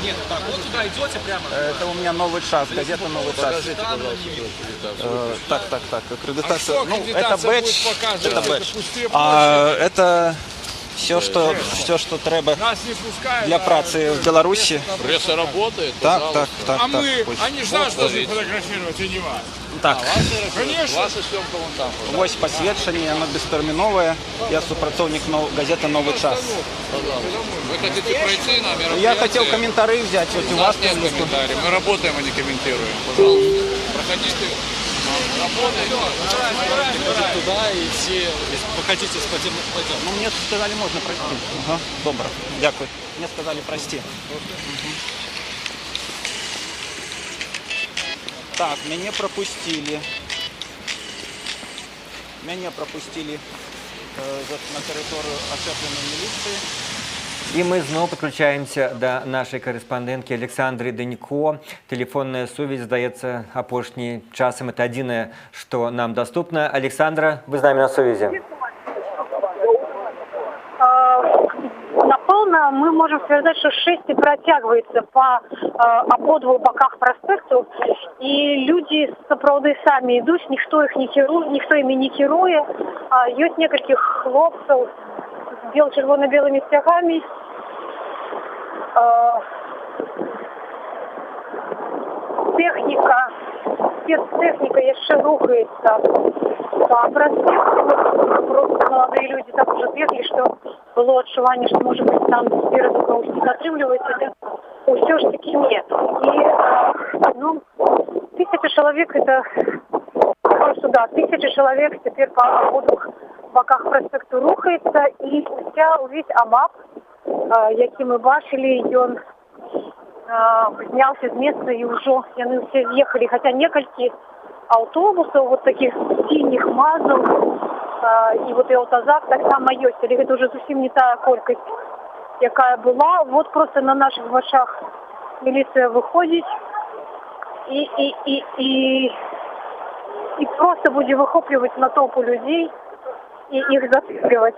Нет, так, вот туда идете прямо. Это у меня «Новый час», газета «Новый час». Покажите, пожалуйста, аккредитацию. Так, аккредитация. А что аккредитация это бэдж, будет показывать? это бэдж. Это пустые Это Все, что треба Нас не пускают. для працы в Беларуси. Пресса работает. Так. А мы, они же нас должны фотографировать, а не вас. Так, Конечно. ось посвідчення, воно безтермінове. Я супрацовник газети «Новий час». Вы хотите пройти на мероприятие? Я хотел комментарии взять. Вот у вас нет комментариев. Мы работаем, а не комментируем. Пожалуйста. Проходите. Туда и все, вы хотите с подземных пойдем. Ну, мне сказали, можно пройти. Ага, добро, дякую. Мне сказали, прости. Так, меня пропустили. Меня пропустили на территорию ошепленной милиции. І ми знову підключаємося до нашої кореспондентки Александры Денько. Телефонная сувязь, здається, апошні часом. Это єдине, що нам доступно. Александра, ви з нами на связи? Напевно, ми можемо сказати, що шествие протягується по обидвох боках проспекту, і люди справді самі йдуть, ніхто ими не керує. Є кілька хлопців з червоно-білими стягами. Спецтехніка ще рухається по проспекту. Просто молодые люди так уже бегали, что было отчувание, что, может быть, там спереду кого-то затримливается, но все же таки нет. И, 1000 человек это сюда, 1000 человек теперь по обоих боках проспекту рухається, і весь АМАП, який ми бачили, він знялся с места, и уже они все въехали, хотя несколько автобусов, вот таких синих мазов, и вот и автозак так само есть. Или это уже совсем не та колькость, яка була. Вот просто на наших очах милиция выходит и просто будет выхопливать на толпу людей и их зацикливать.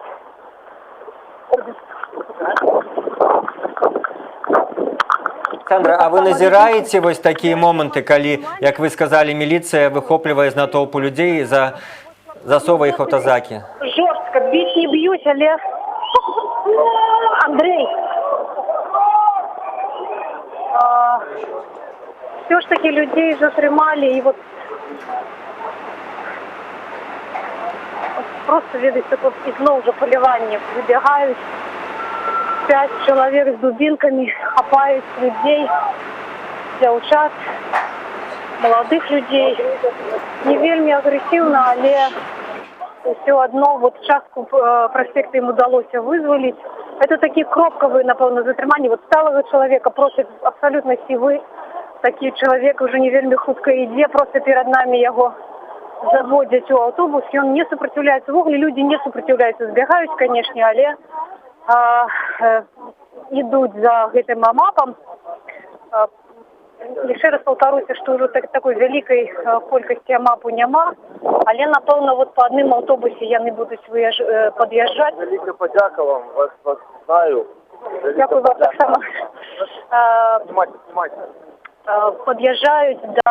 Александра, а ви назираєте ось такі моменти, коли, як ви сказали, міліція вихоплює на толпу людей і засовує їх в автозаки? Жорстко, бить не б'ють, але... Андрей, все ж таки людей затримали, і от просто видите, такое знову вже полювання, вибігають 5 чоловік з дубинками, хапають людей, дівчат, молодих людей. Не вельми агресивно, але все одно вот частку проспекта им удалось вызволить. Это такие кропковые, напевно, затримання. Вот сталого человека просто абсолютно сивы. Такий чоловік вже не вельми хутко йде, просто перед нами його заводять у автобус, і він не сопротивляється. Вогли люди не сопротивляються, збігають, звісно, але йдуть за цим АМАПом. Ще раз повторюся, що вже такої великої кількості АМАПу нема, але, напевно, вот по одним автобусі вони будуть під'їжджати. Велика подяка вам, вас знаю. Дякую вам так само. Знімайте. Під'їжджають до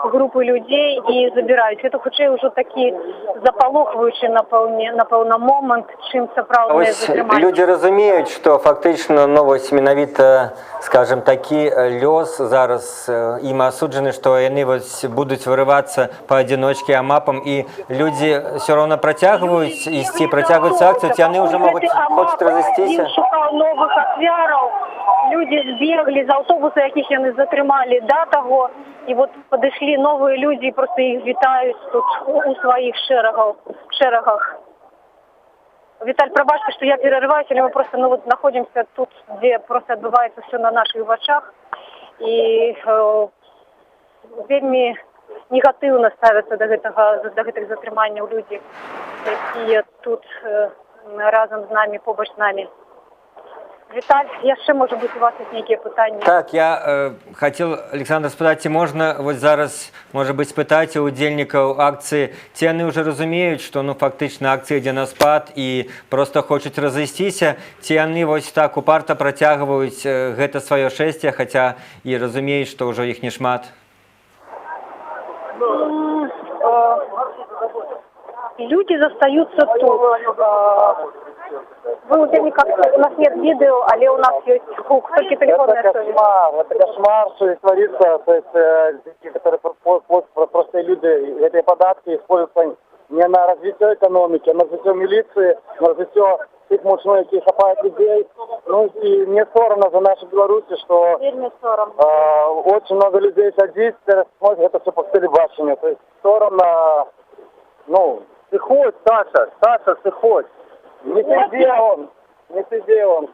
групи людей і забирають. Це хоча вже такий заполохуючий, напевно, момент, чим це правильне затримання. Люди розуміють, що фактично, ось менавіта, скажімо, такий льос зараз їм осуджений, що вони ось будуть вириватися поодиночке АМАПом, і люди все одно протягують акцію, і вони вже хочуть розвестися. Він шукав нових ахвярів, люди збігли з автобуса, яких вони затримали до того, і от підійшли нові люди, і просто їх вітають тут у своїх шерегах. Виталь, пробачте, что я перерываюсь, или мы просто находимся тут, где просто отбывается все на наших очах. И вельми негативно ставятся до гэтых затримання люди, які тут разом з нами, побач з нами. Віталь, яшчэ, може бути, у вас є які питання? Так, я хотів, Олександр, спитати, ці можна ось зараз, може бути, спитати у удзельників акції, ці вони вже розуміють, що фактично акція йде на спад і просто хочуть розвестися, ці вони ось так упарто протягують гэта своє шествие, хоча і розуміють, що вже їх не шмат? Люди застаються тут. Вы удзельнік акцыі. У нас нет відео, але у нас есть гук, только телефонная совесть. Это кошмар, что здесь творится. То есть, те, которые простые люди, эти податки используются не на развитие экономики, а на развитие милиции, на развитие тех мужчин, которые хапают людей. Ну и мне сторону за нашу Беларусь, что очень много людей садится, смотрят это все по телебачению. То есть сторону, ну, ты хоть, Саша, ты хоть. Не сиди он.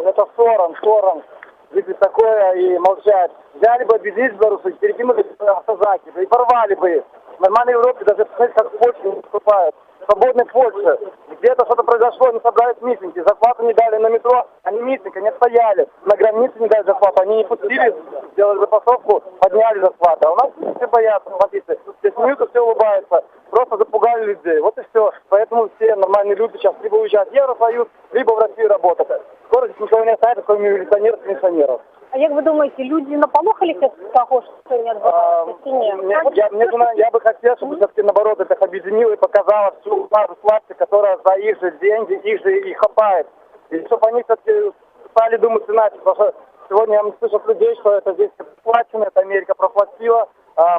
Это ссором. Видите, такое и молчать. Взяли бы объединить белорусы, перекинули автозаки, и порвали бы их. В нормальной Европе даже посмотреть, как в Польше не поступают. В свободной Польше. Где-то что-то произошло, не собрались митинги. Зарплату не дали на метро, они митинг, они стояли. На границе не дали зарплату. Они не пустили, сделали запасовку, подняли зарплату. А у нас все боятся, смотрите. Все смеются, все улыбаются. Просто запугали людей. Вот и все. Поэтому все нормальные люди сейчас либо уезжают в Евросоюз, либо в Россию работать. Скоро здесь никого не останется, кроме милиционеров и пенсионеров. А як ви думаєте, люди наполохались от того, что сегодня отбывается? Я бы хотел, чтобы все-таки наоборот это объединило и показало всю власть, которая за их же деньги, их же и хапает. И чтобы они все-таки стали думать иначе. Потому что сегодня я слышу от людей, что это здесь проплачено, это Америка проплатила.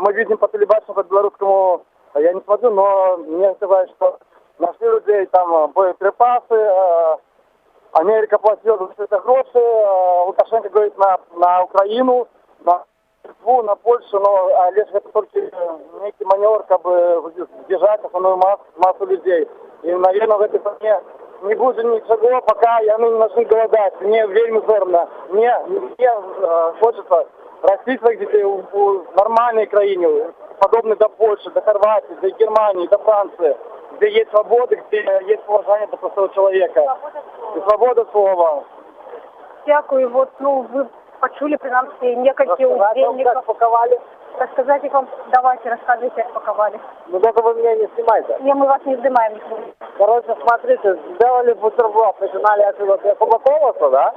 Мы видим по телебачению, по белорусскому, я не смотрю, но мне сказали, что нашли людей там боеприпасы, Америка платила за все это гроши, Лукашенко говорит на Украину, на Литву, на Польшу, но лишь это только некий маневр, как бы сдержать основную массу людей. И, наверное, в этой стране не будет ничего, пока они не начнут голодать. Мне вельми соромно. Мне хочется растить своих детей в нормальной краине, подобной до Польши, до Хорватии, до Германии, до Франции, где есть свобода, где есть уважение до простого человека. И свобода слова. Дякую. Вот, ну, вы почули, принамсі, некалькі удзельников. Как паковали? Рассказать вам, давайте, рассказывайте, как паковали. Ну, даже вы меня не снимаете. Не, мы вас не снимаем. Короче, смотрите, сделали бутерброд, начинали от Фабакова, да?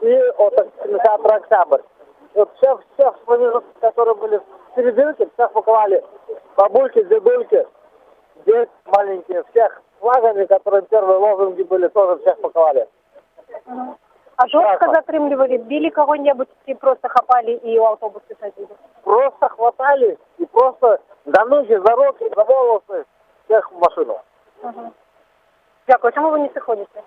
И от кинотеатра «Октябрь». Вот всех, которые были в серединке, всех паковали. Бабульки, дедульки, дети маленькие, всех флагами, которые первые лозунги были, тоже всех паковали. А жестко затрымливали, били кого-нибудь и просто хапали и у автобуса садили? Просто хватали и просто за ноги, за руки, за волосы всех в машину. Дякую. Чому ви не сходите?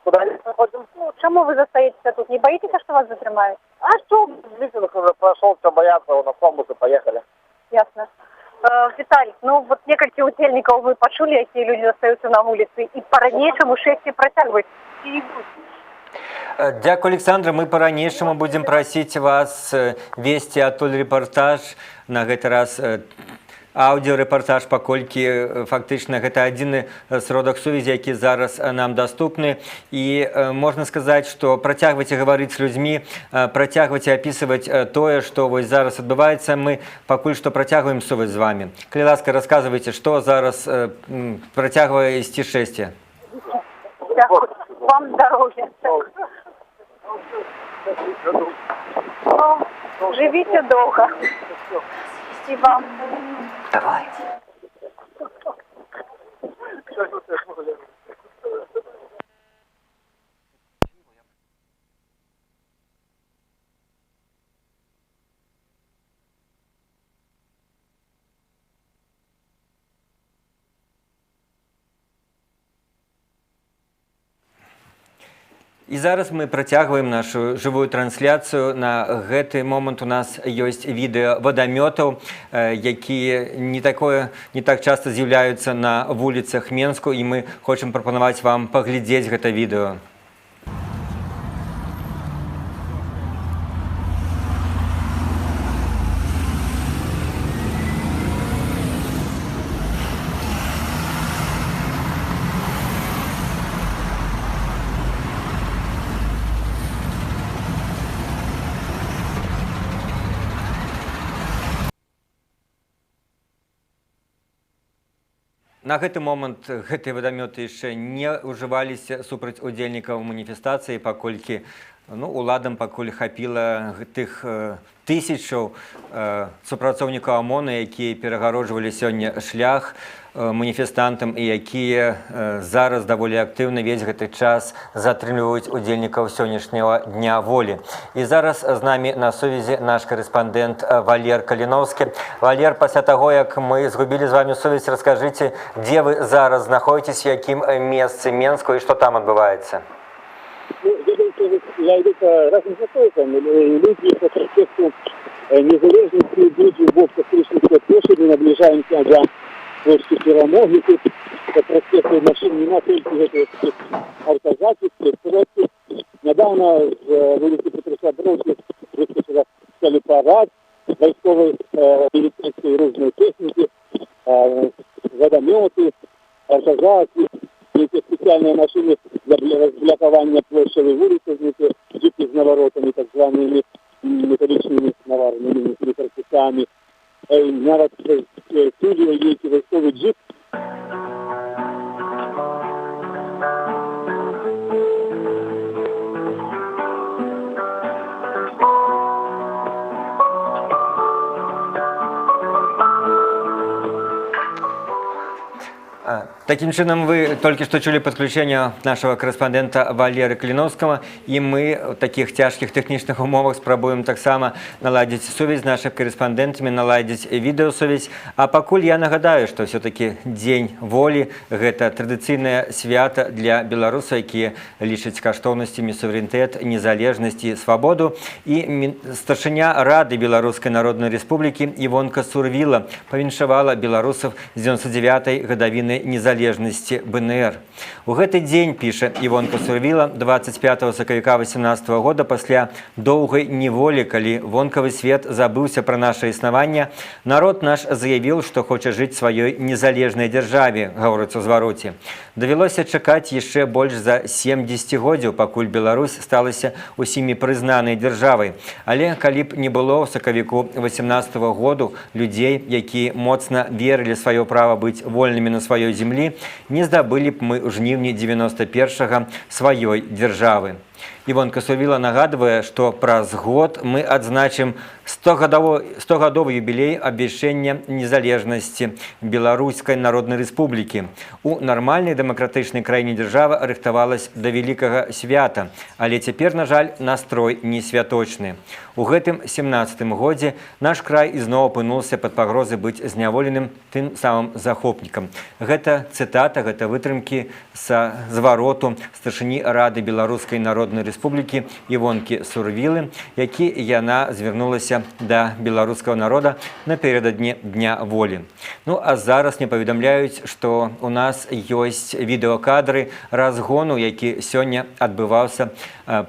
Куда не заходим? Ну, чому ви застаєтеся тут? Не боїтеся, що вас затримають? А что? Митинг уже прошел, все боятся, на автобусы поехали. Ясно. Виталий, ну вот несколько удельников вы почули, какие люди остаются на улице, и по-ранейшему шествие протягивать. Дякую, Александра. Мы по-ранейшему будем просить вас вести адтуль рэпартаж, на гэты раз аўдыорэпартаж, паколькі фактычна гэта адзіны сродак сувязі, які зараз нам даступны. І можна сказаць, што працягвайце гаварыць з людзьмі, працягвайце апісваць тое, што вось зараз адбываецца. Мы пакуль што працягваем сувязь з вами. Калі ласка, расказвайце, што зараз працягвае ісці шэсце. Дякую. Вам здоровья. Ну, живите долго. Спасибо. Давай. І зараз мы працягваем нашу жывую трансляцыю. На гэты момант у нас ёсць відэо вадамётаў, якія не так часта з'яўляюцца на вуліцах Менску, і мы хочам прапанаваць вам паглядзець гэта відэо. На гэты момант гэтыя вадамёты яшчэ не ўжываліся супраць удзельнікаў маніфестацыі, паколькі Ну, уладам пакуль хапіла тых тысячаў супрацоўнікаў ОМОНу, якія перагароджвалі сёння шлях маніфестантам і якія зараз даволі актыўна весь гэты час затрымліваюць удзельнікаў сённяшняга дня волі. І зараз з намі на сувязі наш корэспандэнт Валер Каліноўскі. Валер, пасля таго, як мы згубілі з вами сувязь, раскажыце, дзе вы зараз знаходзіцесь, у якім месцы Менску і што там адбываецца? Я иду по разным заходам, люди по проспекту Незалежности идут в бок Кострической площади, наближаемся до площади Перемоги, тут по проспекту машин нема, только автозаки, спецпроекты. Недавно с улицы Петруша Бровки выскочила парад войсковой милицейской ружной техники, водометы, автозаки. Эти специальные машины для разблокования площади улицы, джипы с наворотами, так зваными металлическими наварными корпусами. Народ студию есть войсковый джип. Таким чынам, вы только что чули подключение нашего корреспондента Валеры Каліноўскага, и мы в таких тяжких техничных умовах спробуем так само наладить сувязь с нашими корреспондентами, наладить видеосувязь. А пакуль я нагадаю, что все-таки День воли – это традиционное свято для белорусов, которые лічаць каштоўнасцямі суверэнітэт, незалежнасць і свабоду. И старшыня Рады Белорусской Народной Республики Івонка Сурвіла павіншавала белорусов з 99-й гадавіны незалежнасці БНР. У гэты дзень, піша Івонка Сурвіла, 25 сакавіка 18 года, пасля доўгай неволі, калі вонкавы свет забыўся пра наша існаванне, народ наш заявіў, што хоча жыць сваёй незалежнай дзяржаве, гаворыцца ў звароце. Давялося чакаць яшчэ больш за 70 годзяў, пакуль Беларусь сталася усімі прызнанай дзяржавай. Але калі б не было ў сакавіку 18 году людзей, якія моцна верылі сваё права быць вольнымі на сваёй землі, не здабылі б мы ў жніўні 91-га сваёй дзяржавы. Івонка Сурвіла нагадвае, што праз год мы адзначым 100-гадовы юбілей абвяшчэння незалежнасці Беларускай Народнай Рэспублікі. У нармальнай дэмакратычнай краіне дзяржава рыхтавалась да вялікага свята, але цяпер, на жаль, настрой не святочны. У гэтым 17-м годзе наш край ізноў апынуўся пад пагрозай быць зняволеным тым самым захопнікам. Гэта цытата, гэта вытрымкі са звароту старшыні Рады Беларускай Народнай Рэспублікі Івонкі Сурвілы, які яна звярнулася да беларускага народа напярэдадні Дня волі. Ну, а зараз мне паведамляюць, што у нас ёсць відэакадры разгону, які сёння адбываўся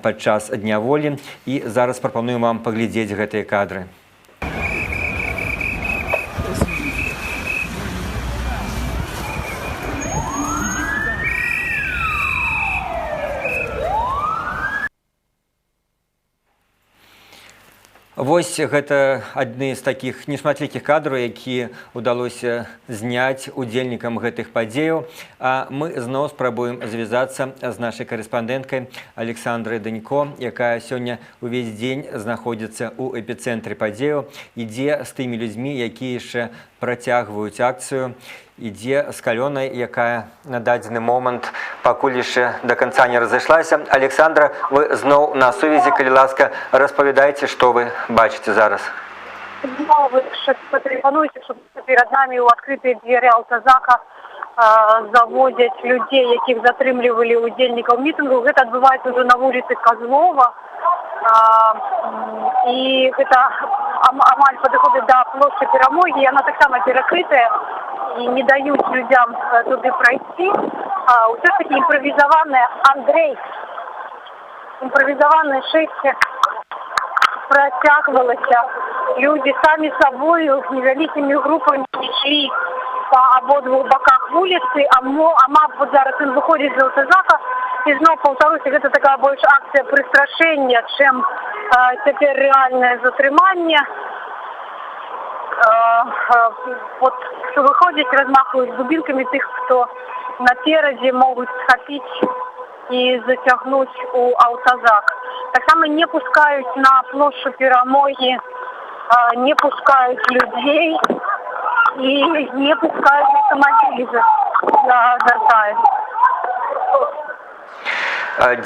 падчас Дня волі, і зараз прапануем вам паглядзець гэтыя кадры. Вось гэта адны з такіх нешматлікіх кадраў, якія ўдалося зняць удзельнікам гэтых падзеяў. А мы зноў спрабуем звязацца з нашай карэспандэнткай Александрай Данько, якая сёння ўвесь дзень знаходзіцца ў эпіцэнтры падзеяў, ідзе з тымі людзьмі, якія яшчэ працягваюць акцыю, ідзе з калёнай, якая на дадзены момант пакуль яшчэ да канца не разышлася. Александра, вы зноў на сувязі, калі ласка, распавядайце, што вы бачыце зараз. Вы патэлефануеце, што перад намі ў адкрытыя дзверы аўтазака заводзяць людзей, якіх затрымлівалі удзельнікаў мітынгу. Гэта адбываецца ўжо на вуліцы Козлова. І гэта амаль падыходзіць да плошчы Перамогі. Яна таксама перакрытая і не даюць людзям туды прайсці. Усё ж такі імправізаванае імправізаванае шэсце працягвалася. Людзі самі сабою невялікімі групамі ішлі па абодвух баках вуліцы, вот зараз ён выходзіць з аўтазака. І зноў паўтаруся, гэта такая больш акцыя прыстрашэння, чым цяпер рэальнае затрыманне. Вот выходзяць, размахваюць дубінкамі тых, хто наперадзе могуць схапіць і зацягнуць у аўтазак. Так само не пускаюць на плошчу Перамогі, не пускаюць людзей і не пускаюць аўтамабілі для вяртаю.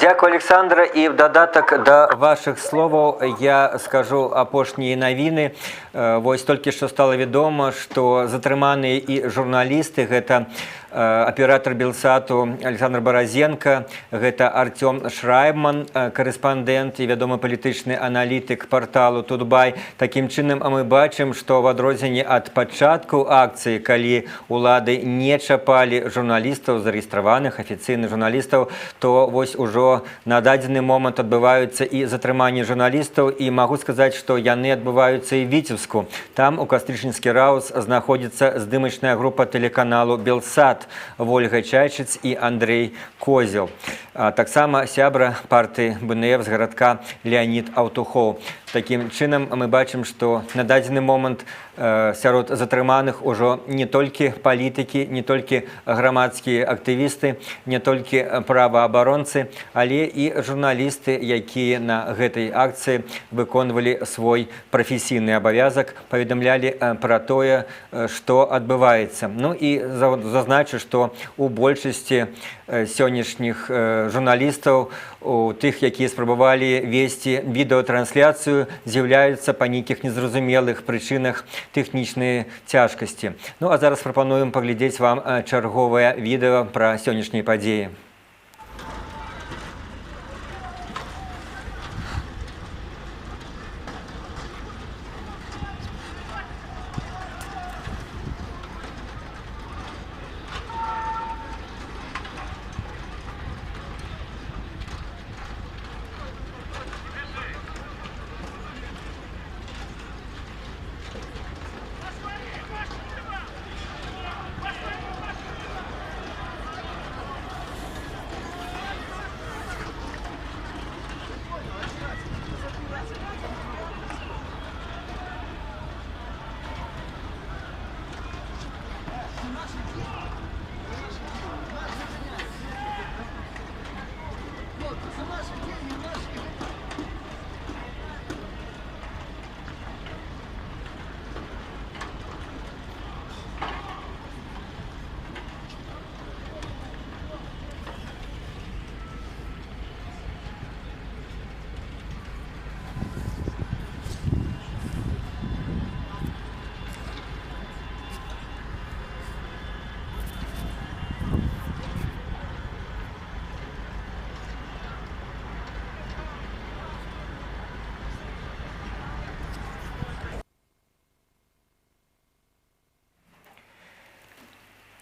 Дякую, Александра. І в додаток до ваших словаў я скажу апошнія навіны. Вось толькі што стала вядома, што затрыманыя і журналісты, гэта аператор Белсату Александр Баразенко, гэта Артём Шрайбман, корэспандэнт і вядомы палітычны аналітык порталу Тутбай. Такім чынам мы бачым, што в адрозненні ад пачатку акцыі, калі улады не чапалі журналістаў, зарэгістраваных афіцыйных журналістаў, то вось ужо на дадзены момант адбываюцца і затрыманні журналістаў, і магу сказаць, што яны адбываюцца і Віцебску. Там у Кастрычніцкі Раус знаходзіцца здымачная група тэлеканалу Белсат Вольга Чайчыц і Андрей Козел. Таксама сябра партыі БНФ з гарадка Леонид Аўтухоў. Такім чынам мы бачым, што на дадзены момант сярод затрыманых ужо не толькі палітыкі, не толькі грамадскія актывісты, не толькі праваабаронцы, але і журналісты, якія на гэтай акцыі выконвалі свой прафесійны абавязак, паведамлялі пра тое, што адбываецца. Ну і зазначу, што у большасці сённяшніх журналістаў, у тых, якія спрабавалі весці відэатрансляцыю, з'яўляюцца па нейкіх незразумелых прычынах тэхнічныя цяжкасці. Ну а зараз прапануем паглядзець вам чарговае відэа пра сённяшнія падзеі.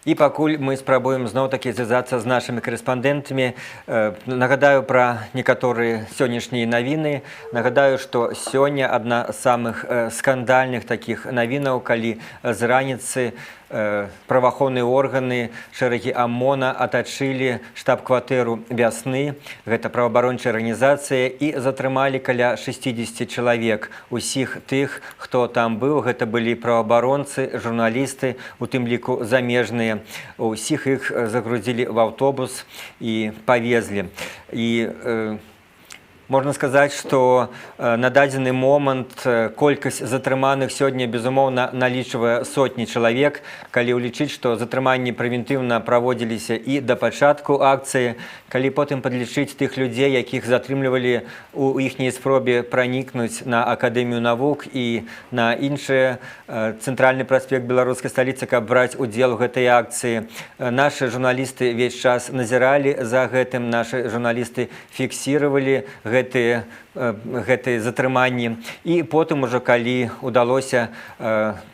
І пакуль мы спрабуем зноў-такі звязацца з нашымі корэспандэнтамі, нагадаю пра некаторыя сённяшнія навіны. Нагадаю, што сёння адна з самых скандальных такіх навінаў, калі з раніцы праваахоўныя органы шэрагі ОМОНа атачылі штаб-кватэру «Вясны». Гэта праваабарончая арганізацыя, і затрымалі каля 60 чалавек. Усіх тых, хто там быў, гэта былі праваабаронцы, журналісты, у тым ліку замежныя. Усіх іх загрузілі в аўтобус і павезлі. І можна сказаць, што на дадзены момант колькасць затрыманых сёння, безумоўна, налічвае сотні чалавек. Калі ўлічыць, што затрыманні прэвентыўна праводзіліся і да пачатку акцыі, калі потым падлічыць тых людзей, якіх затрымлівалі у іхняй спробе пранікнуць на Акадэмію навук і на іншыя цэнтральны праспект беларускай сталіцы, каб браць удзел у гэтай акцыі. Нашы журналісты ўвесь час назіралі за гэтым, нашы журналісты фіксіравалі гэтыя затрыманні. І потым ужо, калі ўдалося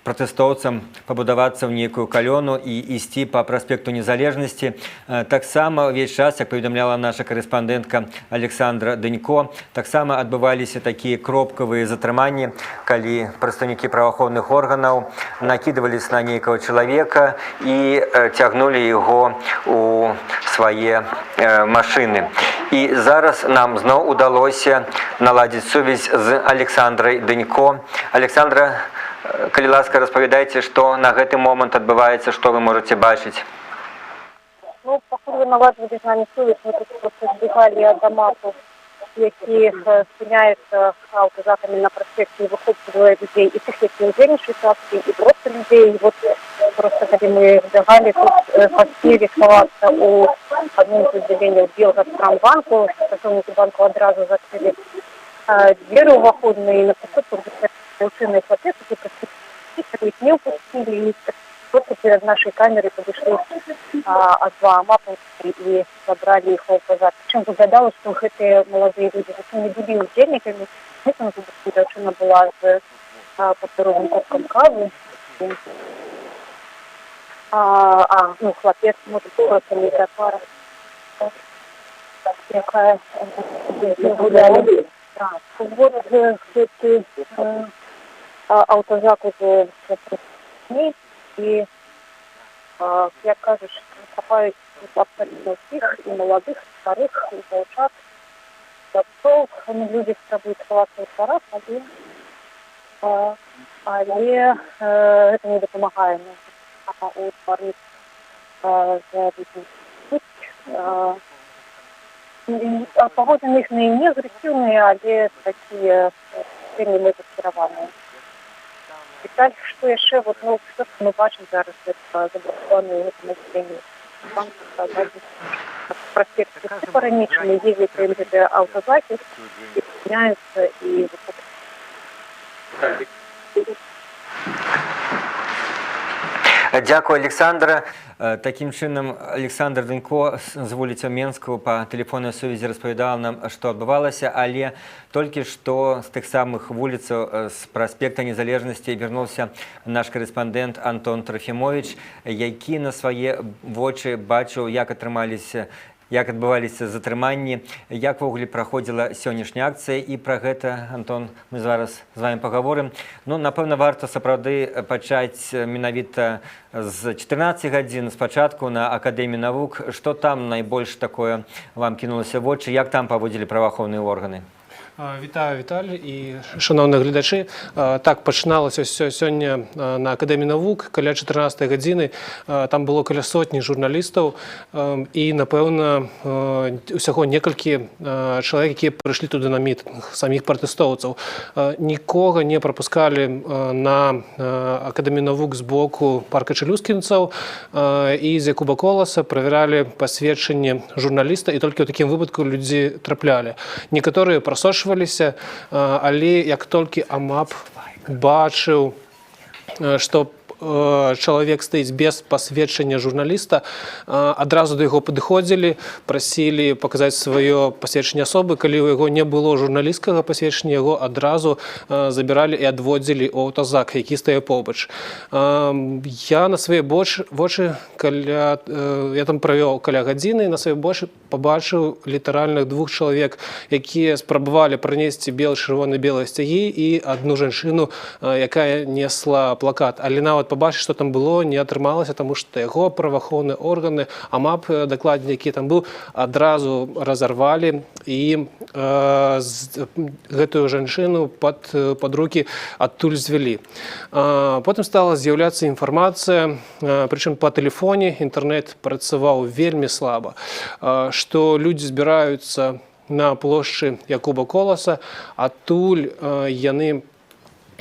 пратэстоўцам пабудавацца ў нейкую калёну і ісці па праспекту Незалежнасці, таксама ўвесь час, як паведамляла наша корэспандэнтка Александра Дынько, таксама адбываліся такія кропкавыя затрыманні, калі прадстаўнікі праваахоўных органаў накідваліся на нейкага чалавека і цягнулі яго у свае машыны. І зараз нам зноў удалося наладзіць сувязь з Александрай Дынько. Александра, калі ласка, распавядайце, што на гэты момант адбываецца, што вы можаце бачыць? Ну, пакуль вы наладжвалі з намі сувязь, мы тут просто збегалі ад дамату які спиняються автозаками на проспекті і вихоплюють людей, і тих, які удзельнічаюць у акції, і просто людей. І от просто, коли ми бігали, тут почти рисковаться у одному з відділеннів Белгазпромбанку, сотрудники банку одразу закрили двері уваходні, і на поступку учинної протести, які не упустили, і просто перед нашей камерой подошли два АМАПа и забрали их в автозак. Причем выглядало, что эти молодые люди не были удельниками. Там девчина была с подорожным копком кавы. Хлопец, может, просто не та пара. Какая гуляли. Вот эти автозак уже и, як кажешь, копаюсь абсолютно всех, и молодых, и старых, и волчат, и отцов. Люди пробуют сховаться у дворах, але это не допомагає. У дворів погоди у них не агресивні, але такі сильні модифіковані. Деталь, что еще, вот, ну, все, что мы бачим зараз, это заблокованные в этом отделении банка, проспекты. Все пораничные ездят по МГД автозаки, и меняются, и Дякую, Александра. Таким чынам, Александр Данько з вуліцы Менскую па тэлефоннай сувязі распавядаў нам, што адбывалася, але толькі што з тых самых вуліцаў з праспекта Незалежнасці вярнуўся наш корэспандэнт Антон Трофімович, які на свае вочы бачыў, як адбываліся затрыманні, як ввогуле праходзіла сённяшняя акцыя, і пра гэта, Антон, мы зараз з вами паговорым. Ну, напэўна, варта сапраўды пачаць менавіта з 14 гадзін спачатку на Акадэміі навук. Што там найбольш такое вам кінулася в вочы, як там паводзілі праваахоўныя органы? Вітаю, Віталій і шановні глядачі. Так, пачыналася все сёння на Акадэміі навук, каля 14 гадзіны. Там было каля сотні журналістаў і, напэўна, усяго некалькі чалавек, якія прыйшлі туды на мітынг, саміх пратэстоўцаў. Нікога не прапускалі на Акадэмію навук з боку парка чэлюскінцаў і з Якуба Коласа, правяралі пасведчанне журналіста, і толькі ў такім выпадку людзі траплялі. Некаторыя прасочвалі, але як толькі АМАП бачыў, што чалавек стаіць без пасведчання журналіста, адразу да яго падыходзілі, прасілі паказаць сваё пасведчанне асобы. Калі ў яго не было журналісцкага пасведчання, яго адразу забіралі і адводзілі ў аўтазак, які стае побач. Я на свае вочы, я там правёў каля гадзіны, на свае вочы пабачыў літаральных двух чалавек, якія спрабавалі прынесці чырвона-белыя сцягі і адну жанчыну, якая несла плакат. Але нават пабачыць, што там было, не атрымалася, таму што яго праваахоўныя органы, АМАП, дакладней, які там быў, адразу разарвалі і гэтую жанчыну пад рукі адтуль звялі. Потым стала з'яўляцца інфармацыя, прычым па тэлефоне, інтэрнэт працаваў вельмі слаба, што людзі збіраюцца на плошчы Якуба Коласа, адтуль яны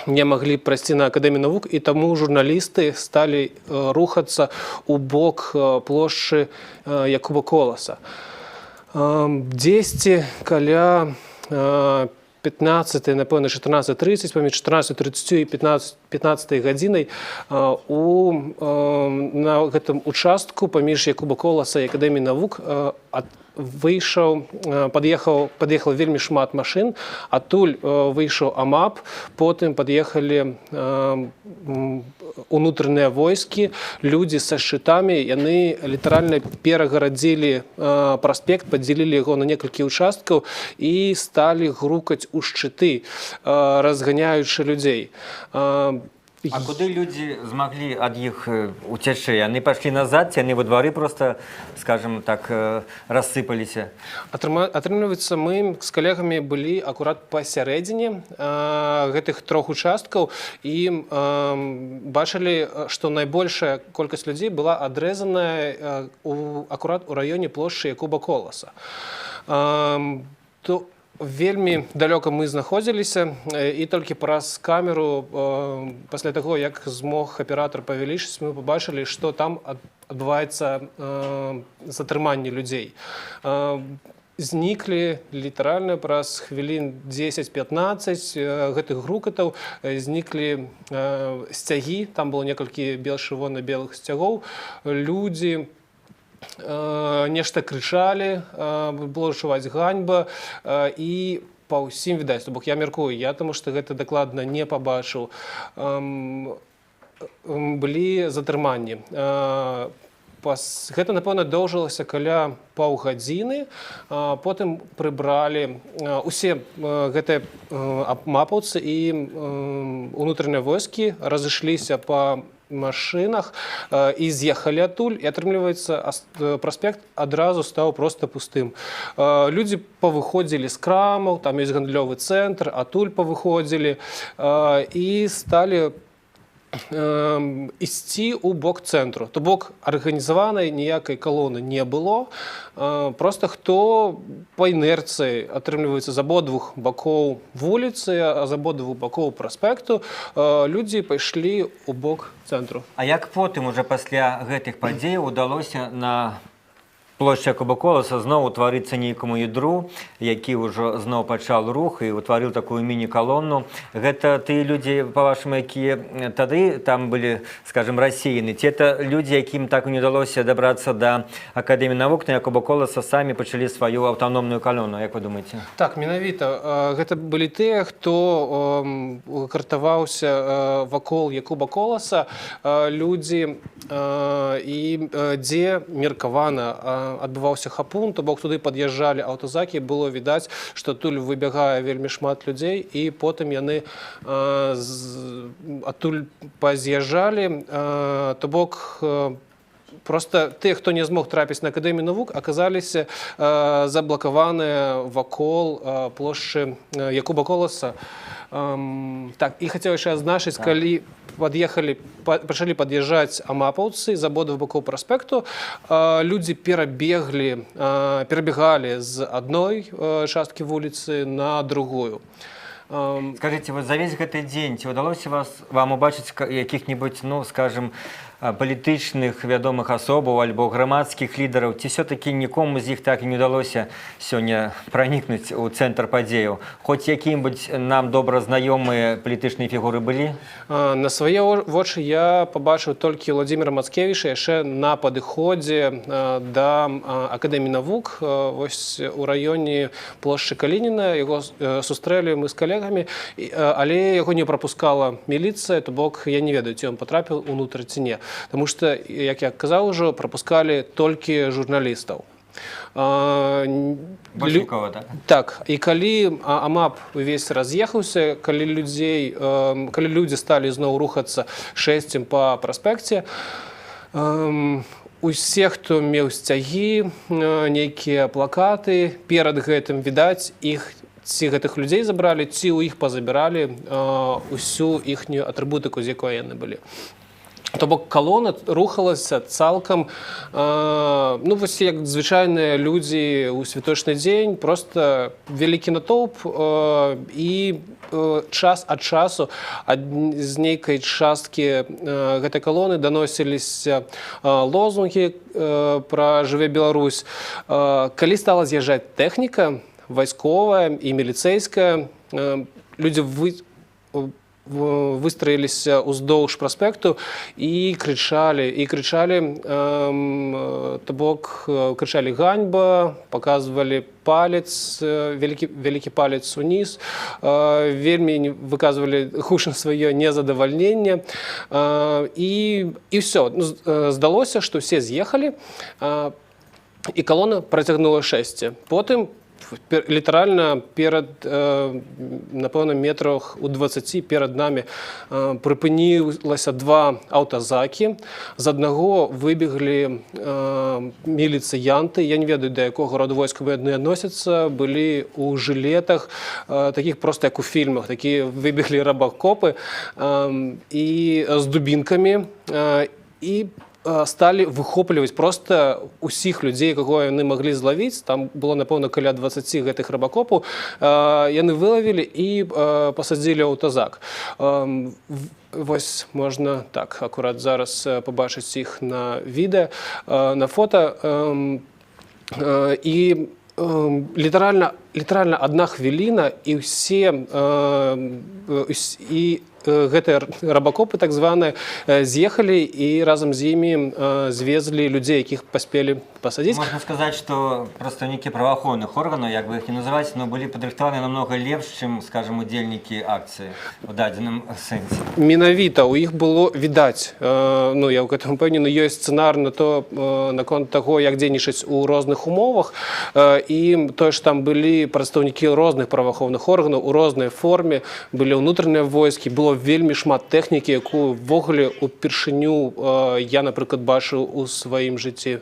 не маглі прайсці на Акадэмію навук, і таму журналісты сталі рухацца ў бок плошчы Якуба Коласа. Дзесьці каля 15, напэўна, 14:30, паміж 14:30 і 15 гадзінай на гэтым участку паміж Якуба Коласа і Акадэміі навук пад'ехала вельмі шмат машын, адтуль выйшаў АМАП, потым пад'ехалі унутраныя войскі, людзі са шчытамі, яны літаральна перагарадзілі праспект, падзялілі яго на некалькі участкаў і сталі грукаць у шчыты, разганяючы людзей. А куды людзі змаглі ад іх уцячы? Яны пайшлі назад, ці яны во двары просто, скажем так, рассыпаліся? Атрымліваецца, мы з калегамі былі акурат пасярэдзіне гэтых трох участкаў і бачылі, што найбольшая колькасць людзей была адрэзаная акурат у раёне плошчы Якуба Коласа. Вельмі далёка мы знаходзіліся, і толькі праз камеру пасля таго, як змог аператар павялічыць, мы пабачылі, што там адбываецца затрыманне людзей. Зніклі літаральна праз хвілін 10-15 гэтых грукатаў, зніклі сцягі, там было некалькі чырвона-белых сцягоў, людзі нешта крычалі, было чуваць ганьба, і па ўсім відаць, то бок я мяркую, я таму што гэта дакладна не пабачыў, былі затрыманні. Гэта, напэўна, доўжылася каля паўгадзіны, потым прыбралі усе гэтыя мапаўцы і ўнутраныя войскі разышліся па машинах і з'ехалі адтуль, і атрымліваецца, праспект адразу стаў проста пустым. Людзі павыходзілі з крамаў, там ёсць гандлёвы цэнтр, адтуль павыходзілі і сталі ісці ў бок цэнтру. То бок арганізаванай ніякай калоны не было, просто хто па інерцыі атрымліваецца з абодвух бакоў вуліцы, а з абодвух бакоў праспекту, людзі пайшлі ў бок цэнтру. А як потым уже пасля гэтых падзеяў удалося на плошчы Якуба Коласа зноў утварыцца нейкаму ядру, які ўжо зноў пачаў рух і ўтварыў такую міні-калону. Гэта тыя людзі, па-вашаму, якія тады там былі, скажем, рассеяны? Ці это людзі, якім так і не ўдалося дабрацца да Акадэміі навук, на Якуба Коласа самі пачалі сваю аўтаномную калону, як вы думаеце? Так, менавіта. Гэта былі тыя, хто картаваўся вакол Якуба Коласа, людзі, і дзе меркавана адбываўся хапун, то бок туды пад'язджалі аўтазакі, было відаць, што адтуль выбягае вельмі шмат людзей, і потым яны адтуль паз'язджалі, то бок просто тыя, хто не змог трапіць на Акадэмію навук, аказаліся заблакаваныя вакол плошчы Якуба Коласа. Так, і хацеў яшчэ адзначыць, калі пачалі пад'язджаць амапаўцы з абодвух бакоў праспекту, людзі перабегалі з адной часткі вуліцы на другую. Скажите, вот за весь гэты дзень ці ўдалося вам убачыць якіх-небудзь, ну, скажем, палітычных вядомых асобаў альбо грамадскіх лідараў, ці все-таки нікому з іх так і не ўдалося сёння пранікнуць у цэнтр падзеяў? Хоць якім-небудзь нам добра знаёмыя палітычныя фігуры былі? На свае вочы я пабачыў толькі Владзіміра Мацкевіча яшчэ на падыходзе да Акадэміі навук, вось у раёне плошчы Калініна. Яго сустрэлі мы з калегамі, але яго не прапускала міліцыя, то бок я не ведаю, ці ён патрапіў унутр ці не. Таму што, як я казаў ужо, прапускалі толькі журналістаў. Больш нікога, так? Так, і калі АМАП увесь раз'ехаўся, калі людзі сталі зноў рухацца шэсцем па праспекце, усе, хто меў сцягі, нейкія плакаты, перад гэтым відаць іх, ці гэтых людзей забралі, ці ў іх пазабіралі усю іхнюю атрыбутыку, з якой яны былі. То бок калона рухалася цалкам, ну, вось як звычайныя людзі ў святочны дзень, просто вялікі натоўп, і час ад часу з нейкай часткі гэтай калоны даносіліся лозунгі пра «Жыве Беларусь». Калі стала з'язджаць тэхніка вайсковая і міліцэйская, людзі выстроилися уздоўж праспекту і крычалі, то бок крычалі ганьба, показывалі палец, вялікі палец уніз, вельмі выказвалі гучна сваё незадавальненне, і ўсё. Здалося, што ўсе з'ехалі, і калона працягнула шэсце. Потым літаральна перад, напэўна, метрах у 20 перад намі прыпынілася два аўтазакі. З аднаго выбеглі міліцыянты, я не ведаю, да якога роду войска яны адносяцца, былі ў жылетах, такіх проста як у фільмах, такія выбеглі рабакопы і з дубінкамі, і сталі выхопліваць просто усіх людзей, каго яны маглі злавіць. Там было, напэўна, каля 20 гэтых рыбакопаў. Яны вылавілі і пасадзілі ў тазак. Вось можна так акурат зараз пабачыць іх на відэа, на фота. І літаральна адна хвіліна і ўсе гэтыя рыбакопы так званыя з'ехалі і разам з імі звезлі людзей, якіх паспелі пасадзіць. Можна сказаць, што прадстаўнікі праваахоўных органаў, як бы іх не называць, но былі падрыхтаваны намного лепш, чым, скажам, удзельнікі акцыі у дадзеным сэнсе. Менавіта у іх было відаць, ну я ў гэтым упэўнены, ёсць сцэнар на то наконт таго, як дзейнічаць у розных умовах, і тое, што там былі прадстаўнікі розных праваахоўных органаў у рознай форме, былі ўнутраныя войскі, было вельмі шмат тэхнікі, якую ввогуле упершыню я, напрыклад, бачыў у сваім жыцці.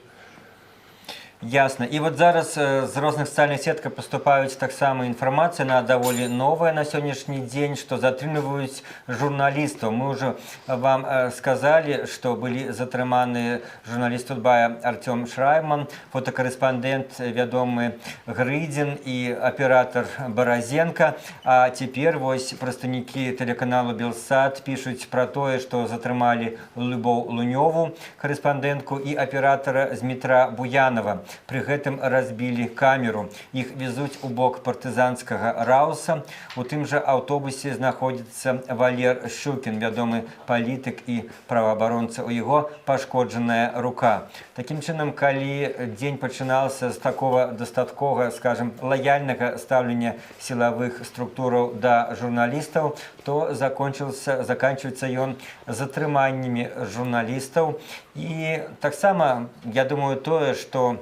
Ясно. І от зараз з розных сацыяльных сетках паступаюць таксама інфармацыя на даволі новая на сённяшні дзень, што затрымліваюць журналістаў. Мы ўжо вам сказалі, што былі затрыманы журналіст Тутбая Артём Шрайман, фотакарэспандэнт вядомы Грыдзін і аператар Баразенка. А цяпер вось прадстаўнікі тэлеканалу Белсат пішуць пра тое, што затрымалі Любоў Лунёву, карэспандэнтку, і аператара Змітра Буянова. Пры гэтым разбілі камеру. Іх везуць у бок партызанскага рауса. У тым жа аўтобусе знаходзіцца Валер Щукін, вядомы палітык і праваабаронца. У яго пашкоджаная рука. Такім чынам, калі дзень пачынаўся з такого дастаткова, скажем, лаяльнага стаўлення сілавых структураў да журналістаў, то заканчивается ён затрыманнямі журналістаў. І таксама, я думаю, тое, што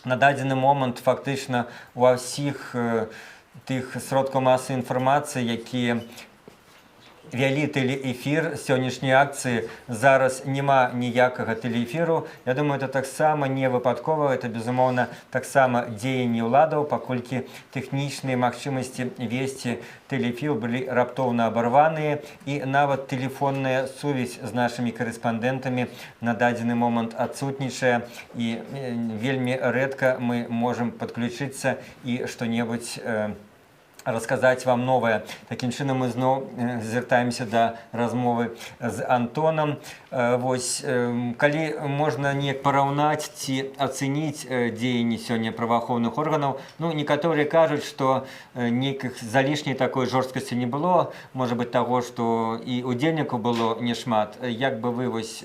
на дадзены момант фактычна ва ўсіх тых сродкаў масавай інфармацыі, якія вялі тэлеэфір сённяшняй акцыі, зараз няма ніякага тэлеэфіру. Я думаю, это таксама не выпадкова, это, безумоўна, таксама дзеянні ўладаў, паколькі тэхнічныя магчымасці весці тэлеэфір былі раптоўна абарваныя, і нават тэлефонная сувязь з нашымі карэспандэнтамі на дадзены момант адсутнічае, і вельмі рэдка мы можам падключыцца і што-небудзь расказаць вам новае. Такім чынам мы зноў звяртаемся да размовы з Антонам. Вось, калі можна неяк параўнаць ці ацэніць дзеянні сёння праваахоўных органаў, ну, некаторыя кажуць, што нейкіх залішняй такой жорсткасці не было, можа быць таго, што і удзельнікаў было нешмат. Як бы вы вось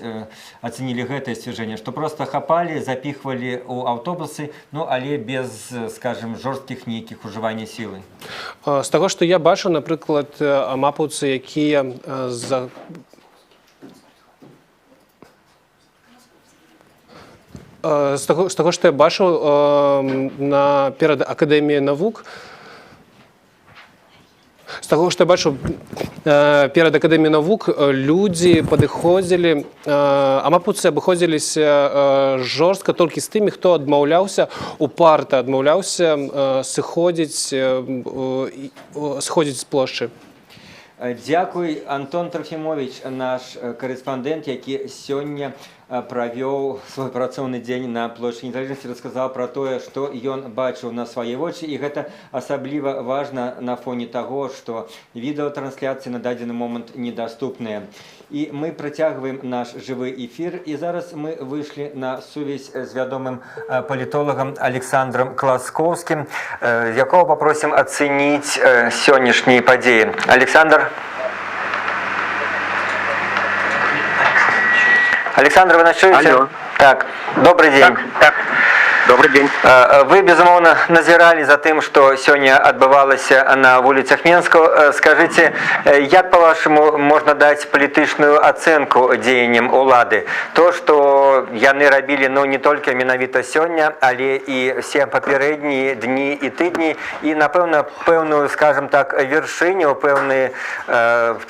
ацэнілі гэтае сцвярджэнне, што проста хапалі, запіхвалі ў аўтобусы, ну, але без, скажем, жорсткіх нейкіх ужывання сілы? З таго, што я бачу, напрыклад, амапаўцы, якія з таго, што я бачыў перад Акадэміяй навук, з таго, што я бачу перад Акадэміяй навук, людзі падыходзілі, амапаўцы абыходзіліся жорстка толькі з тымі, хто адмаўляўся, упарта адмаўляўся сыходзіць з плошчы. Дзякуй, Антон Трофімович, наш карэспандэнт, які сёння правёў свой працоўны дзень на плошчы Незалежнасці, расказаў пра тое, што ён бачыў на свае вочы, і гэта асабліва важна на фоне таго, што відэатрансляцыі на дадзены момант недаступныя. І мы працягваем наш жывы эфір, і зараз мы выйшлі на сувязь з вядомым палітолагам Александром Класкоўскім, якого попросім ацэніць сённяшнія падзеі. Александр? Александр, вы нас чуете? Алло. Так, добрый день. Так. Добрый день. Вы, безумоўна, назіралі за тым, што сёння адбывалася на вуліцах Менска. Скажыце, як, па-вашаму, можна даць палітычную ацэнку дзеянням улады? То, што яны рабілі, ну, не толькі менавіта сёння, але і все папярэднія дні і тыдні, і, напэўна, пэўную, скажем так, вяршыню, пэўны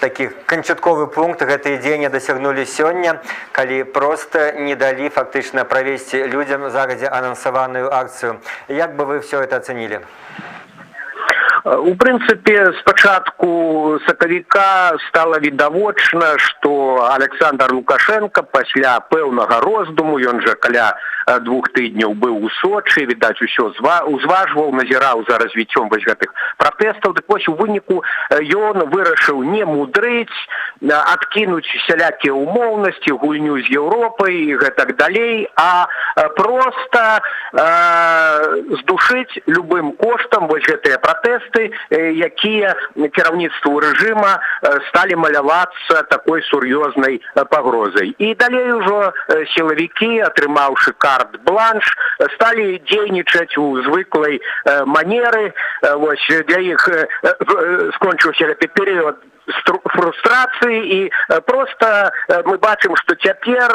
такі канчатковы пункт гэтыя дзеянні дасягнулі сёння, калі проста не далі фактычна правесці людзям загадзя анансаваную акцыю. Як бы вы все это оценили? У прынцыпе, з пачатку сакавіка стала відавочна, што Александр Лукашенко пасля пэўнага роздуму, ён жа каля 2 тыдняў быў у Сочы, відаць, усё узважваў, назіраў за развіццём вось гэтых пратэстаў. Дык вось у выніку ён вырашыў не мудрыць, адкінуць сялякія ўмоўнасці, гульню з Еўропай і гэтак далей, а проста здушыць любым коштам вось гэтыя пратэсты, якія кіраўніцтву рэжыма сталі малявацца такой сур'ёзнай пагрозай. І далей ужо сілавікі, атрымаўшы карт-бланш, сталі дзейнічаць у звыклай манеры. Вось для іх скончыўся гэты перыяд фрустрацыі, і проста мы бачым, што цяпер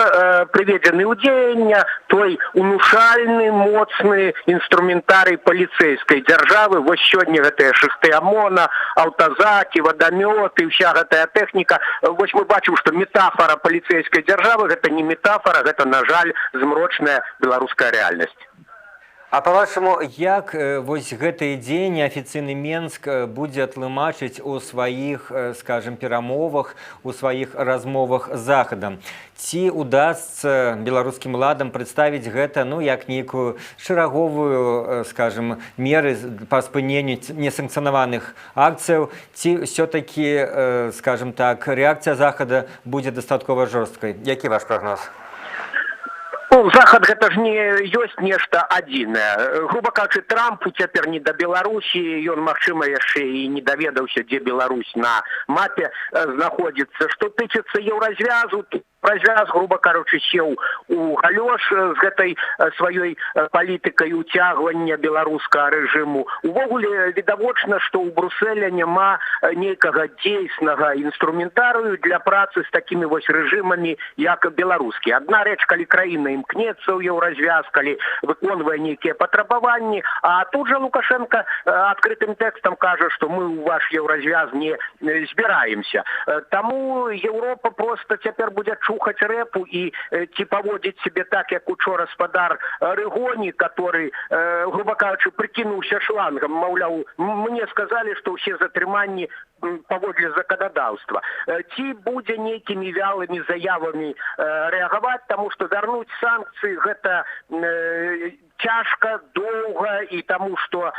прыведзены ў дзеянне той унушальны, моцны інструментарый паліцэйскай дзяржавы. Вось сёння гэтыя шасты ОМОНа, аўтазакі, вадамёты, ўся гэтая тэхніка. Вось мы бачым, што метафора паліцэйскай дзяржавы гэта не метафора, гэта, на жаль, змрочная беларуская рэальнасць. А па-вашаму, як вось гэтае дзеянне афіцыйны Менск будзе тлумачыць у сваіх, скажем, перамовах, у сваіх размовах з Захадам? Ці удасца беларускім уладам прадставіць гэта, ну, як нейкую шэраговую, скажем, меры па спыненню несанкцыянаваных акцыяў, ці ўсё-такі, скажем так, рэакцыя Захада будзе дастаткова жорсткай? Які ваш прагноз? Захад гэта ж не ёсць нешта адзінае. Груба кажучы, Трампу цяпер не да Беларусі, ён, магчыма, яшчэ і не даведаўся, дзе Беларусь на мапе знаходзіцца. Што тычыцца еўразвязу, развяз, груба кажучы, сеў у галёш з гэтай сваёй палітыкай уцягвання беларускага рэжыму. Увогуле відавочна, што ў Брусэля няма нейкага дзейснага інструментарыю для працы з такімі вось рэжымамі, як беларускі. Адна рэч, калі краіна імкнецца ў еўразвяз, калі выконвае нейкія патрабаванні, а тут жа Лукашенко адкрытым тэкстам кажа, што мы ў ваш еўразвяз не збіраемся. Таму Еўропа проста цяпер будзе чухаць рэпу і ці паводзіць себе так, як учора спадар Рыгоні, который, груба кажучы, прыкінуўся шлангам, маўляў, мне сказалі, што ўсе затрыманні паводле заканадаўства. Ці будзе нейкімі вялымі заявамі рэагаваць, таму што вярнуць санкцыі гэта цяжка, доўга, і таму што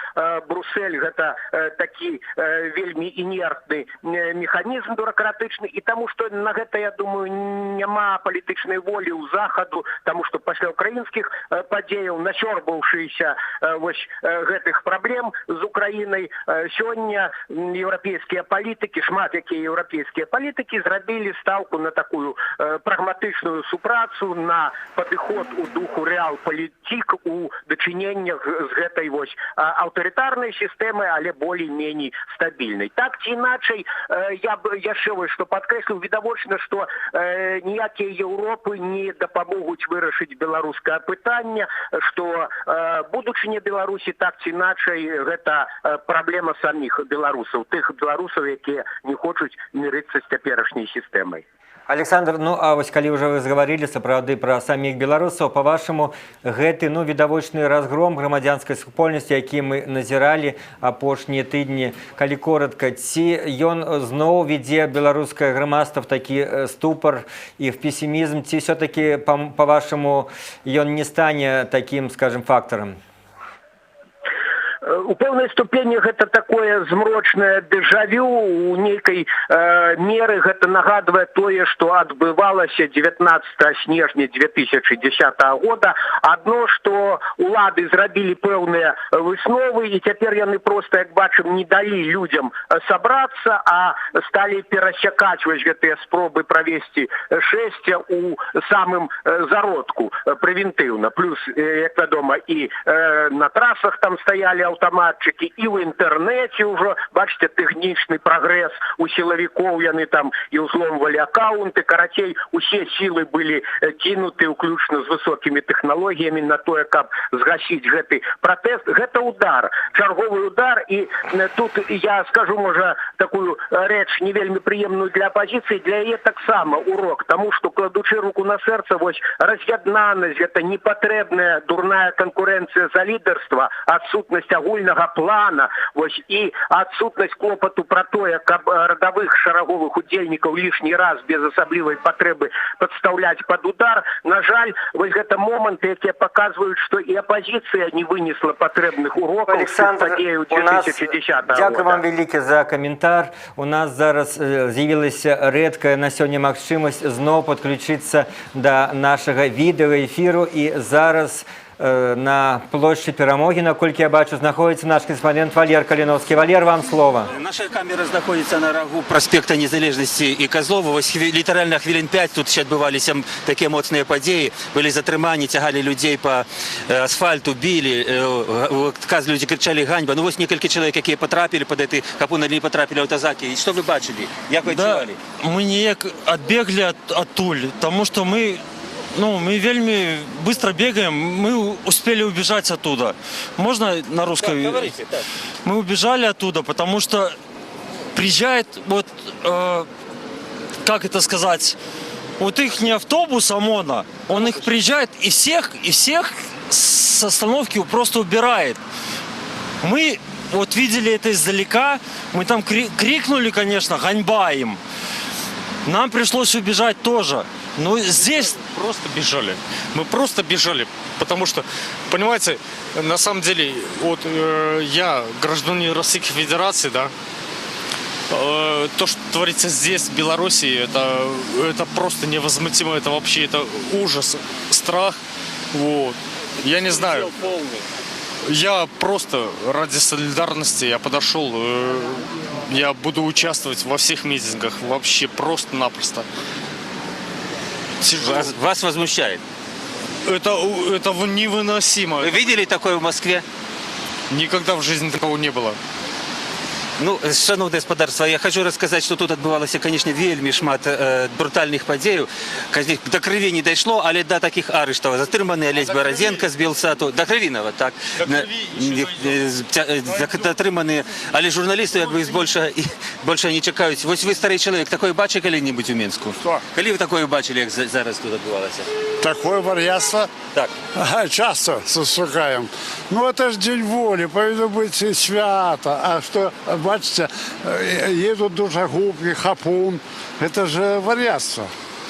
Брусель гэта такі вельмі інертны механізм бюракратычны, і таму што на гэта, я думаю, няма палітычнай волі ў Захаду, таму што пасля украінскіх падзеяў, насёрбаўшыся вось гэтых праблем з Украінай, сёння еўрапейскія палітыкі, шмат якія еўрапейскія палітыкі зрабілі стаўку на такую прагматычную супрацу, на падыход у духу рэал-палітык у дачыненнях з гэтай вось аўтарытарнай сістэмы, але болей-меней стабільнай. Так ці іначай, я б яшчэ вось што падкрэсліў, відавочна, што ніякія Еўропы не дапамогуць вырашыць беларускае пытанне, што будучыня Беларусі так ці іначай гэта праблема саміх беларусаў, тых беларусаў, якія не хочуць мірыцца з цяперашняй сістэмай. Александр, ну а вось калі ўжо вы згаварылі сапраўды пра саміх беларусаў, па-вашаму, гэты відавочны разгром грамадзянскай супольнасці, які мы назіралі апошнія тыдні, калі коратка, ці ён зноў вядзе беларускае грамадства в такі ступар і в песімізм, ці ўсё-такі, па-вашаму, ён не стане такім, скажем, фактарам? У пэўнай ступені гэта такое змрочнае дэжавю, у нейкай меры гэта нагадвае тое, што адбывалася 19 снежня 2010 года. Адно, што улады зрабілі пэўныя высновы, і цяпер яны проста, як бачым, не далі людзям сабрацца, а сталі перасякаць вось гэтыя спробы правесці шэсця у самым зародку прэвентыўна. Плюс, як вядома, і на трасах там стаялі аўтаматчыкі, і ў інтэрнэце ўжо, бачыце, тэхнічны прагрэс у сілавікоў, яны там і ўзломвалі акаунты, карацей, усе сілы былі кінуты, уключна з высокімі тэхналогіямі на тое, каб згасіць гэты пратэст. Гэта удар, чарговы удар, і тут я скажу, можа, такую рэч не вельмі прыемную для апазіцыі, для яе таксама урок, таму што, кладучы руку на сэрца, вось раз'яднанасць, гэта непатрэбная дурная канкурэнцыя за лідарства, адсутнасць агульнага плана, вось, і адсутнасць клопату пра тое, каб радавых шараговых удзельнікаў лішні раз без асаблівай патрэбы падстаўляць пад удар. На жаль, вось гэта моманты, якія паказваюць, што і апазіцыя не вынесла патрэбных урокаў з падзеяў 2010 года. Дякую вам вялікі за каментар. У нас зараз з'явілася рэдкая на сёння магчымасць зноў падключыцца да нашага відэаэфіру, і зараз на площади Перамоги, наколькі я бачу, знаходится наш корреспондент Валер Калиновский. Валер, вам слово. Наша камера знаходится на рагу проспекта Незалежности и Козлова. Вось літаральна хвілін 5 тут ще адбываліся такія моцныя падзеі. Былі затрыманні, цягалі людзей по асфальту, били, адказ людзі крычалі ганьба. Ну вось некалькі чалавек, якія потрапілі под этой капуны, не потрапілі аўтазакі. І што вы бачылі? Як вы адчувалі? Мы неяк адбеглі адтуль, тому что мы вельми быстро бегаем, мы успели убежать оттуда. Можно на русском? Да, говорите, так. Мы убежали оттуда, потому что приезжает, как это сказать, вот их не автобус ОМОНа, он их приезжает и всех с остановки просто убирает. Мы вот видели это издалека, мы там крикнули, конечно, ганьба им. Нам пришлось убежать тоже. Но здесь просто бежали. Мы просто бежали, потому что, понимаете, на самом деле, вот я гражданин Российской Федерации, да, то, что творится здесь, в Беларуси, это просто невозмутимо, это вообще, это ужас, страх, вот. Я не знаю. Я просто ради солидарности, я подошел, я буду участвовать во всех митингах, вообще просто-напросто. Вас возмущает? Это невыносимо. Вы видели такое в Москве? Никогда в жизни такого не было. Ну, шановне господарство, я хочу розказати, що тут відбувалося, звісно, вельми шмат брутальних подій. До крові не дійшло, але до таких арештів. Затриманий Олесь Бороденко з Білсату, до кровіного, так. Затримані, але журналісти, якби, більше не чекають. Ось ви, старий чоловік, таке бачили коли-небудь у Мінську? Що? Коли ви таке бачили, як зараз тут відбувалося? Такое вар'ятство? Так. Часто сусукаем. Ну, это же день воли, повинно быть свято. А что, бачите, едут душогубки, хапун. Это же вар'ятство.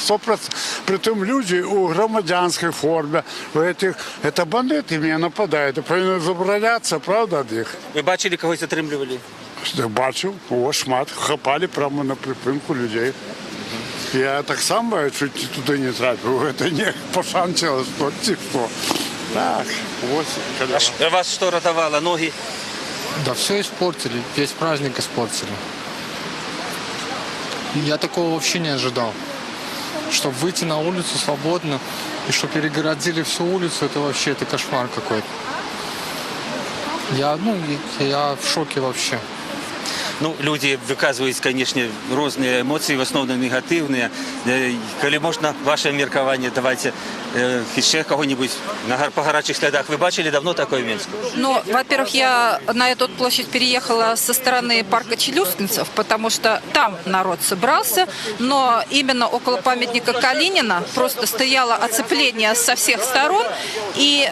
100%. Притом люди у громадянской форме, это бандиты меня нападают. Повинно забороняться, правда, от них? Ви бачили, когось затримлювали? Бачив, о, шмат, хапали прямо на припинку людей. Я так само чуть туди не трапив, це не пошанчило, що. Так, ось. А вас что ротовало, ноги? Да все испортили, весь праздник испортили. Я такого вообще не ожидал. Чтобы выйти на улицу свободно, и что перегородили всю улицу, это вообще кошмар какой-то. Я в шоке вообще. Ну, люди выказывают, конечно, разные эмоции, в основном негативные. Коли можно, ваше меркование, давайте еще кого-нибудь по горячих следах. Вы бачили давно такое в Минске? Ну, во-первых, я на эту площадь переехала со стороны парка Челюскинцев, потому что там народ собрался, но именно около памятника Калинина просто стояло оцепление со всех сторон, и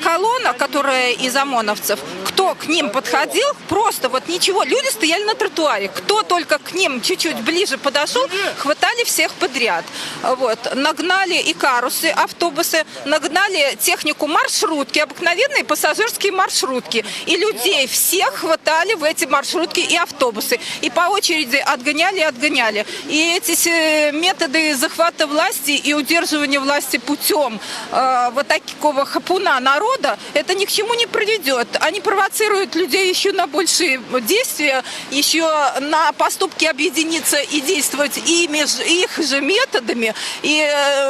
колонна, которая из ОМОНовцев, кто к ним подходил, просто вот ничего, люди стояли на тротуаре, кто только к ним чуть-чуть ближе подошел, хватали всех подряд. Вот. Нагнали и карусы, автобусы, нагнали технику маршрутки, обыкновенные пассажирские маршрутки. И людей всех хватали в эти маршрутки и автобусы. И по очереди отгоняли и отгоняли. И эти методы захвата власти и удерживания власти путем вот такого хапуна народа, это ни к чему не приведет. Они провоцируют людей еще на большие действия, еще на поступки объединиться и действовать их же методами. И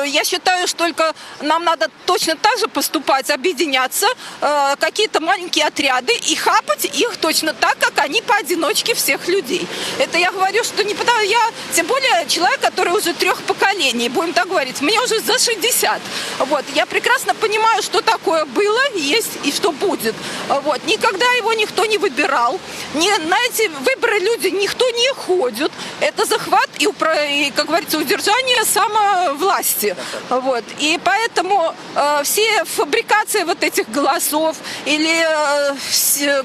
я считаю, что только нам надо точно так же поступать, объединяться, какие-то маленькие отряды и хапать их точно так, как они поодиночке всех людей. Это я говорю, что не потому, я тем более человек, который уже 3 поколений, будем так говорить, мне уже за 60. Вот. Я прекрасно понимаю, что такое было, есть и что будет. Вот. никогда его никто не выбирал. На эти выборы люди никто не ходит. Это захват и, как говорится, удержание самовласти. Вот. И поэтому все фабрикации вот этих голосов или,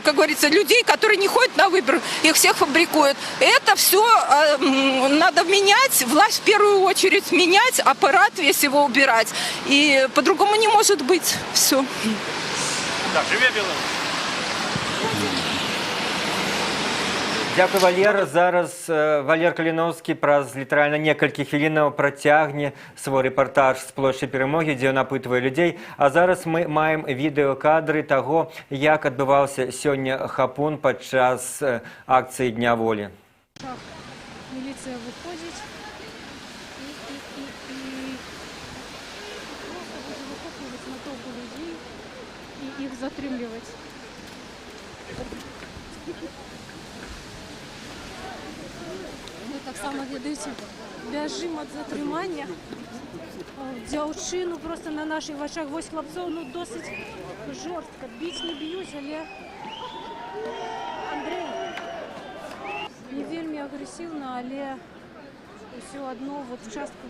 как говорится, людей, которые не ходят на выборы, их всех фабрикуют. Это все надо менять, власть в первую очередь менять, аппарат весь его убирать. И по-другому не может быть. Все. Так, живе Беларусь. Дякую, Валер. Зараз Валер Каліновскі праз літаральна некалькі хвілінаў працягне свой рэпартаж з плошчы Перамогі, дзе ён апытвае людзей. А зараз мы маем відэакадры таго, як адбываўся сёння хапун падчас акцыі Дня волі. Милиция выходит и на толпу людей и их затримливать. Мы так само, видите, бежим от затримания. Дзяўчыну просто на наших вачах. Вось хлопцов, ну, досить жорстко. Бить не бьют, але Андрей не вельмі агрэсіўна, але ўсё адно вот частку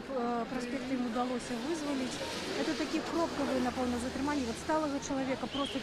праспекта ім удалося вызваліць. Это такі кропкавыя, напэўна, затрыманні вот сталага чалавека просто.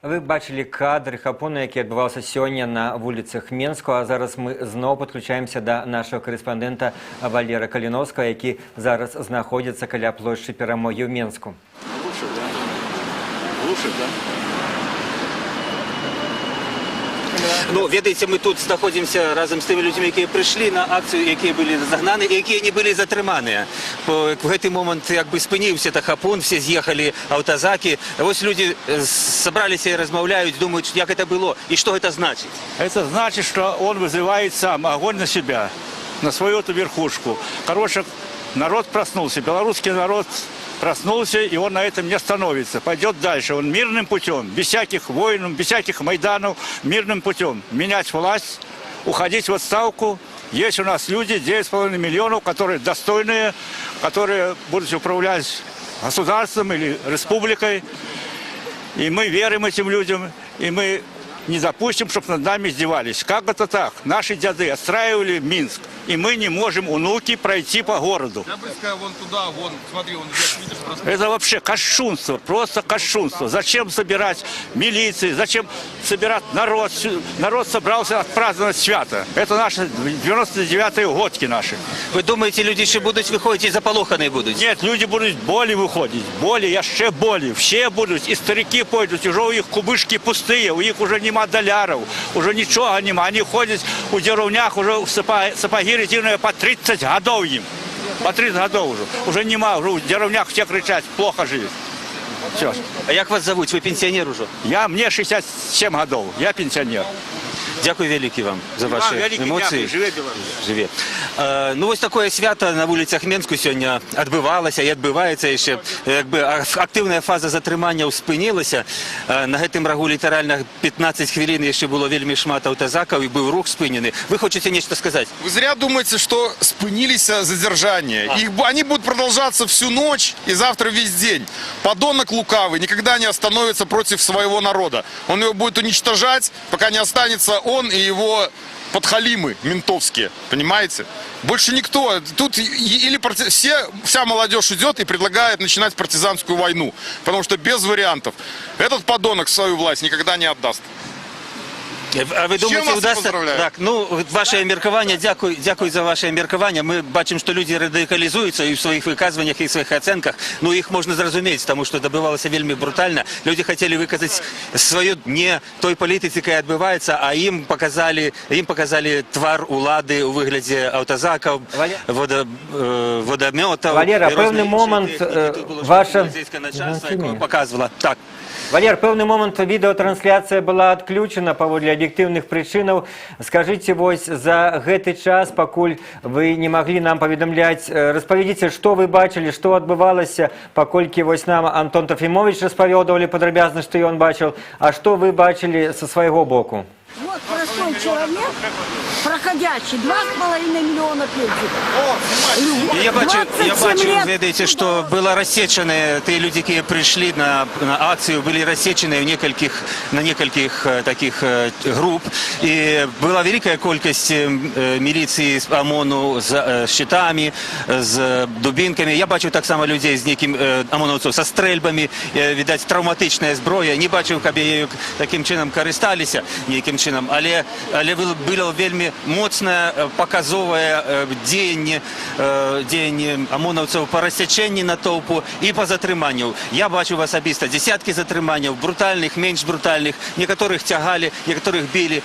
Вы бачили кадр хапуна, які адбываўся сёння на вуліцах Менску, а зараз мы зноў падключаемся да нашага корэспандэнта Валера Каліновскага, які зараз знаходзіцца каля плошчы Перамогі ў Менску. Глушит, да? Глушит, да? Ну, ведаеце, мы тут знаходзімся разам з тымі людзьмі, якія прыйшлі на акцыю, якія былі загнаны і якія не былі затрыманыя. В гэты момант як бы спыніўся хапун, все з'ехалі аўтазакі. Вось людзі сабраліся і размаўляюць, думаюць, як это было і што гэта значыць. Это значит, что он вызывает сам огонь на себя, на свою эту верхушку. Короче, народ проснулся, белорусский народ проснулся, и он на этом не остановится. Пойдет дальше. Он мирным путем, без всяких войн, без всяких майданов, мирным путем. Менять власть, уходить в отставку. Есть у нас люди, 9,5 миллионов, которые достойные, которые будут управлять государством или республикой. И мы верим этим людям, и мы не допустим, чтобы над нами издевались. Как это так? Наши деды отстраивали Минск, и мы не можем, внуки, пройти по городу. Я бы сказал, вон туда, вон, смотри, вон, видишь, просто... Это вообще кощунство, просто кощунство. Зачем собирать милиции, зачем собирать народ? Народ собрался отпраздновать свято. Это наши 99-е годки наши. Ви думаєте, люди ще будуть виходити і заполохані будуть? Нет, люди будут болі виходити. Болі, яще болі. Все будуть, і старики пойдуть, уже у їх кубишки пустые, у їх уже нема долярів, уже нічого нема. Вони ходять у деревнях, уже сапоги резиновые по 30 годов їм. По 30 годов уже. Уже нема, уже в деревнях все кричать, плохо живет. Все. А як вас зовуть? Ви пенсіонер уже? Мне 67 годов, я пенсионер. Дякую велике вам за ваші емоції. Живе Білорусь. Живе. Ну ось таке свято на вулицях Менску сьогодні відбувалося і відбувається ще. Якби активна фаза затримання спинилася. На гэтым рагу літерально 15 хвилин ще було вельми шмат автозаків і був рух спинений. Ви хочете нечто сказати? Вы зря думаете, что спынились задержания. Они будут продолжаться всю ночь и завтра весь день. Подонок лукавый никогда не остановится против своего народа. Он его будет уничтожать, пока не останется он и его подхалимы ментовские. Понимаете? Больше никто. Тут или вся молодежь идет и предлагает начинать партизанскую войну. Потому что без вариантов. Этот подонок свою власть никогда не отдаст. А ви думаєте, вдасться? Так, ну, ваше міркування, дякую за ваше міркування. Ми бачимо, що люди радикалізуються і в своїх виказуваннях, і в своїх оцінках. Ну, їх можна зрозуміти, тому що добивалося вельми брутально. Люди хотіли виказати свою не той політиці, яка відбувається, а їм показали твар улади у вигляді автозаків, водометів. Валера, певний момент ваше... показувала. Так. Валер, пэўны момант відэатрансляцыя была адключана паводле аб'ектыўных прычынаў. Скажыце, вось за гэты час, пакуль вы не маглі нам паведамляць, распавядзіце, што вы бачылі, што адбывалася, паколькі вось нам Антон Трофімович распавёдавалі падрабязна, што ён бачыў, а што вы бачылі са свайго боку? Вот простой человек, проходящий, 2,5 миллиона пенсий. Я бачу, ведаете, что было рассечены, те люди, которые пришли на акцию, были рассечены на нескольких таких групп. И была великая колькость милиции с ОМОНу с щитами, с дубинками. Я бачу так само людей з неким ОМОНовців со стрельбами, видать, травматичная зброя. Не бачу, как ею таким чином користалися, неким чином. Але было вельми моцне, показове діяння ОМОНовців по розсіченні натовпу і по затриманню. Я бачу особисто десятки затримань, брутальних, менш брутальних, некоторих тягали, некоторих били.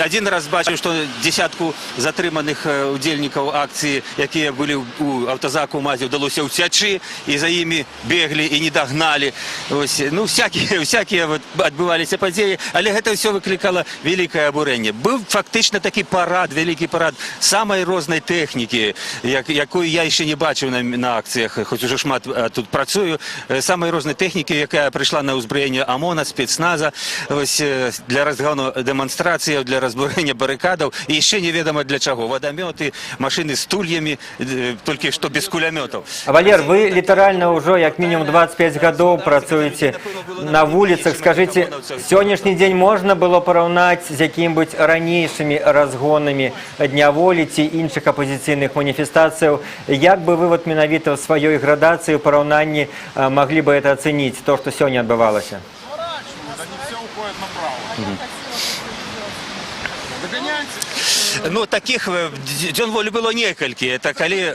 Один раз бачив, що десятку затриманих удільників акції, які були у автозаку МАЗі, вдалося втечі, і за ними бігли і не догнали. Ось, ну, всякі відбувалися події, але це все викликало велике обурення. Був фактично такий парад, великий парад самої різної техніки, якої я ще не бачив на акціях, хоч уже шмат тут працюю, самої різної техніки, яка прийшла на озброєння ОМОНа, спецназа, ось для розгону демонстрацій, для розбурення барикадів, і ще невідомо для чого. Водомети, машини з стульями, тільки що без кулеметів. Валер, ви літерально вже як мінімум 25 років працюєте на вулицях. Скажіть, сьогоднішній день можна було порівняти з якимось ранейшими разгонами Дня волі ці інших опозиційних маніфестацій? Як би ви менавіта в своїй градації, порівнянні могли б це оцінити, то, що сьогодні відбувалося? Ну, таких День волі було некалькі. Це коли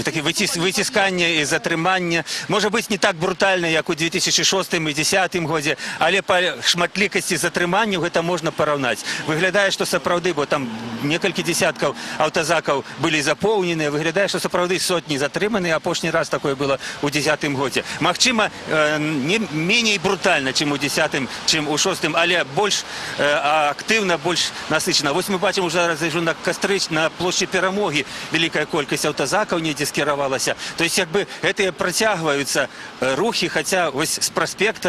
такі витискання і затримання. Може бути не так брутально, як у 2006 і 2010 годі, але по шматлікості затримання це можна порівняти. Виглядає, що справді, бо там кілька десятків автозаків були заповнені, виглядає, що справді сотні затримані, а останній раз таке було у 2010 годі. Можливо, не менш брутально, ніж у 2010, ніж у 2006, але більш активно, більш насичено. Ось ми бачимо зараз на площі Перемоги велика кількість автозаків не дискувалася. Тобто, якби це протягуються рухи, хоча ось з проспекту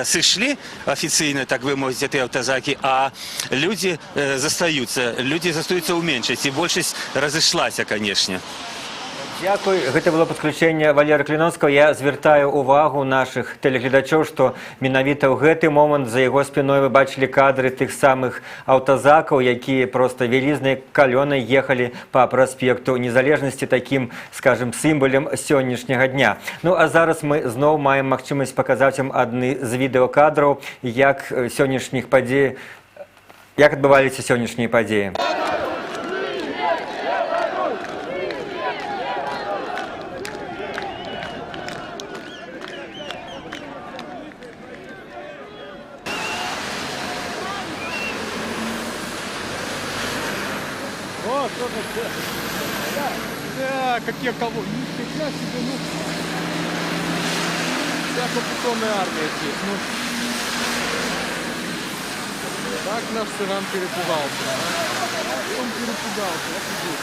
зійшли офіційно, так ви можете, ці автозаки, а люди застаються у меншості, більшість розійшлася, звісно. Дякую. Гэта было падключэнне Валеры Кліноўскага. Я звяртаю увагу нашых тэлегледачоў, што менавіта ў гэты момант за яго спіной вы бачылі кадры тых самых аўтазакаў, якія проста вялізнай калёнай ехалі па праспекту Незалежнасці, такім, скажем, сімвалем сённяшняга дня. Ну, а зараз мы зноў маем магчымасць паказаць вам адны з відэакадраў, як адбываліся сённяшнія падзеі. Да, какие колонны. Нифига себе, ну. Вся оккупационная армия здесь, ну. Так наш Сыран перепугался. Он перепугался, офигеть.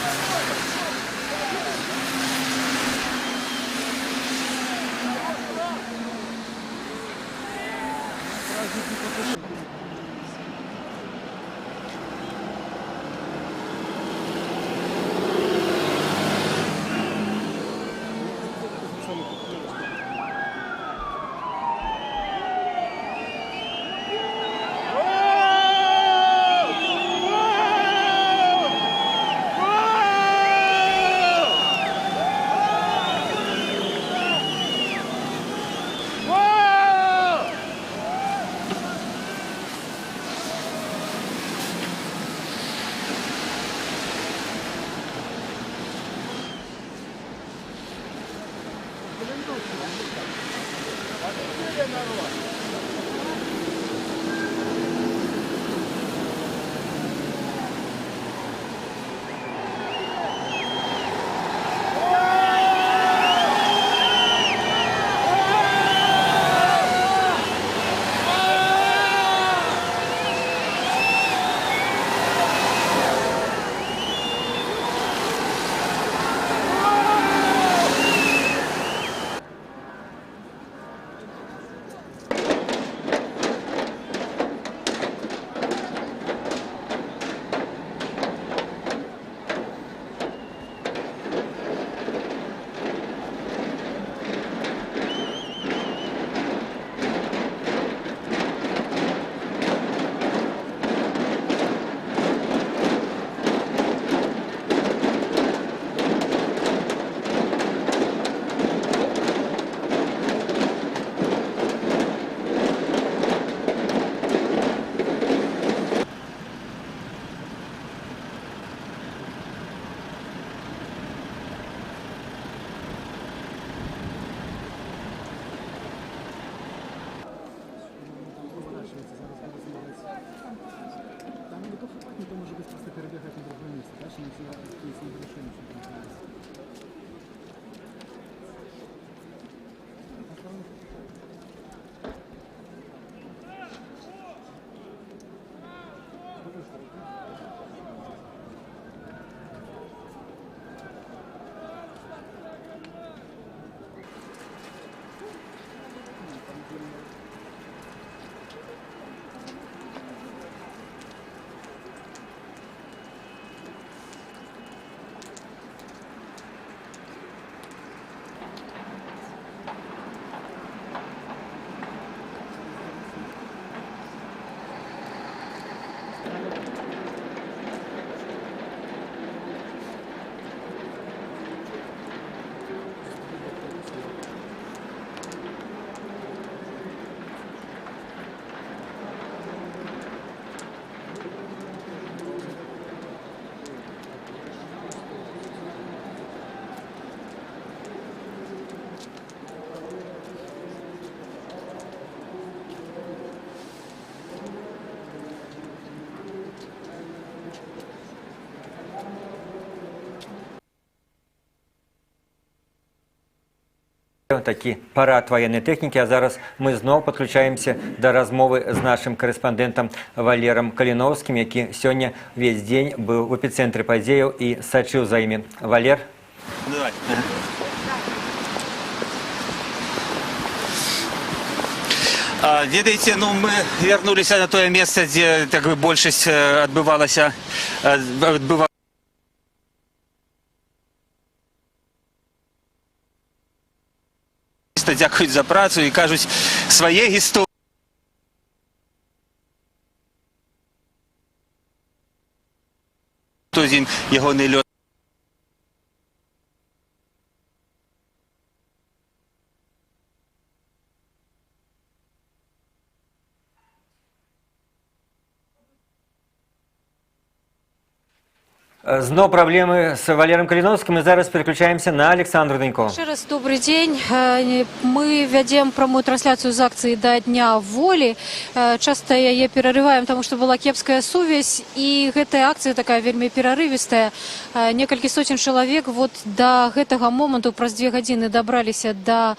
Такі парад военной тэхнікі, а зараз мы зноў падключаемся да размовы з нашым корэспандэнтам Валером Каліновскім, які сёння весь дзень быў у эпіцэнтры падзеяў і сачыў за імі. Валер? Давай. Ведаеце, ну мы вернулись на тое месца, дзе так бы большасць адбывалася. Дзякуюць за працу і кажуць свае гісторыі. Тозін ягоны лёт. Зноў праблемы з Валером Каліновскім, і зараз переключаемся на Александру Данько. Еще раз добрый день. Мы ведем прямую трансляцию з акции до Дня воли. Часто яе перерываем, потому что была кепская сувязь, и гэтая акция такая вельмі перерывистая. Некалькі сотен человек вот до гэтага моменту праз 2 гадзіны добраліся до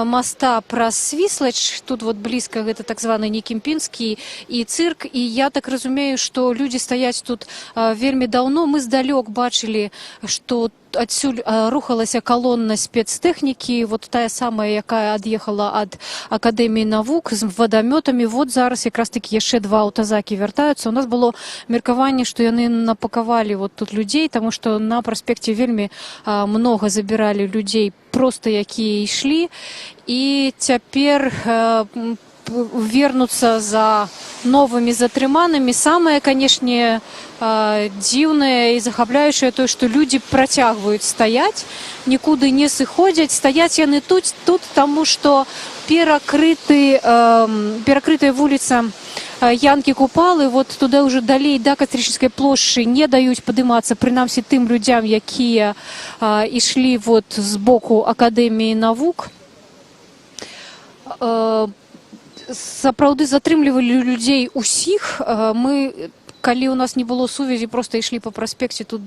моста праз Свіслач. Тут вот близко гэта так званы Некімпінскі і цирк. И я так разумею, что люди стаяць тут вельмі даўно. Мы здалёк бачылі, што адсюль рухалася калонна спецтэхнікі, вот тая самая, якая ад'ехала ад Акадэміі навук з вадамётамі. Вот зараз якраз такі яшчэ 2 аўтазакі вяртаюцца. У нас было меркаванне, што яны напакавалі вот тут людзей, таму што на праспекце вельмі многа забіралі людзей, проста якія ішлі. І цяпер вернуцца за новымі затрыманымі. Самае, канешне, дзіўнае і захапляючае тое, што людзі працягваюць стаяць, нікуды не сыходзяць. Стаяць яны тут, таму што перакрытая вуліца Янкі Купалы, вот туды ўжо далей да Кастрычніцкай плошчы не даюць падымацца, прынамсі тым людзям, якія ішлі вот з боку Акадэміі навук. Сапраўды затрымлівалі людзей усіх. Мы, калі у нас не было сувязі, просто ішлі по праспекце, тут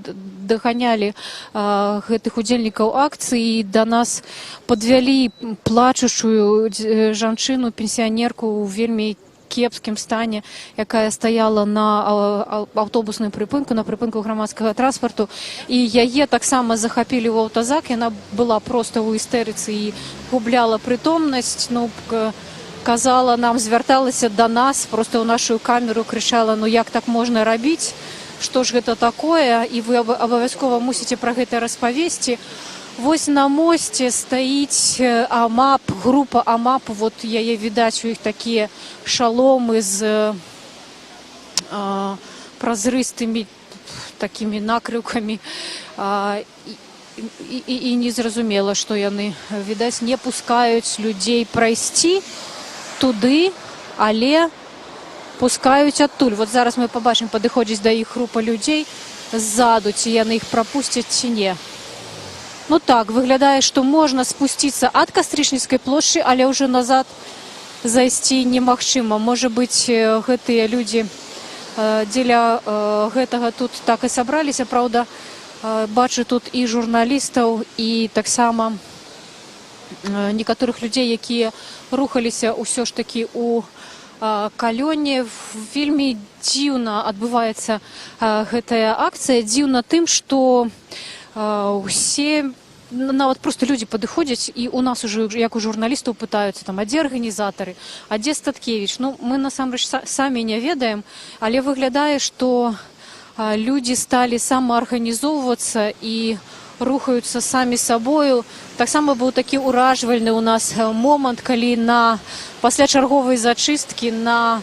даганялі гэтых удзельнікаў акцыі, да нас падвялі плачучую жанчыну, пенсіянерку ў вельмі кепскім стане, якая стаяла на аўтобусным прыпынку, на прыпынку грамадскага транспарту, і яе таксама захапілі ў аўтазак. Яна была проста ў істэрыцы і губляла прытомнасць. Казала нам, звярталася до нас, просто ў нашу камеру крычала: ну як так можна рабіць, што ж гэта такое, і вы абавязкова мусіце пра гэта распавесці. Вось на мосце стаіць АМАП, група АМАП, вот яе відаць, у іх такія шаломы з празрыстымі такімі накрыўкамі, і незразумела, што яны, відаць, не пускаюць людзей прайсці туды, але пускаюць адтуль. Вот зараз мы побачым, падыходзіць да іх група людзей ззаду, ці яны іх прапусцяць ці не. Ну так, выглядае, што можна спусціцца ад Кастрычніцкай плошчы, але ўжо назад зайсці немагчыма. Можа быць, гэтыя людзі дзеля гэтага тут так і сабраліся. Праўда, бачу тут і журналістаў, і таксама некаторых людзей, якія рухаліся ўсё ж такі у калёне. Вельмі дзіўна адбываецца гэтая акцыя. Дзіўна тым, што усе, нават просто людзі падыходзяць, і у нас уже, як у журналістаў, пытаюцца, там, а дзе арганізатары, а дзе Статкевіч. Ну, мы насамрэч самі не ведаем, але выглядае, што людзі сталі самаарганізоўвацца і рухаюцца самі сабою. Таксама быў такі ўражвальны у нас момант, калі пасля чарговай зачысткі на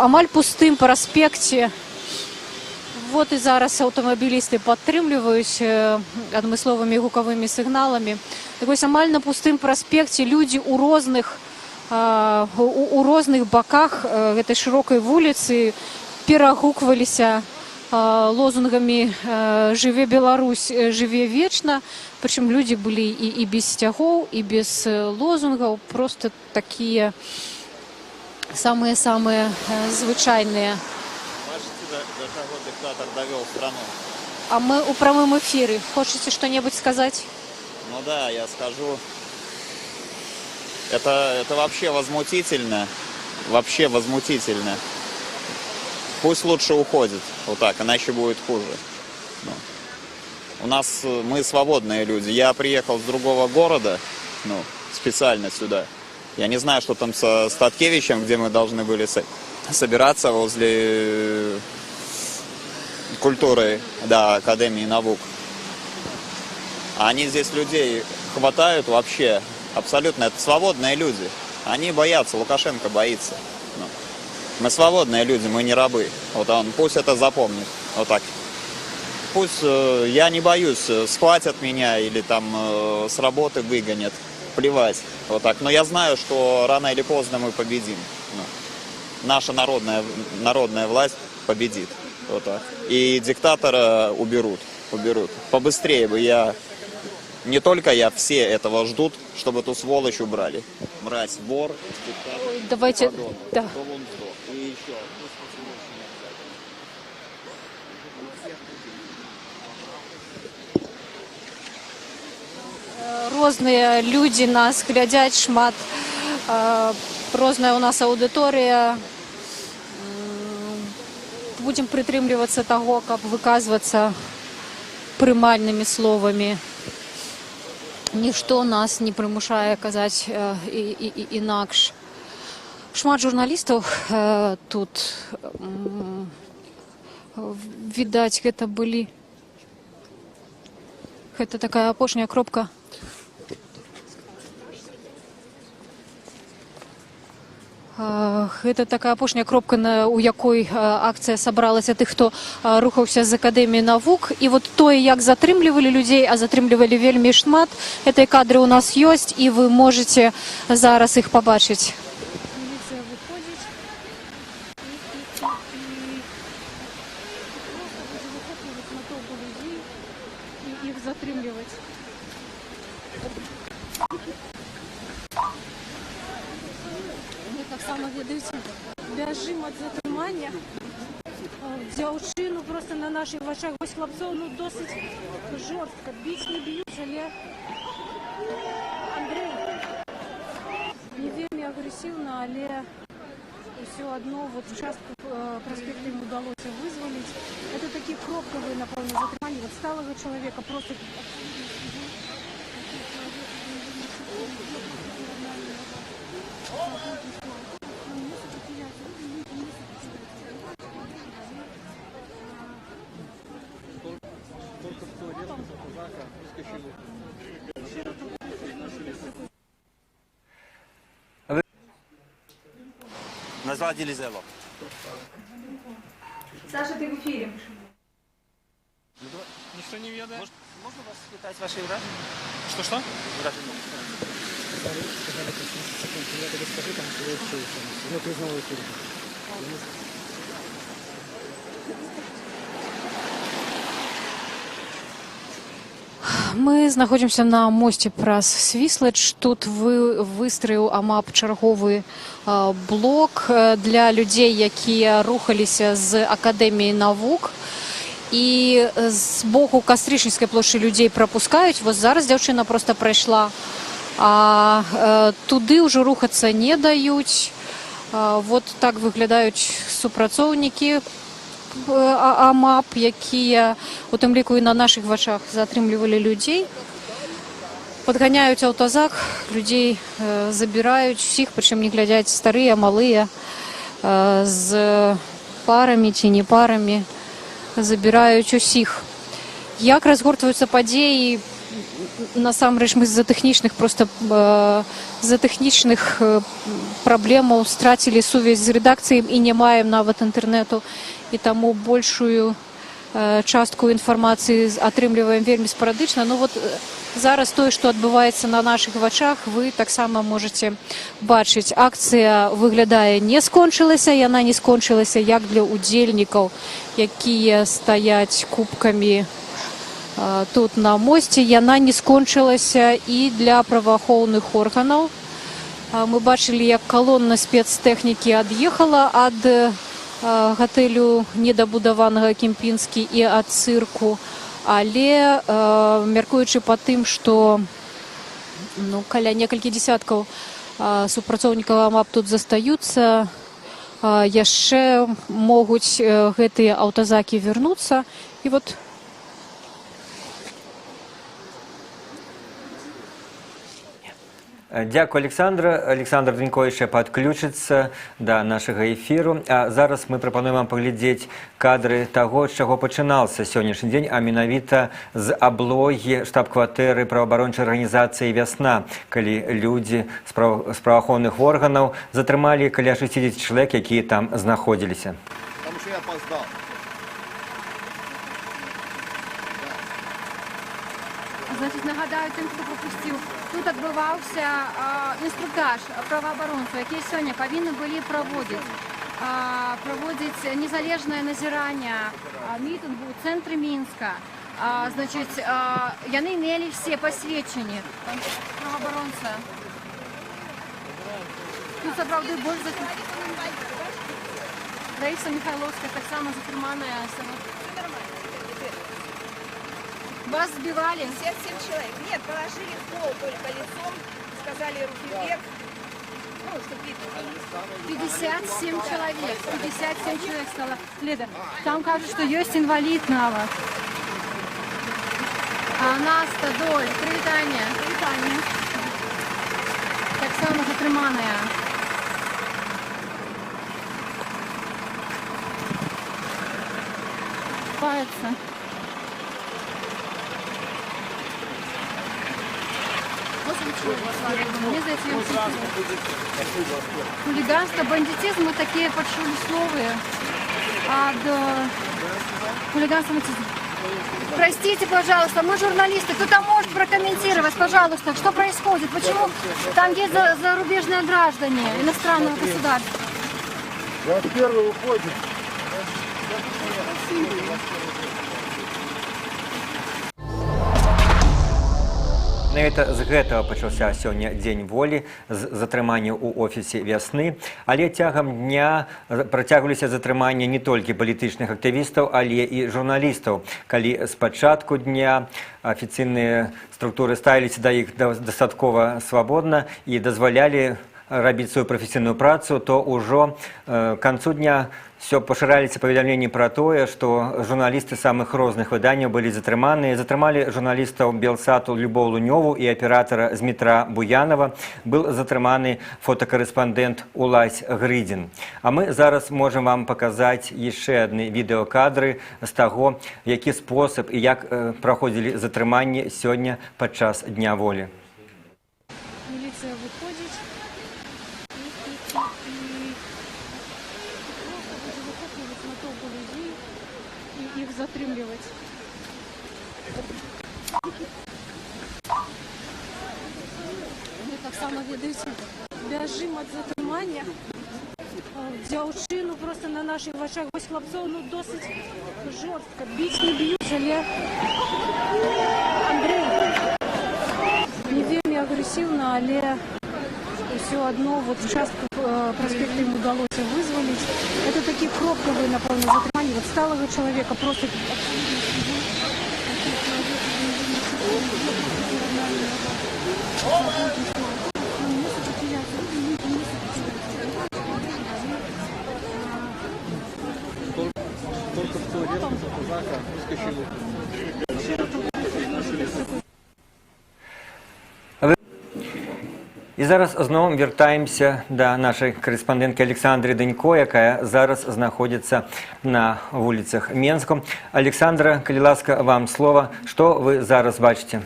амаль пустым праспекце. Вот і зараз аўтамабілісты падтрымліваюць адмысловымі гукавымі сігналамі. Так вось амаль на пустым праспекце людзі у розных баках гэтай шырокай вуліцы перагукваліся лозунгамі «Жыве Беларусь, жыве вечна». Прычым людзі былі і без сцягоў, і без лозунгаў, просто такія самыя-самыя звычайныя. Бачите, до чего диктатор довел страну? А мы у прамым эфіры. Хочаце што-небудзь сказаць? Ну да, я скажу. Это вообще возмутительно. Вообще возмутительно. Пусть лучше уходит. Вот так, иначе будет хуже. Ну. У нас, мы свободные люди. Я приехал с другого города, специально сюда. Я не знаю, что там со Статкевичем, где мы должны были собираться возле культуры, да, Академии наук. А они здесь людей хватают вообще. Абсолютно. Это свободные люди. Они боятся, Лукашенко боится. Мы свободные люди, мы не рабы. Вот он пусть это запомнит. Вот так. Пусть я не боюсь, схватят меня или там с работы выгонят. Плевать. Вот так. Но я знаю, что рано или поздно мы победим. Наша народная власть победит. Вот так. И диктатора уберут. Побыстрее бы я... Не только я, все этого ждут, чтобы эту сволочь убрали. Мразь, вор, диктатор. Ой, давайте... Подонок, Да. И еще. Розныя людзі нас глядзяць шмат. Розная у нас аўдыторыя. Будзем прытрымлівацца таго, каб выказвацца прымальнымі словамі. Нішто нас не прымушае казаць інакш. Шмат журналістаў тут, відаць, гэта былі. Гэта такая апошняя кропка. Гэта такая апошняя кропка, у якой акцыя сабралася тых, хто рухаўся з Акадэміі навук. І вот тое, як затрымлівалі людзей, а затрымлівалі вельмі шмат, гэтыя кадры ў нас ёсць, і вы можете зараз іх пабачыць. Міліцыя выходзіць і натоўпу людзей і іх затрымліваць. Таксама, ведаеце, бяжым ад затрымання. Дзяўчыну просто на нашых вачах. Вось хлапцоў досыць жорстка. Біць не б'юць, але Андрей не вельмі агрэсіўна, але ўсё адно вот частку праспекта ім удалося вызваліць. Это такі кропкавыя, напэўна, затрыманні. Вот сталага чалавека просто... Назвал Делизело. Саша, ты в эфире. Никто не ведает. Можно вас спитать ваши граждане? Что? Граждане. Мы знаходзімся на мосце праз Свіслач. Тут выстроіў АМАП чарговы блок для людзей, якія рухаліся з Акадэміі навук. І з боку Кастрычніцкай плошчы людзей прапускаюць. Вось зараз дзяўчына проста прайшла, а туды ўжо рухацца не даюць. Вот так выглядаюць супрацоўнікі АМАП, якія у тым ліку і на нашых вачах затрымлівалі людзей. Падганяюць аўтазак, людзей забіраюць усіх, прычым не глядзяць старыя, малыя, з парамі ці не парамі, забіраюць усіх. Як разгортваюцца падзеі, насамрэч мы з-за тэхнічных з-за тэхнічных праблемаў страцілі сувязь з рэдакцыяй і не маем нават інтэрнэту, і таму большую частку інфармацыі атрымліваем вельмі спарадычна. Ну вот зараз тое, што адбываецца на нашых вачах, вы таксама можаце бачыць. Акцыя выглядае не скончылася, яна не скончылася як для удзельнікаў, якія стаяць кубкамі тут на мосце, яна не скончылася і для праваахоўных органаў. Мы бачылі, як калонна спецтэхнікі ад'ехала ад гатэлю недабудаванага Кемпінскі і ад цырку, але мяркуючы па тым, што каля некалькі дзесяткаў супрацоўнікаў АМАП тут застаюцца, яшчэ могуць гэтыя аўтазакі вярнуцца. І вот Дякую, Александра. Александр Дынько яшчэ падключыцца да нашага эфіру. А зараз мы прапануем вам паглядзець кадры таго, з чаго пачынаўся сённяшні дзень, а менавіта з аблогі штаб-кватэры праваабарончай арганізацыі «Вясна», калі людзі з праваахоўных органаў затрымалі каля 60 чалавек, якія там знаходзіліся. Потому что я опоздал. Значит, нагадаю тем, кто пропустил. Тут адбываўся інструктаж праваабаронцаў, якія сёння павінны былі праводзіць незалежнае назіранне мітынгу ў цэнтры Мінска. Значит, яны мелі все пасведчанні. Праваабаронца. Тут сапраўды больш за... Раіса Михайловская таксама затрыманая. Вас сбивали? 57 человек. Нет, положили в пол только лицом, сказали руки вверх. Ну, чтобы видно. 57 человек. 57 человек стало. Леда, там кажется, что есть инвалид нават. Наста, Доль, привитание. Привитание. Так само затрыманая. Пается. Хулиганство, бандитизм, мы такие почули словы от хулиганства. Простите, пожалуйста, мы журналисты, кто-то может прокомментировать, пожалуйста, что происходит, почему там есть зарубежные граждане иностранного государства. 21 уходит. Менавіта з гэтага пачаўся сёння дзень волі, з затрымання ў офісе «Вясны», але цягам дня працягваліся затрыманні не толькі палітычных актывістаў, але і журналістаў. Калі з пачатку дня афіцыйныя структуры ставіліся да іх дастаткова свабодна і дазвалялі рабіць сваю прафесійную працу, то ўжо к канцу дня все пашыраліся паведамленні пра тое, што журналісты самых розных выданняў былі затрыманыя. Затрымалі журналістаў Белсату Любоў Лунёву і аператара з метра Буянова. Был затрыманы фотакарэспандэнт Улась Грыдзін. А мы зараз можам вам паказаць яшчэ адны відэакадры з таго, які спосаб і як праходзілі затрыманні сёння падчас Дня волі. Міліцыя выходзіць. Их затрымліваць. Мы таксама, ведаеце, бяжым ад затрымання. Дзяўчыну просто на нашых вачах. Вось хлапцоў досыць жорстка. Біць не б'юць, але Андрей не вельмі агрэсіўна, але все одно вот частку проспекта им удалось вызволить. Это такие кропковые, напомню, затрымания вот сталого человека просто... Только в туалет казака выскочил. І зараз зноў вяртаемся да нашай карэспандэнткі Александры Дынько, якая зараз знаходзіцца на вуліцах Менска. Александра, калі ласка, вам слова. Што вы зараз бачыце?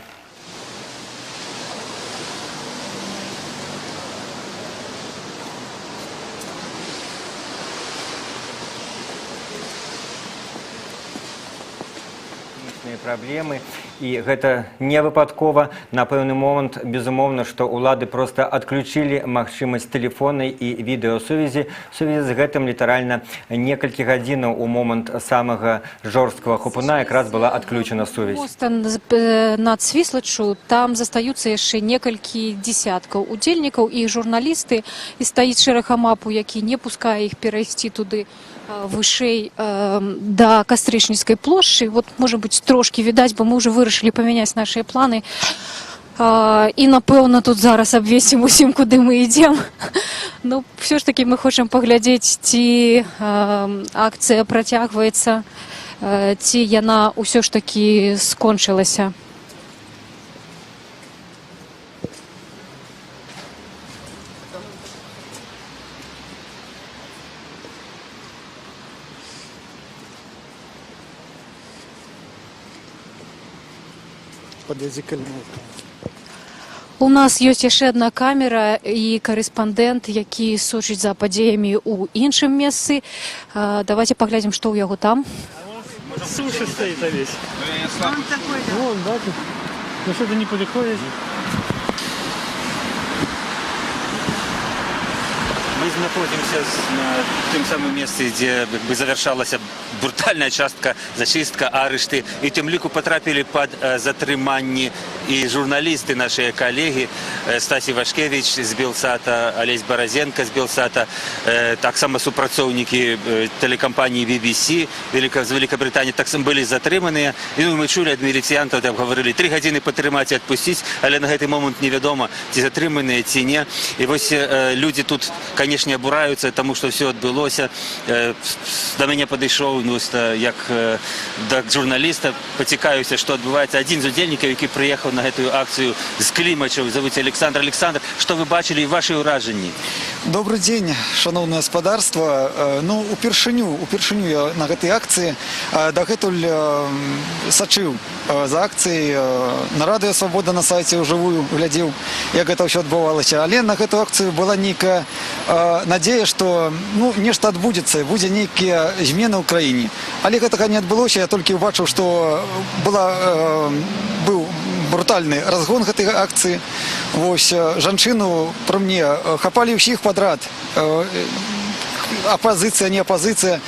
рэальныя праблемы, і гэта не выпадкова. На пэўны момант, безумоўна, што ўлады проста адключылі магчымасць тэлефоннай і відэасувязі. В сувязі з гэтым літаральна некалькі гадзінаў у момант самага жорсткага хупуна якраз была адключена сувязь. Моста над Свіслаччу, там застаюцца яшчэ некалькі дзесяткаў удзельнікаў і журналісты, і стаіць шэраг амапу, які не пускае іх перайсці туды вышэй да Кастрычніцкай плошчы. Вот, можа быць, трошкі відаць, бо мы ўжо вырашылі памяняць нашыя планы. І, напэўна, тут зараз абвесцім усім, куды мы ідзем. Ну, все ж таки мы хочам паглядзець, ці акцыя працягваецца, ці яна ўсё ж таки скончылася. У нас ёсць яшчэ адна камера і карэспандэнт, які сочыць за падзеямі ў іншым месцы. Давайте паглядзім, што ў яго там. Суши стоит весь. Вон, да, тут. Ну что-то не подходит. Мы находимся на тым самым месцы, дзе завяршалася брутальная частка, зачистка, арышты. І тым ліку потрапілі пад затрыманні і журналісты, нашыя калегі. Стасі Вашкевич з Белсата, Олесь Баразенко з Белсата, таксама супрацоўнікі тэлекампаніі BBC з Великабрытаніі таксама былі затрыманыя. І мы чулі ад міліцыянтаў, там гаварылі 3 гадзіны патрымаць і адпусціць, але на гэты момант невядома, ці затрыманыя, ці не. І вось людзі тут, конечно, абураюцца, таму што все адбылося. Да мяне падышоў, як да журналіста, пацікаюся, што адбываецца. Адзін з удзельнікаў, які прыехаў на гэтую акцыю з Клімачаў, завуць Александр. Александр, што вы бачылі і вашы ўражанні? Добрый дзень, шановное гаспадарства. Ну, упершыню я на гэтай акцыі дагэтуль сачыў за акцыяй. На радыё «Свабода» на сайце ўжывую глядзеў, як гэта ўсё адбывалася. Але на гэту акцыю была нейкая надзея, што нешта адбудзецца, будзе нейкія змены ў краіне. Але гэтага не адбылося. Я толькі ўбачыў, што быў брутальны разгон гэтай акцыі. Вось жанчыну пры мне хапалі ўсіх падрад. Оппозиция, не оппозиция.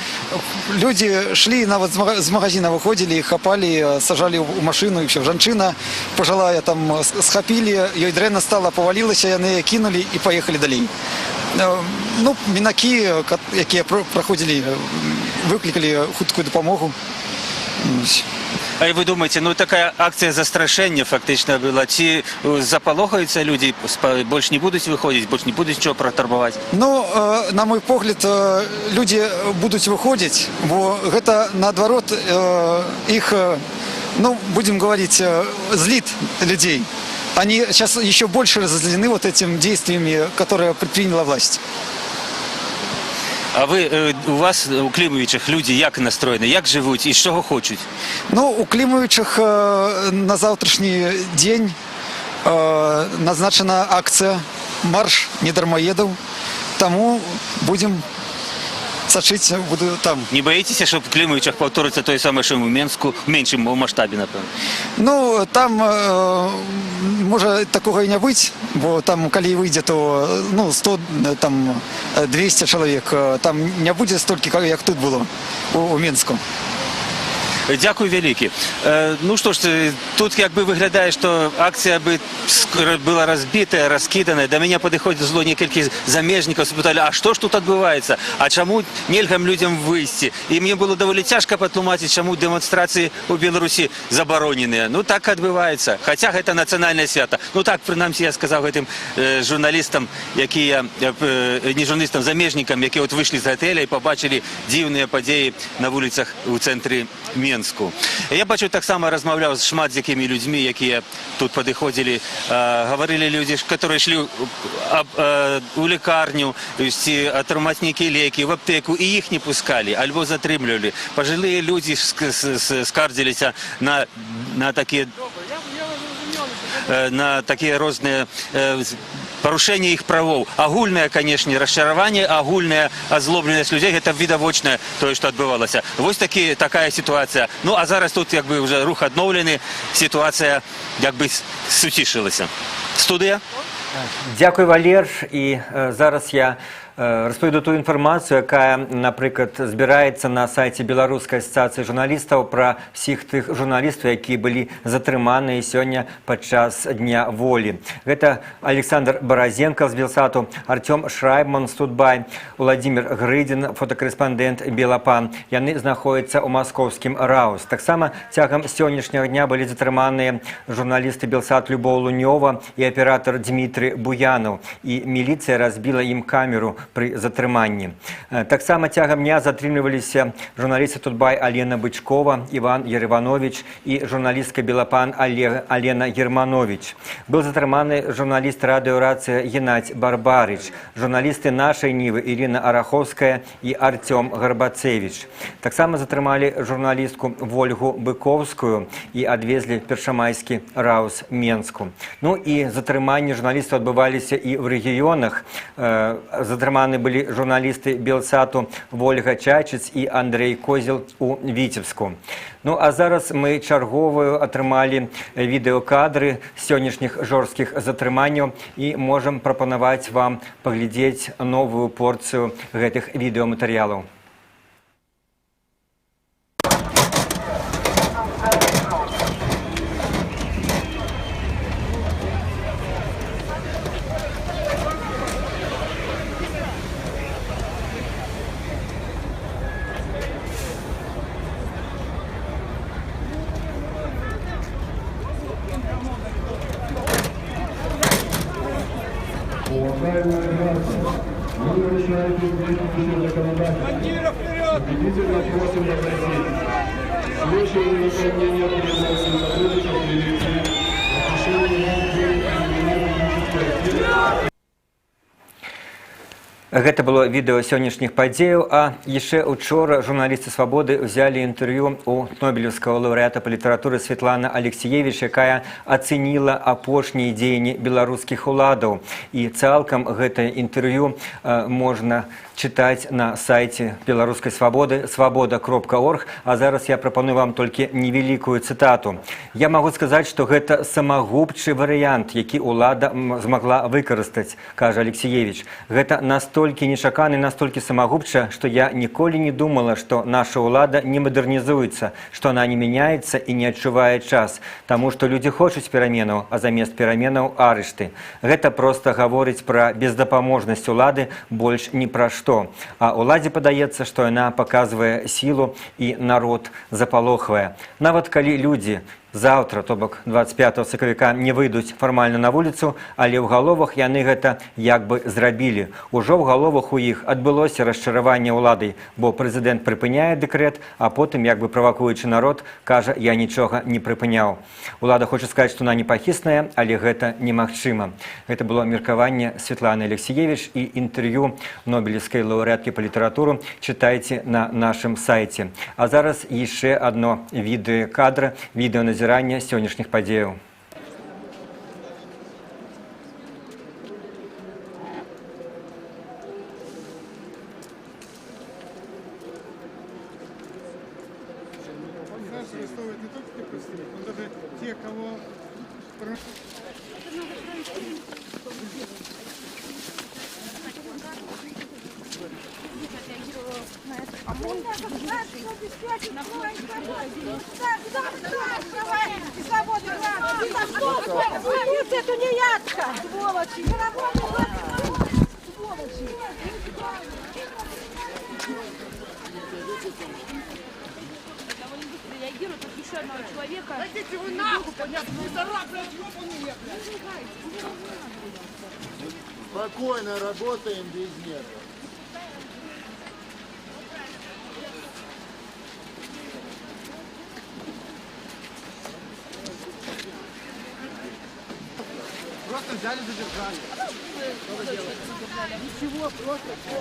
Люди шли, нават з магазина выходили, хапали, сажали в машину, и все. Жанчына пожилая там схапили, ей дрэнна стала, повалилась, яны кинули и поехали далей. Ну, мінакі, якія проходили, выкликали хуткую дапамогу. А вы думаете, такая акция застрашэння фактычна была, ці запалохаюцца людзі, больш не будуць выходзіць, больш не будуць нічого пратарбаваць? На мой погляд, людзі будуць выходзіць, бо гэта наадварот іх, будем говорить, злит людей. Они сейчас еще больше разозлены вот этими действиями, которые предприняла власть. А у вас, у Клімовичах, люди як настроєні, як живуть і чого хочуть? У Клімовичах на завтрашний день назначена акция «Марш недармоедов», тому будем сачыць, буду там. Не боитесь, что в Клімовичах повторится то самое, что в Менску, в меньшем масштабе, напевно? Там може такого і не бути, бо там, коли вийде, то 100, там 200 чоловік, там не буде стільки, як тут було у Мінську. Дякую велике. Ну что ж, тут как бы выглядает, что акция бы была разбитая, раскиданная. До меня подходило некалькі замежников, спытали, а что ж тут отбывается? А чему нельгам людям выйти? И мне было довольно тяжко потлумачить, чему демонстрации у Беларуси забороненные. Так отбывается. Хотя это национальное свято. Так, принаймні, я сказал этим журналистам, не журналистам, замежникам, які от вышли з готеля и побачили дивные подеи на улицах у центре Мінська. Я бачу, так само розмовляв з шмат з якими людьми, які тут підходили. Говорили люди, які йшли у лікарню, отримати ліки, в аптеку, і їх не пускали, або затримували. Пожилі люди скаржилися на такі різні парушэнне іх правоў. Агульнае, канешне, расчараванне, агульная азлобленасць людзей, гэта відавочна тое, што адбывалася. Вось такая сітуацыя. Ну, а зараз тут як бы уже рух адноўлены, сітуацыя як бы суцішылася. Студыя? Дякую, Валер. І зараз я распавяду ту інфармацыю, якая, напрыклад, збіраецца на сайце Беларускай асацыяцыі журналістаў пра ўсіх тых журналістаў, якія былі затрыманыя сёння падчас Дня волі. Гэта Александр Баразенко з Белсату, Артём Шрайбман з Тутбай, Владимир Грыдзін, фотакарэспандэнт Белапан. Яны знаходзяцца ў маскоўскім Раус. Таксама цягам сённяшняга дня былі затрыманыя журналісты Белсат Любоў Лунёва і аператар Дмітрый Буянаў. І міліцыя разбіла ім камеру пры затрыманні. Таксама цягам дня затрымліваліся журналісты Тутбай Алена Бычкова, Іван Ереванович і журналістка Белапан Алена Германович. Быў затрыманы журналіст радыёрацыя Геннадзь Барбарыч, журналісты нашай Нівы Ірына Араховская і Артём Гарбацевич. Таксама затрымалі журналістку Вольгу Быковскую і адвезлі першамайскі Раус Менску. Ну і затрыманні журналістаў адбываліся і ў рэгіёнах. Затрыманы былі журналісты Белсату Вольга Чайчыц і Андрей Козел у Віцебску. Ну а зараз мы чарговую атрымалі відэокадры сённяшніх жорсткіх затрыманняў і можам прапанаваць вам паглядзець новую порцыю гэтых відэоматэрыялаў. Бандера вперед! Убедительно просим разойтись. Слушаем выполнение предназначенных сотрудников милиции. Гэта было відэо сённяшніх падзеяў, а яшчэ учора журналісты «Свабоды» взялі інтэрв'ю у нобелеўскага лаўрэата па літаратуры Светлана Алексіевіч, якая ацэніла апошнія дзеянні беларускіх уладаў. І цалкам гэтае інтэрв'ю можна чытаць на сайце беларускай свабоды свабода.орг, а зараз я прапаную вам толькі невялікую цытату. Я магу сказаць, што гэта самагубчы варыянт, які ўлада змагла выкарыстаць, кажа Алексіевіч. Гэта настолькі нечаканы, настолькі самагубча, што я ніколі не думала, што наша ўлада не мадэрнізуецца, што она не мяняецца і не адчувае час, таму што людзі хочуць пераменаў, а замест пераменаў арышты. Гэта проста гаворыць пра бездапаможнасць улады, больш ні пра што. А уладзе падаецца, што яна паказвае сілу і народ запалохвае. Нават калі людзі заўтра, то бок 25 сакавіка, не выйдуць фармальна на вуліцу, але ў галовах яны гэта як бы зрабілі. Ужо ў галовах у іх адбылося расчараванне ўладай, бо прэзідэнт прыпыняе дэкрэт, а потым, як бы правакуючы народ, кажа, я нічога не прыпыняў. Улада хоча сказаць, што она непахісная, але гэта немагчыма. Гэта было меркаванне Светланы Алексіевіч і інтэрв'ю нобелеўскай лаўрэаткі па літаратуру чытайце на нашым сайце. А зараз яшчэ адно відэокадр, відэоназірання сённяшніх падзеяў. Это не ядка! Сволочи! Реагирует от еще одного человека. Дайте вы нахуй! Спокойно работаем без нервов. Просто взяли, задержали. Что вы делаете? Ничего, просто все.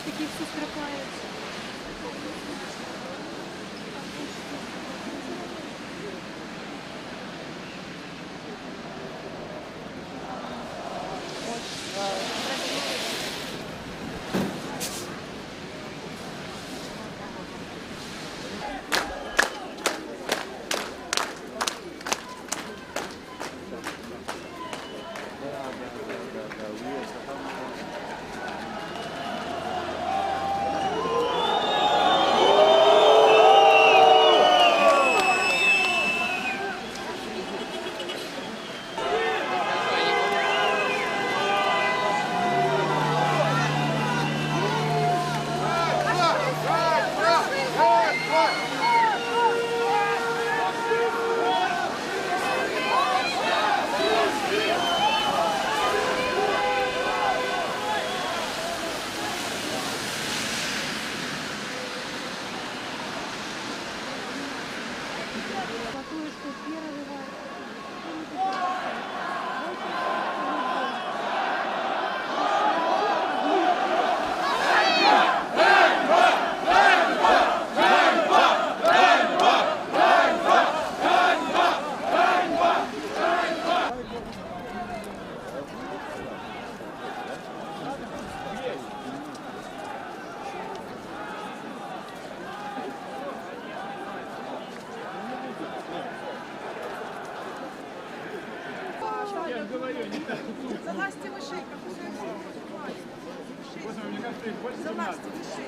Такі всі страхаються. Залазьте выше, как залазьте выше.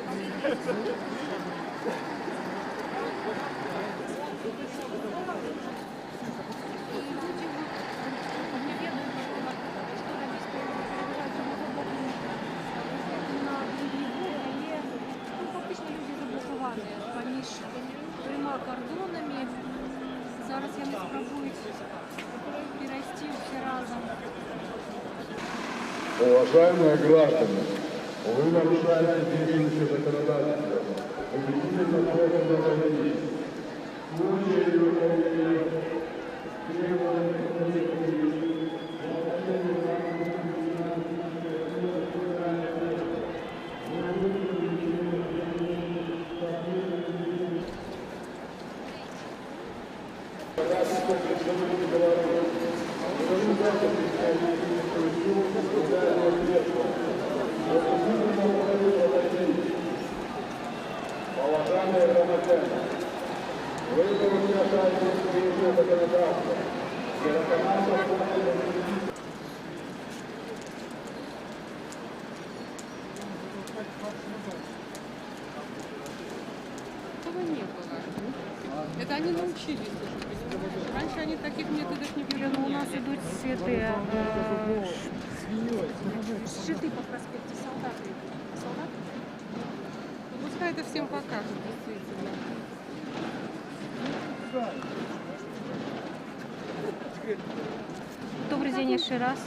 Фактично люди заблоковані поміж 3 кордонами. Зараз вони спробують перейти всі разом. Уважаемые граждане, вы нарушаете действующее законодательство. Убедительно просим договорить. В случае выполнения Уважаемые граждане, вы нарушаете действующее законодательство. Этого не было. Это они научились уже. Раньше они таких методов не Юля, ну у нас идут сеты, шиты по проспекту Солдаты. Солдат? Пускай это всем покажут, действительно. Добрый день еще раз.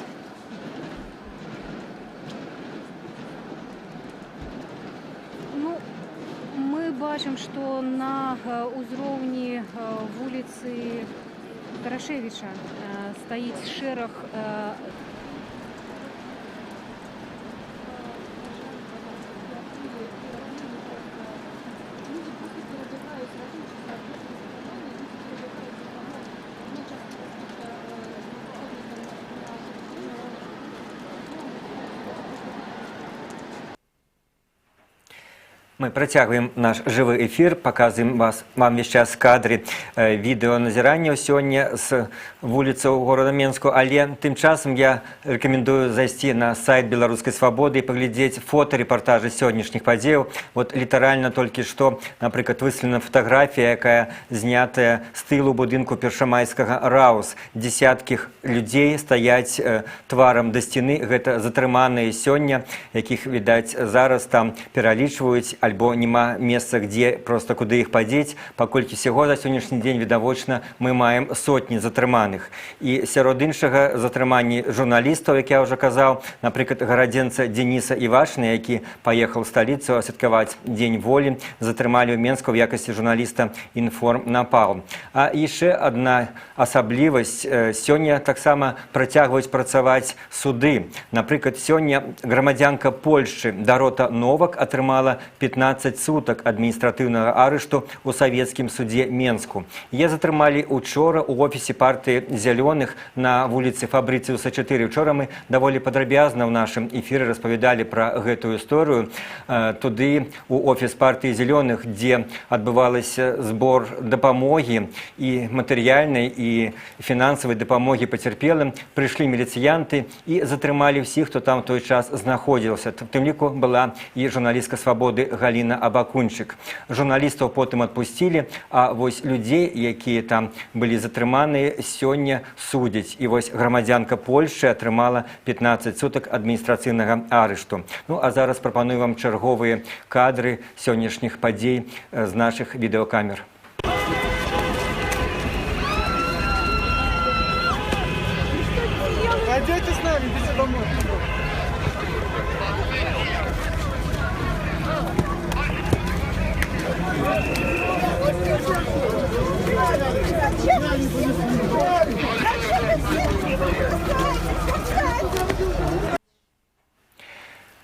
Ну, мы бачимо, что на узроўні вулицы Тарашевича стоит шерах Мы працягваем наш жывы эфір, паказваем вам весь час кадры відэаназірання сёння з вуліцаў горада Менску, але тым часам я рэкамендую зайсці на сайт Беларускай свабоды і паглядзець фотарэпартажы сённяшніх падзеяў. Вот літаральна толькі што, напрыклад, выслана фатаграфія, якая знятая з тылу будынку першамайскага Раус. Дзесяткі людзей стаяць тварам да сцены. Гэта затрыманыя сёння, якіх, відаць, зараз там пералічваюць, альбо альбо няма месца, дзе проста куды іх падзець, паколькі всяго за сённяшні дзень відавочна мы маем сотні затрыманых. І сярод іншага затрыманні журналістаў, як я ўжо казаў, напрыклад, гарадзенца Дениса Івашына, які паехаў у сталіцу асвяткаваць Дзень волі, затрымалі ў Менску ў якасці журналіста «Інформнапалм». А яшчэ адна асаблівасць. Сёння таксама працягваюць працаваць суды. Напрыклад, сёння грамадзянка Польшчы Дарота Новак атрымала 15 сутак адміністратыўнага арышту ў савецкім судзе Менску. Яе затрымалі учора ў офісе партыі «Зялёных» на вуліцы Фабрыцыуса 4. Учора мы даволі падрабязна ў нашым эфіры распавядалі пра гэтую історыю. Туды у офіс партыі «Зялёных», дзе адбывалася збор дапамогі і матэрыяльнай, і фінансавай дапамогі пацярпелым, прыйшлі міліцыянты і затрымалі ўсіх, хто там той час знаходзіўся. В тым ліку была і журналістка «Свабоды» Галіна Абакунчык. Журналістаў потым адпусцілі, а вось людзей, якія там былі затрыманыя, сёння судзяць. І вось грамадзянка Польшчы атрымала 15 сутак адміністрацыйнага арышту. Ну, а зараз прапаную вам чарговыя кадры сённяшніх падзей з нашых відэокамер. Пойдете с нами, идите домой.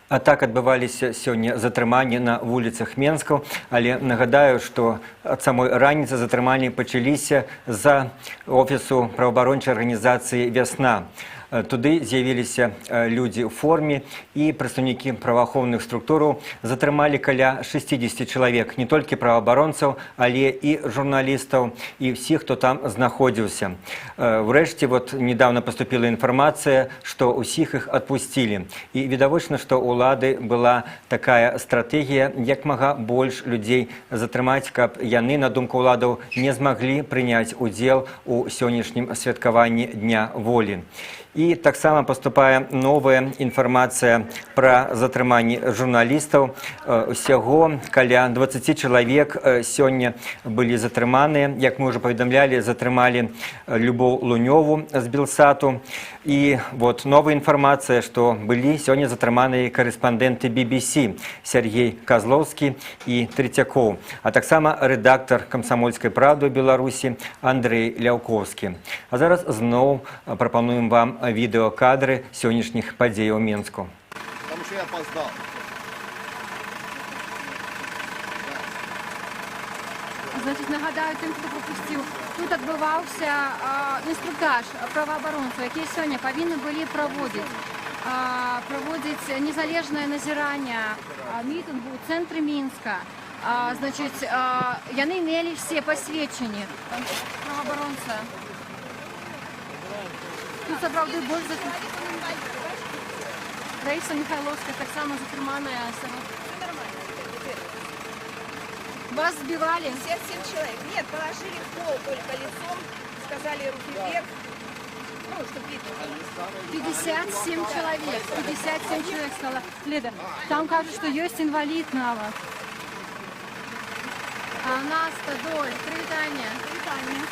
А так адбываліся сёння затрыманні на вуліцах Менскаў, але нагадаю, што ад самой раніцы затрыманні пачаліся з офісу праваабарончай арганізацыі «Вясна». Туды з'явіліся людзі ў форме, і прадстаўнікі праваахоўных структураў затрымалі каля 60 чалавек, не толькі праваабаронцаў, але і журналістаў, і ўсіх, хто там знаходзіўся. Урэшце, недавно паступіла інфармацыя, што ўсіх іх адпусцілі. І відавочна, што ўлады была такая стратэгія, як мага больш людзей затрымаць, каб яны, на думку ўладаў, не змаглі прыняць удзел у сённяшнім святкаванні Дня волі. І таксама паступае новая інфармацыя пра затрыманні журналістаў. Усяго каля 20 чалавек сёння былі затрыманыя. Як мы ўжо паведамлялі, затрымалі Любоў Лунёву з Белсату. І новая інфармацыя, што былі сёння затрыманыя карэспандэнты BBC Сергей Козловскі і Трэцякоў, а таксама рэдактар «Камсамольскай правды» ў Беларусі Андрэй Ляўковскі. А зараз зноў прапануем вам відэокадры сённяшніх падзей у Менску. Потому что я опоздал. Значит, нагадаю тем, кто пропустил. Тут адбываўся інструктаж праваабаронцаў, якія сёння павінны былі праводзіць незалежнае назіранне мітынгу ў цэнтры Мінска. Значит, яны мелі все пасведчанні. Праваабаронца. Тут сапраўды больш за... Раиса Михайловская так само затрыманая. Вас сбивали? 57 человек. Нет, положили в пол только лицом, сказали руки вверх. Ну, чтобы видно. 57 человек. 57 человек стало. Лида, там кажется, что есть инвалид на вас. А нас-то доль. Привитание. Привитание.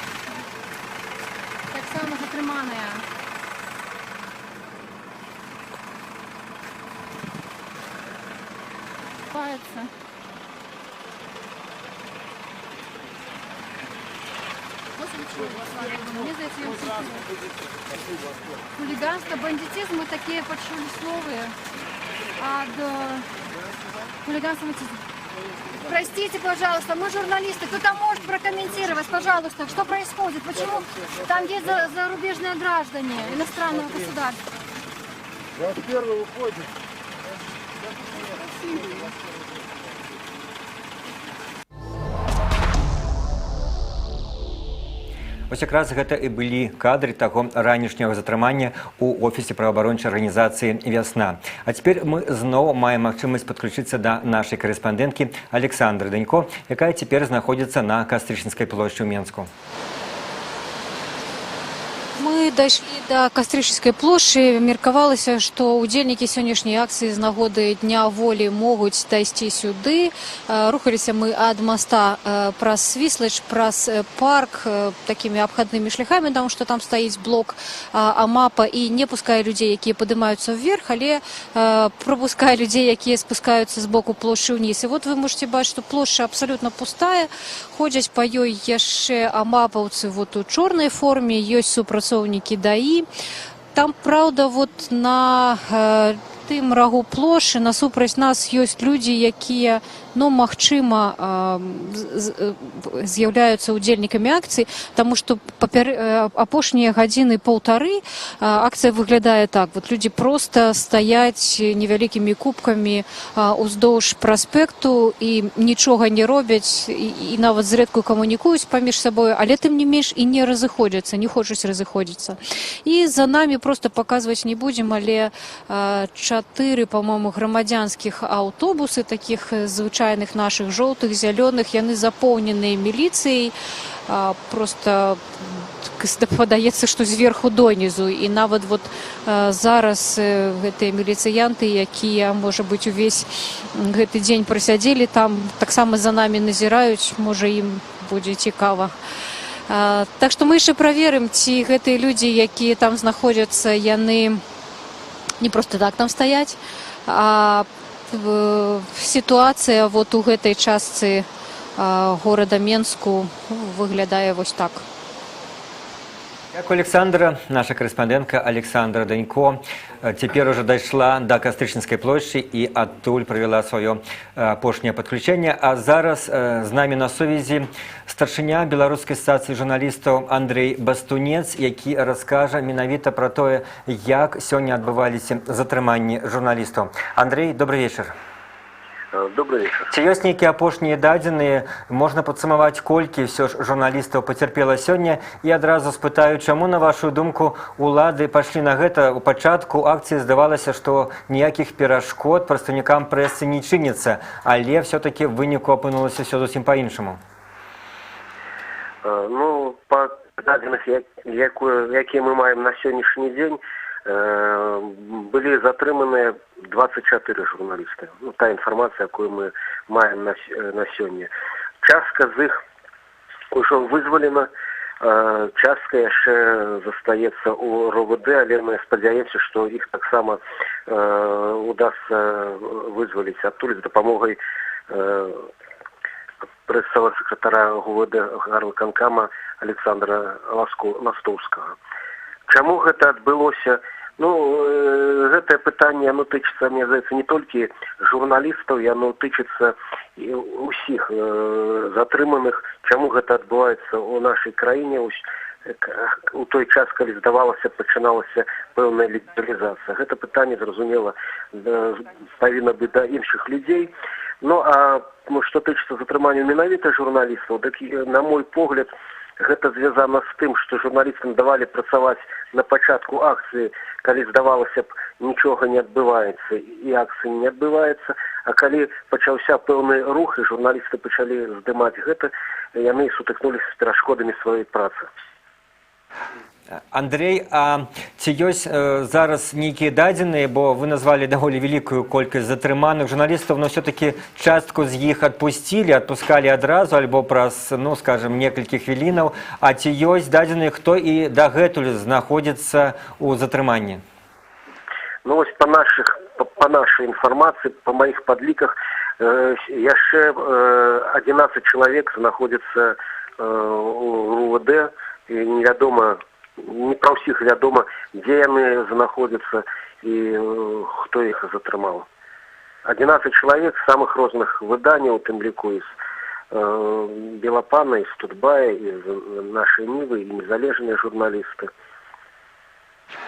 Так само затрыманая. Пается. Мне за это хулиганство, бандитизм, мы такие почули словы от хулиганства. Простите, пожалуйста, мы журналисты, кто-то может прокомментировать, пожалуйста, что происходит, почему там есть зарубежные граждане иностранного государства. Я первый уходит. Вось якраз гэта і былі кадры таго ранішняга затрымання ў офісе праваабарончай арганізацыі «Вясна». А цяпер мы зноў маем магчымасць падключыцца да нашай карэспандэнткі Александры Данько, якая цяпер знаходзіцца на Кастрычніцкай плошчы ў Менску. Мы дайшлі да кастрычніцкай плошчы, меркавалася, што удзельнікі сённяшняй акцыі з нагоды дня волі могуць дайсці сюды. Рухаліся мы ад моста праз Свіслач, праз парк такімі абхаднымі шляхамі, таму што там стаіць блок АМАПа і не пускае людзей, якія падымаюцца ўверх, але пропускае людзей, якія спускаюцца з боку плошчы ўніз. І вот вы можете бачыць, што плошча абсалютна пустая, ходзяць па ёй яшчэ амапаўцы вот у чорнай форме, ёсць супрацоўнікі ДАІ. Там, праўда, вот на тым рагу плошчы насупраць нас ёсць людзі, якія, ну, магчыма, з'яўляюцца удзельнікамі акцыі, таму што апошнія гадзіны паўтары акцыя выглядае так. Вот людзі проста стаяць невялікімі кубкамі уздоўж праспекту і нічога не робяць, і нават зрэдку камунікуюць паміж сабою, але тым не менш і не разыходзяцца, не хочуць разыходзіцца. І за намі проста паказваць не будзем, але 4, по-моему, грамадзянскіх аўтобусы, такіх звычайных наших жоўтых, зялёных, яны запоўненыя міліцыяй, просто падаецца, што зверху донізу. І нават вот зараз гэтыя міліцыянты, якія, можа быць, увесь гэты дзень прасядзелі там, таксама за намі назіраюць, можа, ім будзе цікава. Так што мы яшчэ праверым, ці гэтыя людзі, якія там знаходзяцца, яны не просто так там стаяць, а сітуацыя вот у гэтай частцы горада Менску выглядае вось так. Дякую, Александра. Наша корреспондентка Александра Данько теперь уже дошла до Кастрычніцкай площади и оттуль провела свое апошняе подключение. А зараз с нами на сувязі старшыня Белорусской ассоциации журналистов Андрей Бастунец, які расскажа менавіта про то, як сёння адбываліся затрыманні журналистов. Андрей, добрый вечер. Добрый вечер. Ці ёсць нейкія апошнія дадзеныя, можна падсумаваць, колькі ўсё ж журналістаў пацярпела сёння, і адразу спытаю, чаму, на вашу думку, улады пайшлі на гэта? У пачатку акцыі здавалася, што ніякіх перашкод прадстаўнікам прэсы не чыніцца, але все-таки в выніку апынулася все зусім па-іншаму. Ну, па дадзеных, якія мы маем на сённяшні дзень, были затрыманыя 24 журналисты. Ну, та информация, якую мы маем на сёння. Частка з іх ужо вызвалена, частка яшчэ застаецца у РОВД, але мы спадзяемся, што іх таксама удасца вызваліць адтуль з дапамогай прэсавага сакратара ГУВД гарвыканкама Александра Ластоўскага. Чаму гэта адбылося? Ну, гэтае пытанне, оно тычыцца, мне здаецца, не толькі журналістаў, яно тычыцца усіх затрыманых. Чаму гэта адбываецца ў нашай краіне у той час, калі, здавалася, пачыналася пэўная лібералізацыя. Гэта пытанне, зразумела, павінна быць да іншых людзей. Ну, а што тычыцца затрымання менавіта журналістаў, так, на мой погляд, гэта звязана з тым, што журналістам давалі працаваць на пачатку акцыі, калі, здавалася б, нічога не адбываецца і акцыі не адбываецца, а калі пачаўся пэўны рух і журналісты пачалі здымаць гэта, яны сутыкнуліся з перашкодамі сваёй працы. Андрей, а ці ёсць зараз нейкія дадзеныя, бо вы назвалі даволі вялікую колькасць затрыманых журналістаў, но все-таки частку з іх адпускалі адразу, альбо праз, ну, скажем, некалькі хвілінаў, а ці ёсць дадзеныя, хто і дагэтуль знаходзіцца ў затрыманні? Ну, вось па нашай інфармацыі, па маіх падліках, яшчэ 11 чалавек знаходзяцца ў РУВД, і невядома, не пра ўсіх вядома, дзе яны знаходзяцца і хто іх затрымаў. 11 чалавек з самых розных выданняў, у тым ліку і з Белапана, і з Тутбая, і з нашай Нівы, і незалежныя журналісты.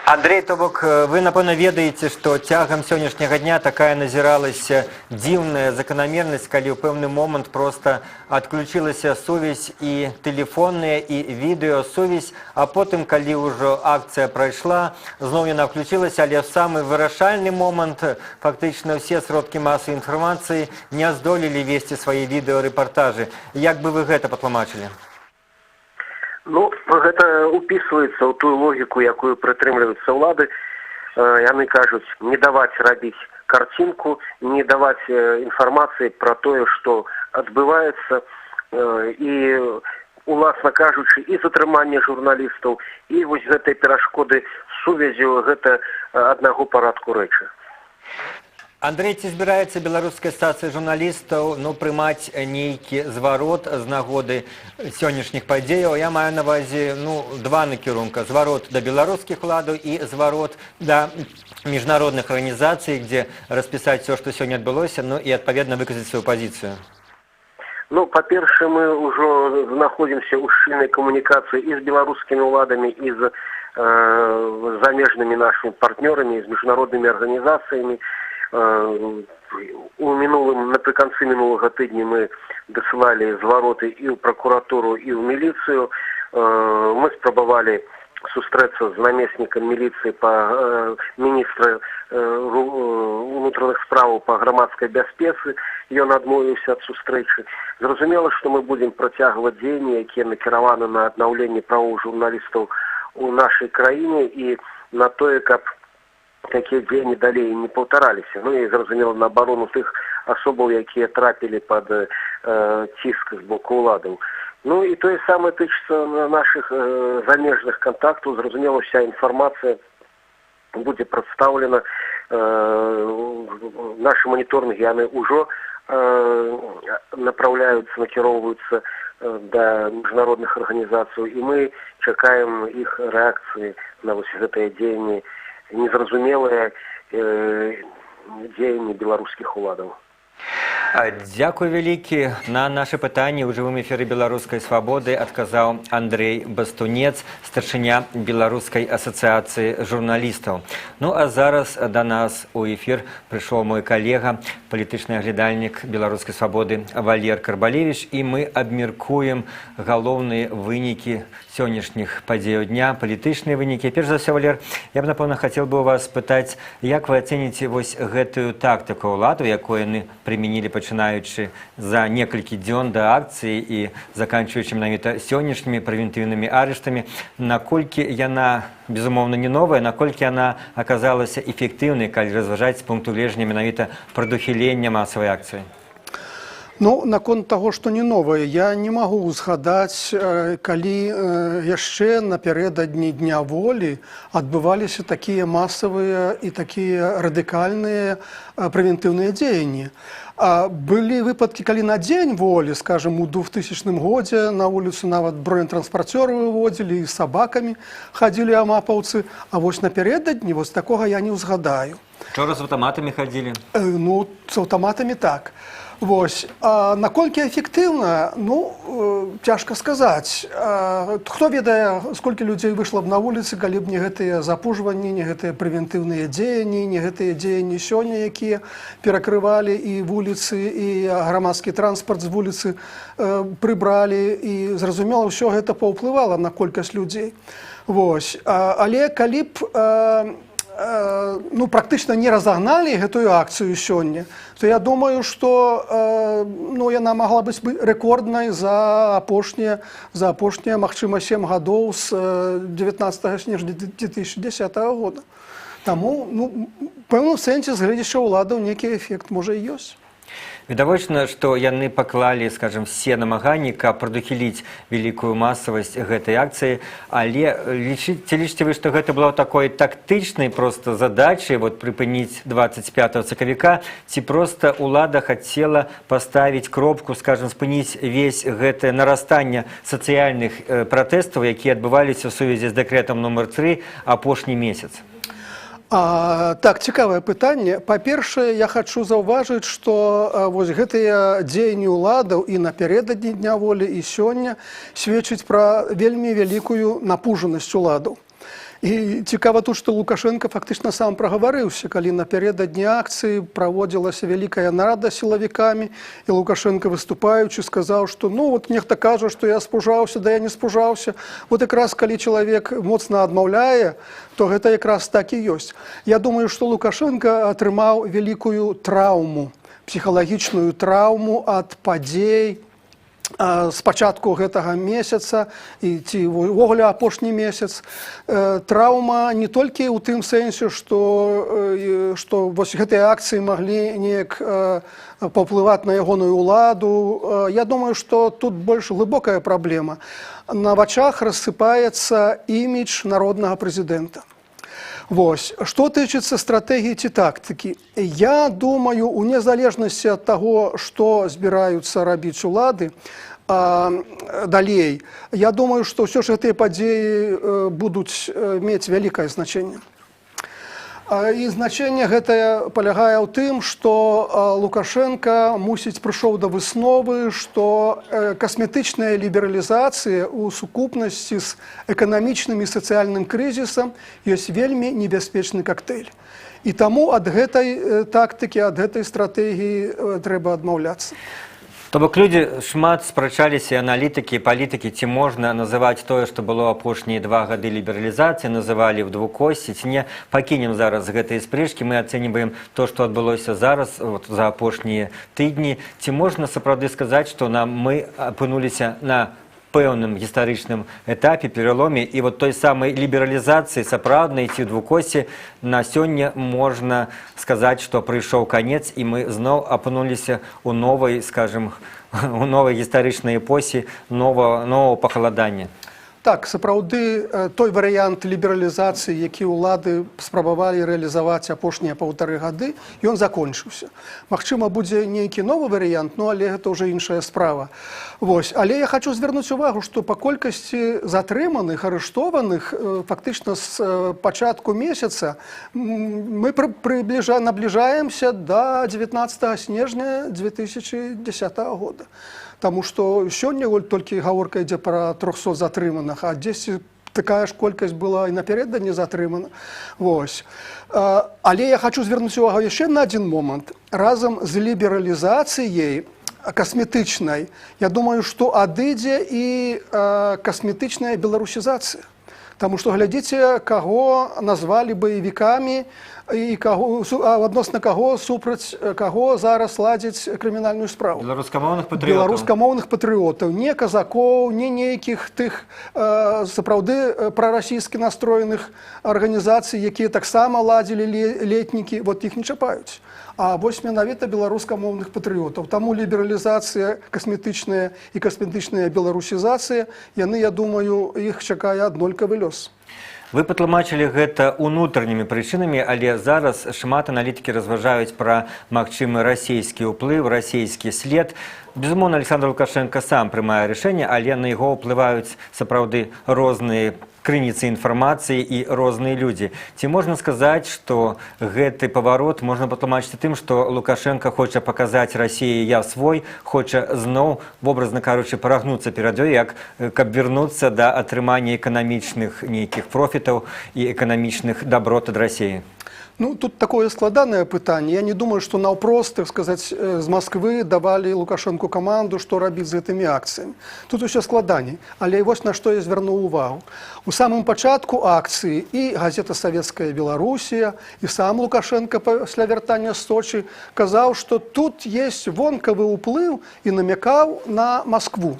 Андрей, то бок, вы, напэўна, ведаеце, што цягам сённяшняга дня такая назіралася дзіўная заканамернасць, калі ў пэўны момант проста адключылася сувязь і тэлефонная, і відэосувязь, а потым, калі ўжо акцыя прайшла, зноў яна включылася, але ў самы вырашальны момант фактычна ўсе сродкі масавай інфармацыі не здолелі весці свае відэарэпартажы. Як бы вы гэта патлумачылі? Ну, гэта упісваецца ў тую логіку, якую прытрымліваюцца ўлады. Яны кажуць, не даваць рабіць карцінку, не даваць інфармацыі пра тое, што адбываецца, і уласна кажучы, і затрыманне журналістаў, і вось гэтай перашкоды з сувязю, гэта аднаго парадку рэчы. Андрэй, ці збіраецца беларуская стацыя журналістаў прымаць нейкі зварот з нагоды сённяшніх падзеяў? Я маю на ўвазе два накірунка: зварот да беларускіх уладаў і зварот да міжнародных арганізацый, дзе распісаць все, што сёння адбылося, і адпаведна выказаць сваю пазіцыю. Ну, па-першае, мы ўжо знаходзімся ў шчыльнай камунікацыі і з беларускімі ўладамі, і з замежнымі нашымі партнёрамі, з міжнароднымі арганізацыямі. Напрыканцы мінулага тыдня мы дасылалі звароты і ў пракуратуру, і ў міліцыю. Мы спрабавалі сустрэцца з намеснікам міліцыі міністра унутраных справаў па грамадскай бяспецы. Ён адмовіўся ад сустрэчы. Зразумела, што мы будзем працягваць дзеянні, якія накіраваны на аднаўленне правоў журналістаў у нашай краіне і на тое, каб такія дзеянні далей не паўтараліся. Ну і, зразумела, на абарону тых асобаў, якія трапілі пад ціск з боку ўладаў. Ну і тое самае тычыцца нашых замежных кантактаў. Зразумела, вся інфармацыя будзе прадстаўлена. Нашы маніторинги, яны ўжо направляюцца, накіроўваюцца да міжнародных арганізацый, і мы чакаем іх рэакцыі на вось гэтыя дзеянні, незразумелыя дзеянні беларускіх уладаў. Дзякуй вялікі. На наše пытанні ў жывым эфіры беларускай свабоды адказаў Андрэй Бастунец, старшыня беларускай асацыяцыі журналістаў. Ну а зараз да нас у эфір прыйшоў мой калега, палітычны аглядальнік беларускай свабоды Валер Карбалевіч, і мы абмеркуем галоўныя вынікі сённяшніх падзеяў дня, палітычныя вынікі. Перш за ўсё, Валер, я б, напэўна, хацеў бы у вас спытаць, як вы ацэніце вось гэтую тактыку ўладу, якую яны прымянілі, пачынаючы за некалькі дзён да акцыі і заканчваючы менавіта сённяшнімі прэвентыўнымі арыштамі, наколькі яна, безумоўна, не новая, наколькі яна аказалася эфектыўнай, калі разважаць з пункту гледжання менавіта прадухілення масавай акцыі? Ну, наконт таго, што не новае, я не магу узгадаць, калі яшчэ напярэдадні Дня волі адбываліся такія масавыя і такія радыкальныя прэвентыўныя дзеянні. Былі выпадкі, калі на Дзень волі, скажем, у 2000 годзе на вуліцу нават бронетранспарцёры выводзілі, і з сабакамі хадзілі амапаўцы, а вось напярэдадні вось такога я не ўзгадаю. Учора з аўтаматамі хадзілі? Ну, з аўтаматамі так. Вось. Наколькі эфектыўна, ну, цяжка сказаць. Хто ведае, сколькі людзей выйшла б на вуліцы, калі б не гэтыя запужванні, не гэтыя прэвентыўныя дзеянні, не гэтыя дзеянні сёння, якія перакрывалі і вуліцы, і грамадскі транспарт з вуліцы прыбралі, і, зразумела, ўсё гэта паўплывала на колькасць людзей. Вось. Але калі б практычна не разагналі гэтую акцыю сёння, то я думаю, што яна магла быць рэкорднай за апошнія, магчыма, 7 гадоў з 19 снежня 2010 года. Таму, в пэўным сэнсе, з гледзяча ўладаў, некі эфект можа і ёсць. Відавочна, што яны паклалі, скажем, все намаганні, каб прадухіліць вялікую масавасць гэтай акцыі, але ці лічыце вы, што гэта было такой тактычнай проста задачай прыпыніць 25 сакавіка, ці проста ўлада хацела паставіць кропку, скажем, спыніць весь гэтае нарастанне сацыяльных пратэстаў, якія адбываліся ў сувязі з дэкрэтам нумар 3 апошні месяц? Так, цікавае пытанне. Па-першае, я хачу заўважыць, што вось гэтыя дзеянні ўладаў і напярэдадні Дня волі, і сёння сведчыць пра вельмі вялікую напужанасць уладаў. І цікава тут, што Лукашенко фактычна сам прагаварыўся, калі напярэдадні акцыі праводзілася вялікая нарада з сілавікамі, і Лукашенко, выступаючы, сказаў, што нехта кажа, што я спужаўся, да я не спужаўся. Якраз калі чалавек моцна адмаўляе, то гэта якраз так і ёсць. Я думаю, што Лукашенко атрымаў вялікую траўму, псіхалагічную траўму ад падзей з пачатку гэтага месяца і ці ўвогуле апошні месяц. Траўма не толькі ў тым сэнсе, што вось гэтыя акцыі маглі неяк паўплываць на ягоную ўладу. Я думаю, што тут больш глыбокая праблема. На вачах рассыпаецца імідж народнага прэзідэнта. Вось. Што тычыцца стратэгіі ці тактыкі, я думаю, у незалежнасці ад таго, што збіраюцца рабіць улады далей, я думаю, што ўсё ж гэтыя падзеі будуць мець вялікае значэнне. І значэнне гэтае палягае ў тым, што Лукашенко мусіць прыйшоў да высновы, што касметычная лібералізацыя ў сукупнасці з эканамічным і сацыяльным крызісам ёсць вельмі небяспечны коктейль. І таму ад гэтай тактыкі, ад гэтай стратэгіі трэба адмаўляцца. То бок людзі шмат спрачаліся, аналітыкі, палітыкі, ці можна называць тое, што было апошнія 2 гады лібералізацыі, называлі ў двукосці, ці не. Пакінем зараз гэтыя спрэчкі, мы ацэньваем то, што адбылося зараз, за апошнія тыдні. Ці можна сапраўды сказаць, што мы апынуліся на пэўным гістарычным этапе, пераломе, і вот той самай лібералізацыі сапраўднай ці двукосці на сёння можна сказаць, што прыйшоў канец, і мы зноў апынуліся ў новай, скажем, у новай гістарычнай эпосе нового пахаладання. Так, сапраўды, той варыянт лібералізацыі, які ўлады спрабавалі рэалізаваць апошнія 1,5 гады, ён закончыўся. Магчыма, будзе нейкі новы варыянт, але гэта ўжо іншая справа. Вось. Але я хочу звярнуць увагу, што па колькасці затрыманых, арыштованых, фактычна з пачатку месяца мы набліжаемся да 19 снежня 2010 года. Таму што сёння толькі гаворка ідзе пра 300 затрыманых, а дзесьці такая ж колькасць была і напярэдадні затрымана. Вось. Але я хочу звярнуць увагу яшчэ на адзін момант. Разам з лібералізацыяй касметычнай, я думаю, што адыдзе і касметычная беларусізацыя. Таму што глядзіце, каго назвалі баевікамі і адносна каго, супраць каго зараз ладзіць крымінальную справу. Беларускамоўных патрыётаў. Беларускамоўных патрыётаў. Не казакоў, не нейкіх тых сапраўды прарасійскі настроеных арганізацый, якія таксама ладзілі летнікі, вот іх не чапаюць. А вось менавіта беларускамоўных патрыётаў. Таму лібералізацыя касметычная і касметычная беларусізацыя, яны, я думаю, іх чакае аднолькавы лёс. Вы патлумачылі гэта ўнутранымі прычынамі, але зараз шмат аналітыкі разважаюць пра магчымы расійскі ўплыў, расійскі след. Безумоўна, Александр Лукашенко сам прымае рашэнне, але на яго ўплываюць сапраўды розныя крыніцы інфармацыі і розныя людзі. Ці можна сказаць, што гэты паварот можна патлумачыць тым, што Лукашенко хоча паказаць Расіі «я свой», хоча зноў, вобразна кажучы, парагнуцца перад ёй, каб вярнуцца да атрымання эканамічных нейкіх профітаў і эканамічных даброт ад Расіі? Ну, тут такое складанае пытанне. Я не думаю, што наўпрост, так сказаць, з Масквы давалі Лукашенку каманду, што рабіць з гэтымі акцыямі. Тут усё складаней. Але вось на што я звярнуў увагу. У самым пачатку акцыі і газета «Савецкая Беларусія», і сам Лукашенко пасля вяртання з Сочы казаў, што тут есть вонкавы ўплыў і намякаў на Маскву.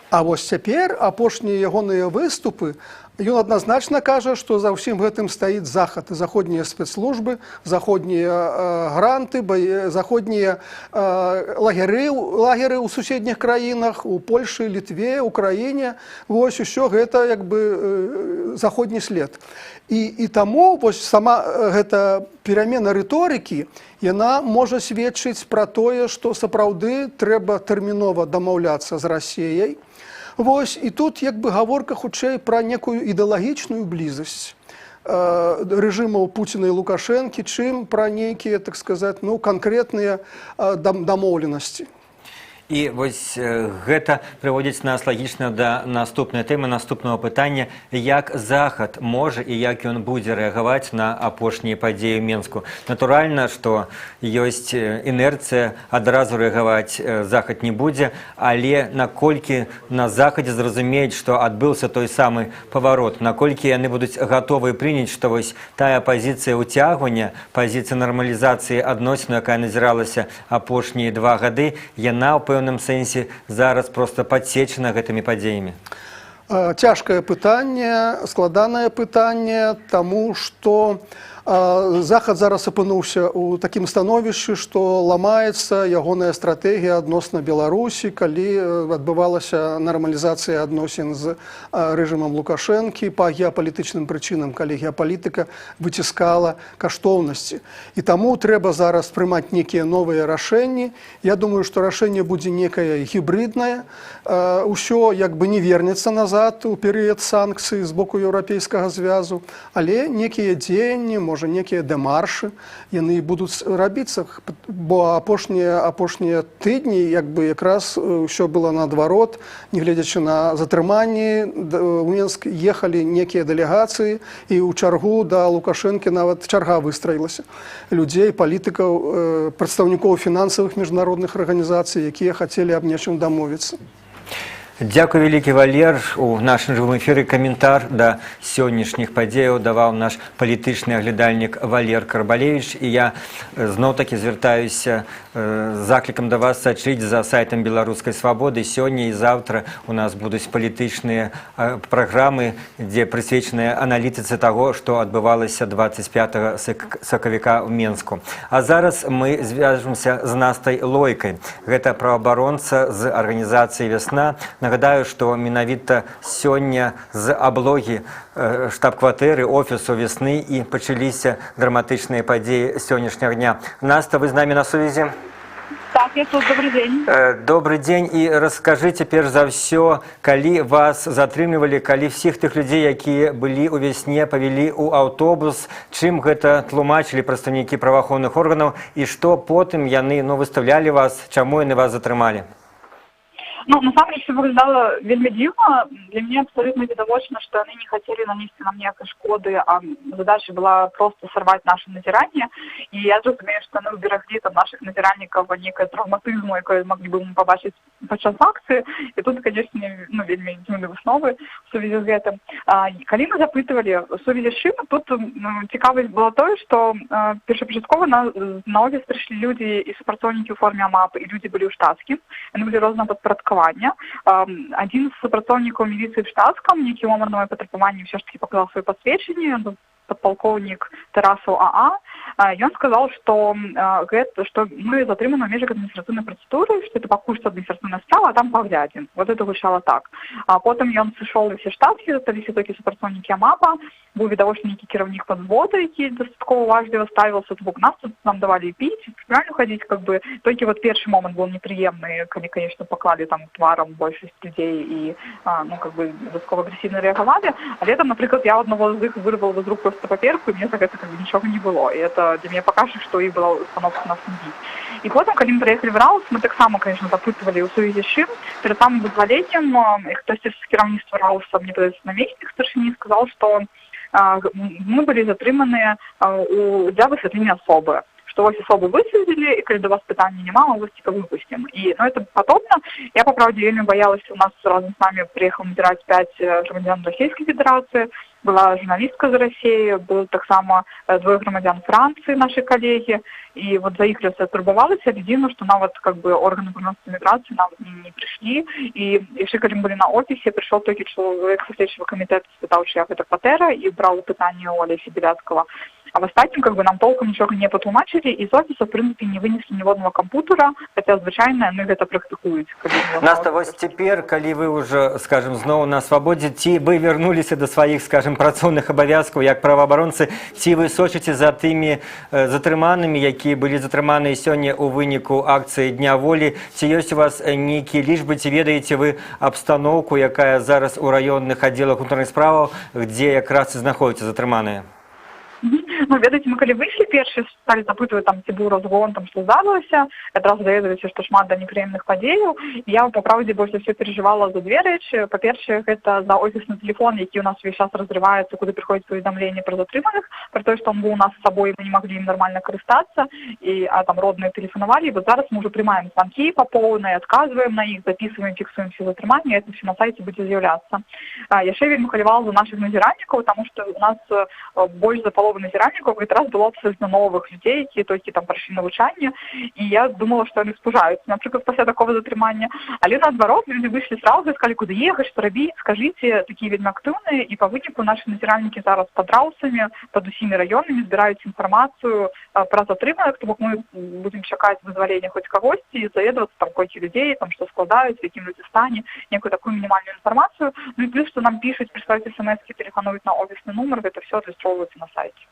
А вось цяпер апошнія ягоныя выступы, ён адназначна кажа, што за ўсім гэтым стаіць захад, заходнія спецслужбы, заходнія гранты, заходнія лагеры ў суседніх краінах, у Польшы, Літве, Украіне. Вось усё гэта як бы заходні след. І таму вось сама гэта перамена рыторыкі, яна можа сведчыць пра тое, што сапраўды трэба тэрмінова дамаўляцца з Расіяй. Вось, і тут як бы гаворка хутчэй пра некую ідэалагічную блізасць рэжымаў Пуціна і Лукашэнкі, чым пра нейкія, так сказаць, канкрэтныя дамоўленасці. І вось гэта прыводзіць нас лагічна да наступнай тэмы, наступнага пытання, як Захад можа і як ён будзе рэагаваць на апошнія падзеі ў Менску. Натуральна, што ёсць інерцыя, адразу рэагаваць Захад не будзе, але наколькі на Захадзе зразумеюць, што адбыўся той самы паварот, наколькі яны будуць гатовы прыняць, што вось тая пазіцыя ўцягвання, пазіцыя нармалізацыі адносін, якая назіралася апошнія 2 гады, яна ў пэўным сэнсе зараз проста падсечана гэтымі падзеямі? Цяжкае пытанне, складанае пытанне, таму што Захад зараз апынуўся ў такім становішчы, што ламаецца ягоная стратэгія адносна Беларусі, калі адбывалася нармалізацыя адносін з рэжымам Лукашэнкі па геапалітычным прычынам, калі геапалітыка выціскала каштоўнасці. І таму трэба зараз прымаць нейкія новыя рашэнні. Я думаю, што рашэнне будзе некае гібриднае. Усё як бы не вернецца назад у перыяд санкцый з боку Еўрапейскага звязу, але некія дзеянні, можа, некія дэмаршы, яны будуць рабіцца, бо апошнія тыдні як бы якраз ўсё было наадварот, нягледзячы на затрыманні, у Мінск ехалі некія дэлегацыі, і ў чаргу да Лукашэнкі нават чарга выстраілася. Людзей, палітыкаў, прадстаўнікоў фінансавых міжнародных арганізацый, якія хацелі аб нечым дамовіцца. Дзякуй вялікі, Валер. У нашым жывым эфіры каментар да сённяшніх падзеяў даваў наш палітычны аглядальнік Валер Карбалевіч. І я зноў-такі звяртаюся з заклікам да вас сачыць за сайтам Беларускай свабоды. Сёння і заўтра у нас будуць палітычныя праграмы, дзе прысвечаныя аналітыцы таго, што адбывалася 25 сакавіка ў Менску. А зараз мы звяжемся з Настай Лойкай. Гэта праваабаронца з арганізацыі «Вясна». Нагадаю, што менавіта сёння з аблогі штаб-кватэры офісу «Весны» і пачаліся драматычныя падзеі сённяшняга дня. Наста, вы з намі на сувязі? Так, я тут, добрый день. Добрый дзень, і раскажыце перш за ўсё, калі вас затрымлівалі, калі всіх тых людзей, якія былі ў Вясне, павялі ў аўтобус, чым гэта тлумачылі прадстаўнікі праваахоўных органаў і што потым яны выстаўлялі вас, чаму яны вас затрымалі? Ну, насамрэч, все выглядала вельмі дзіўна. Для мяне абсолютно відавочна, што яны не хацелі нанесці нам ніякай шкоды, а задача была просто сарваць наше назіранне. І я зразумею, што яны ўбераглі там наших назіральнікаў некае траўматызму, якое маглі бы мы пабачыць падчас акцыі. І тут, конечно, вельмі дзіўныя высновы ў сувязі з гэтым. Калі мы запытывалі ў сувязі з чым, тут цікавасць была тое, што першапачаткова на офіс прыйшлі людзі і супрацоўнікі ў форме АМАП, і людзі былі ў штатскім. Яны былі рознага падпарадкавання. Один з супрацоўнікаў міліцыі в штатском, нейкі момант на моє патрабаванне ўсё ж таки паказаў свае пасведчанні, подполковник Тарасов АА, и он сказал, что мы затрыманы в межах административной процедуры, что это пакуль что административная справа, а там паглядзім. Вот это гучало так. А потом ён сышоў у все штаткі, засталіся толькі супрацоўнікі АМАПа, быў відавочна нейкі кіраўнік падзвода, які дастаткова важліва ставіўся, бок нас тут нам давалі піць, правильно ходить, как бы, толькі вот першы момент был неприемный, калі, конечно, поклали там тваром большасць людей и, как бы, дастаткова агрэсіўна рэагавалі, але там, напрыклад, я одного з іх вырвала з рук просто паперку, и мне за гэта как бы нічога не было. И это для меня покажет, что и была установка нас судить. И потом, когда мы приехали в Раус, мы так само, конечно, запытывали у сувязі з чым. Перед самым вызвалением хтосьці з кіраўніцтва Рауса, мне падаецца, намеснік старшыні, сказал, что мы были затрыманы для высвятлення асобы. Что вас особо высадили, и когда до вас питания нема, мы вас типа выпустим. И, это подобно. Я, по правде, вельми боялась, у нас разом с нами приехал набирать 5 громадян Российской Федерации, была журналистка из России, было так само 2 громадян Франции, наши коллеги, и вот за их все турбовалась, я видела, что нам вот как бы органы гражданской миграции нам не пришли, и еще когда мы были на офисе, пришел только человек со следующего комитета, спитал, что я это квартира, и брал питание у Олеся Беляцкого. А в остальном, как бы, нам толком ничего не потлумачили, и из офиса, в принципе, не вынесли ни одного компьютера, хотя, звычайно, мы это практикуют. Наста, вось цяпер, калі вы уже, скажем, зноў на свабодзе, ці вы вярнуліся да сваіх, скажем, працоўных абавязкаў як праваабаронцы, ці вы сочыце за тымі затрыманымі, якія былі затрыманыя сёння ў выніку акцыі Дня волі, ці ёсць у вас нейкія лічбы, ці ведаеце вы абстаноўку, якая зараз у раённых аддзелах унутраных справаў, дзе якраз і знаходзяцца затрыманыя? Ну, ведаеце, мы калі выйшлі перші, сталі запытваць, там, ці быў разгон, там, што здарылася, адразу даведаліся, што шмат да непрыемных падзеяў. Я, па праўдзе, больш за ўсё переживала за две рэчы. Па-першае, гэта за офісны тэлефон, які ў нас увесь час разрываецца, куды прыходзіць паведамленне пра затрыманых, пра тое, што он быў у нас з сабой, мы не маглі ім нармальна карыстацца, а там родныя тэлефанавалі. Вот зараз мы ўжо прымаем званкі па поўнай, адказваем на іх, записываем, фіксуем все затрыманні, это все на сайце будзе з'яўляцца. Яшчэ вельмі хвалявала за нашых назіральнікаў, таму што у нас больш за палову назіральнікаў прыхільнікаў, гэты раз было абсолютно новых людзей, якія толькі там прайшлі навучанне, і я думала, што яны спужаюцца, напрыклад, пасля такого затрымання. Але наадварот, люди выйшлі сразу і сказалі, куды ехаць, што рабіць, скажыце, такія вельмі актыўныя, і па выніку нашы назіральнікі зараз пад Раўсамі, пад усімі раёнамі збіраюць інфармацыю пра затрыманых, то бок мы будзем чакаць вызвалення хоць кагосьці і заведвацца там колькі людзей, там што складаюць, якім людзі стане, некую такую мінімальную інфармацыю. Ну і плюс, што нам пішуць, прысылаюць смс-кі, тэлефануюць на офісны нумар, гэта все адлюстроўваецца на сайце.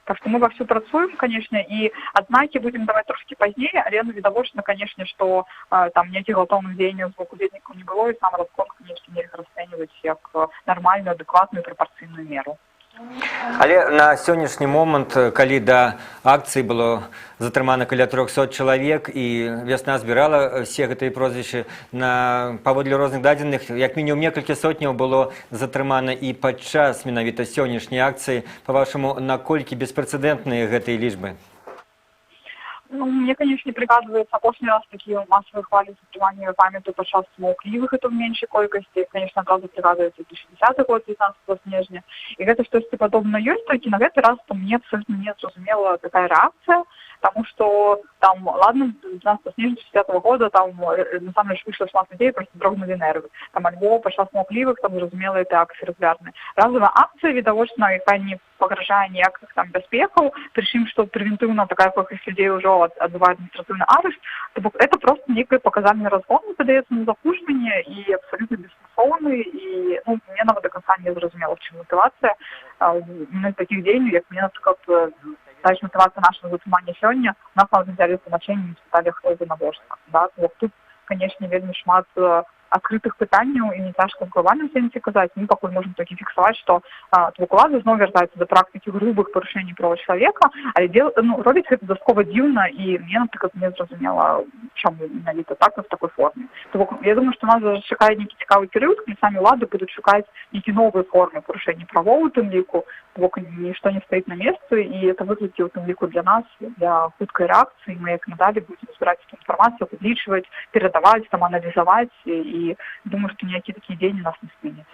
Так что мы вовсю працуем, конечно, и адзнакі будем давать трошки позднее, але відавочна, конечно, что там неких готовых дзеянняў з боку удзельнікаў не было, и сам разгон, конечно, нельга расцэньваць як нормальную, адэкватную, прапорцыйную меру. Але на сённяшні момант, калі да акцыі было затрымана каля 300 чалавек і вясна збірала все гэтыя прозвішчы, паводле розных дадзеных, як мінімум некалькі сотняў было затрымана і падчас менавіта сённяшняй акцыі. Па-вашаму, наколькі беспрэцэдэнтныя гэтыя лічбы? Ну, мне, конечно, не пригадывается апошні раз такие массовые хвали затрымання памятаю падчас смаўклівых, это в меншай колькасці. Конечно, адразу пригадывается 2010 год, 19 снежня. И гэта штосьці падобна ёсць, толькі на гэты раз там мне абсолютно не зразумела такая реакция, потому что там, ладно, 19 снежня 2010 года там, насамрэч, выйшло шмат людей, просто дрогнули нервы. Там альбо падчас смаўклівых, там зразумела, это акции регулярные. Разовая акция, відавочна, якая не пагражае ніякіх там бяспекаў, прычым, што прэвентыўна такая колькасць людей ўжо адбывае адміністратыўны арышт, то бок это просто некий показальный разгон, падаецца на запужванне і абсолютно бессэнсоўны, і ну, мне нават до конца не зразумела, в чым мотивация именно таких дзеянняў, як мне, напрыклад, мотивация нашего затрымання сёння, нас нават взяли значение не спыталі, хто за набожнік. Да? Тут, конечно, вельмі шмат адкрытых пытанняў і не цяжка в глобальным сэнсе казаць. Мы пакуль можем толькі фіксаваць, што улады зноў вяртаюцца да практыкі грубых парушэнняў права чалавека, але робіць гэта дастаткова дзіўна, і мне, напрыклад, не зразумела, чаму менавіта так в такой форме. То бок, я думаю, што нас чакае нейкі цікавы перыяд, калі самі улады будуць шукаць нейкі новыя формы парушэння правоў у тым ліку, то бок нішто не стаіць на месцы, і это выклікі у тым ліку для нас, для хуткай рэакцыі. Мы як надалей будзем збіраць эту інфармацыю, публічваць, перадаваць, там аналізаваць, і думаю, што ніякія такія дзеянні нас не спыняць.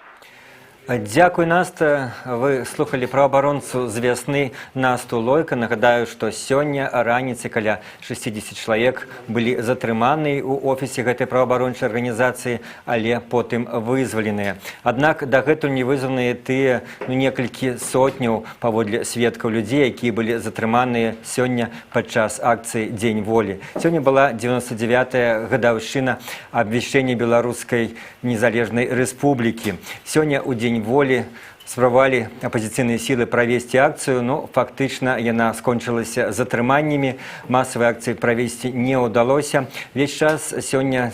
Дзякуй, Наста. Вы слухали праваабаронцу з вясны Насту Лойка. Нагадаю, што сёння раніцай каля 60 чалавек былі затрыманы ў офісе гэтай праваабарончай арганізацыі, але потым вызваленыя. Аднак дагэтуль не вызваныя тыя некалькі сотняў паводле сведкаў людзей, якія былі затрыманыя сёння падчас акцыі Дзень волі. Сёння была 99-я гадаўшчына абвяшчэння Беларускай незалежнай рэспублікі. Сёння ў Дзень волі спрабавалі апазіцыйныя сілы правесці акцыю, но фактычна яна скончылася затрыманнямі. Масавай акцыі правесці не ўдалося. Весь час сёння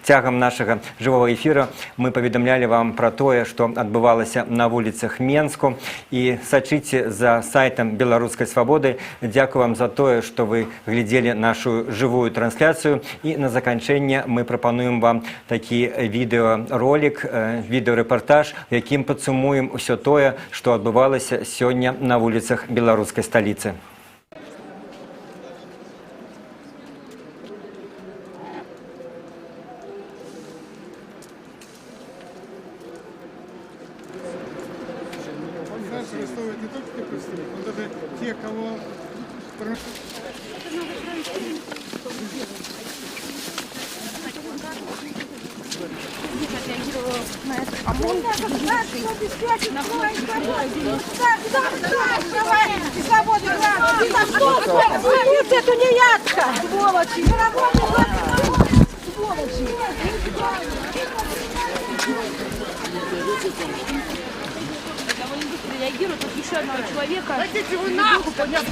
цягам нашага жывога эфіра мы паведамлялі вам пра тое, што адбывалася на вуліцах Менску. І сачыце за сайтам Беларускай свабоды. Дзякую вам за тое, што вы глядзелі нашу жывую трансляцыю. І на заканчэнне мы прапануем вам такі відэаролік, відэарэпартаж, якім падсумуем ўсё тое, што адбывалася сёння на вуліцах беларускай сталіцы. Это не ядка! Сволочи! Сволочи! Довольно быстро реагируют. Тут еще одного человека. Хотите вы нахуй, понятно?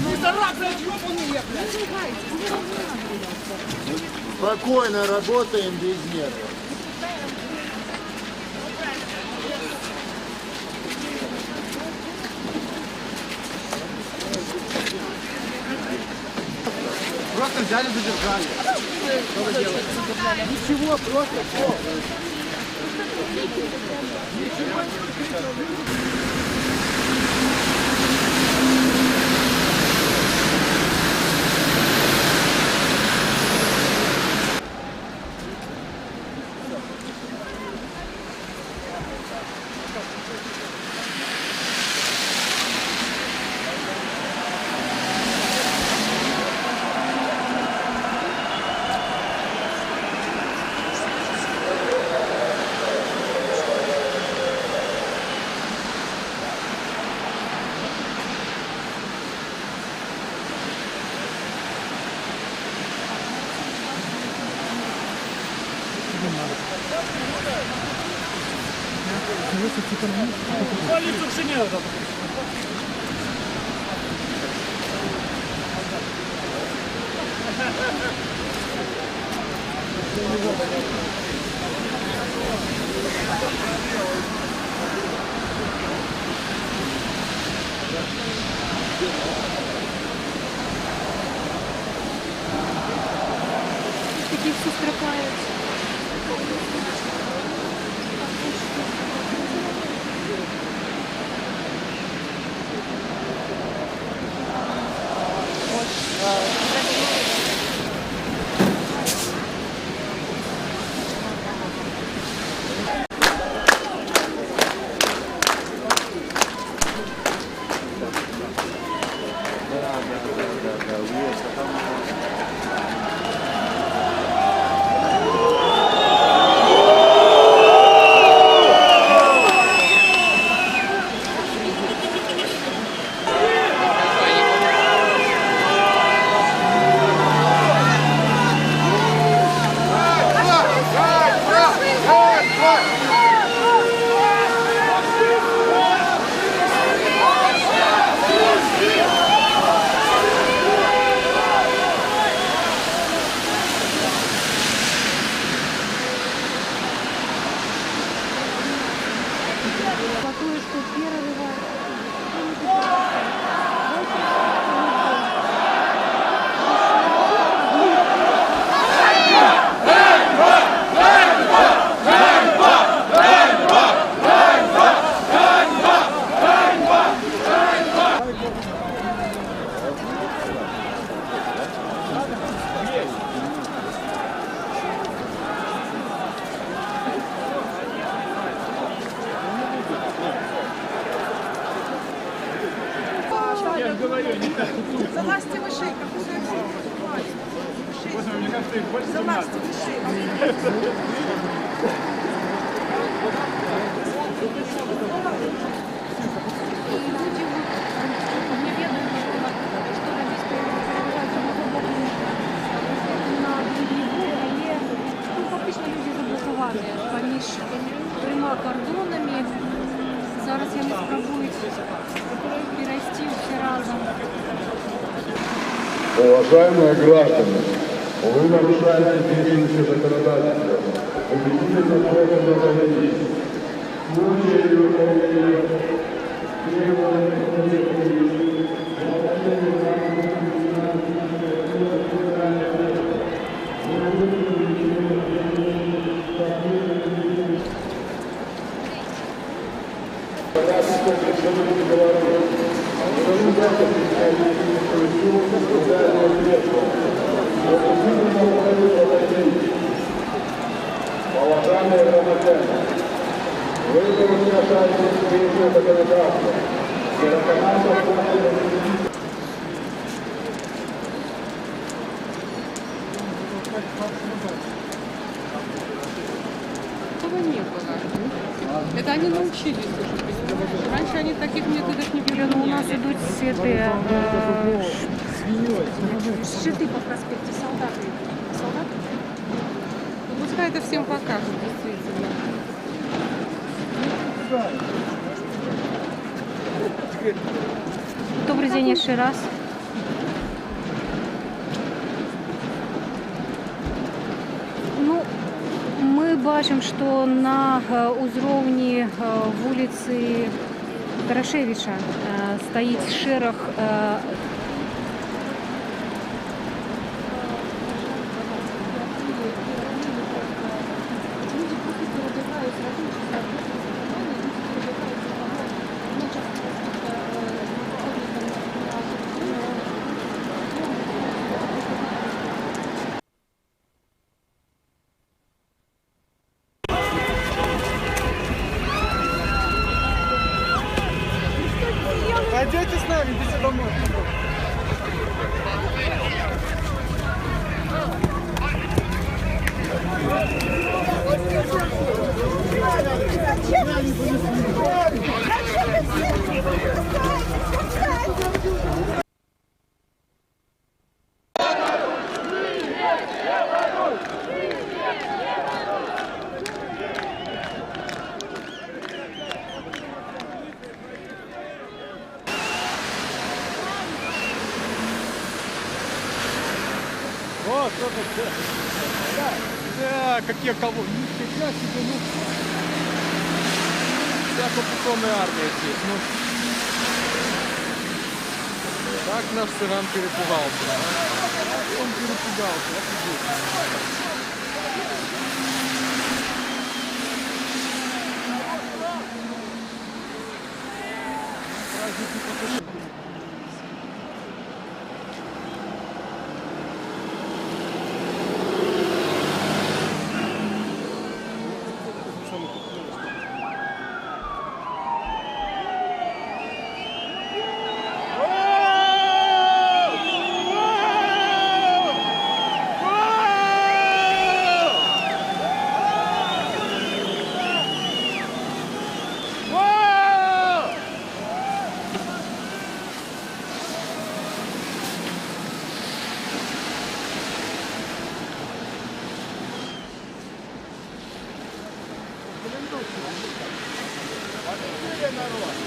Спокойно работаем без нервов. Просто взяли, задержали. Что вы делаете? Ничего, просто все. Такі всі страхають. Залазьте выше, как вы залазьте выше. Фактично люди заблокували поміж трьома кордонами. Зараз я не спробую перейти всі разом. Уважаемые граждане, вы нарушаете действующее законодательство. Убедительно строго заповедить. В случае выполнения Уважаемые граждане, вы нарушаете действующее законодательство. Этого не было. Это они научились уже приступать. Раньше они таких методов не применяли. У нас идут эти шиты по проспекту солдаты. Солдаты? Ну, пускай это всем покажут, действительно. Добрый день еще раз. Ну, ми бачимо, що на узровні вулиці Тарашевича стоїть шерах Пойдете с нами, идите домой. Да, какие колонны. Нифига себе, ну. Вся оккупационная армия здесь, ну. Так наш цыган перепугался. Он перепугался, офигеть. Народ.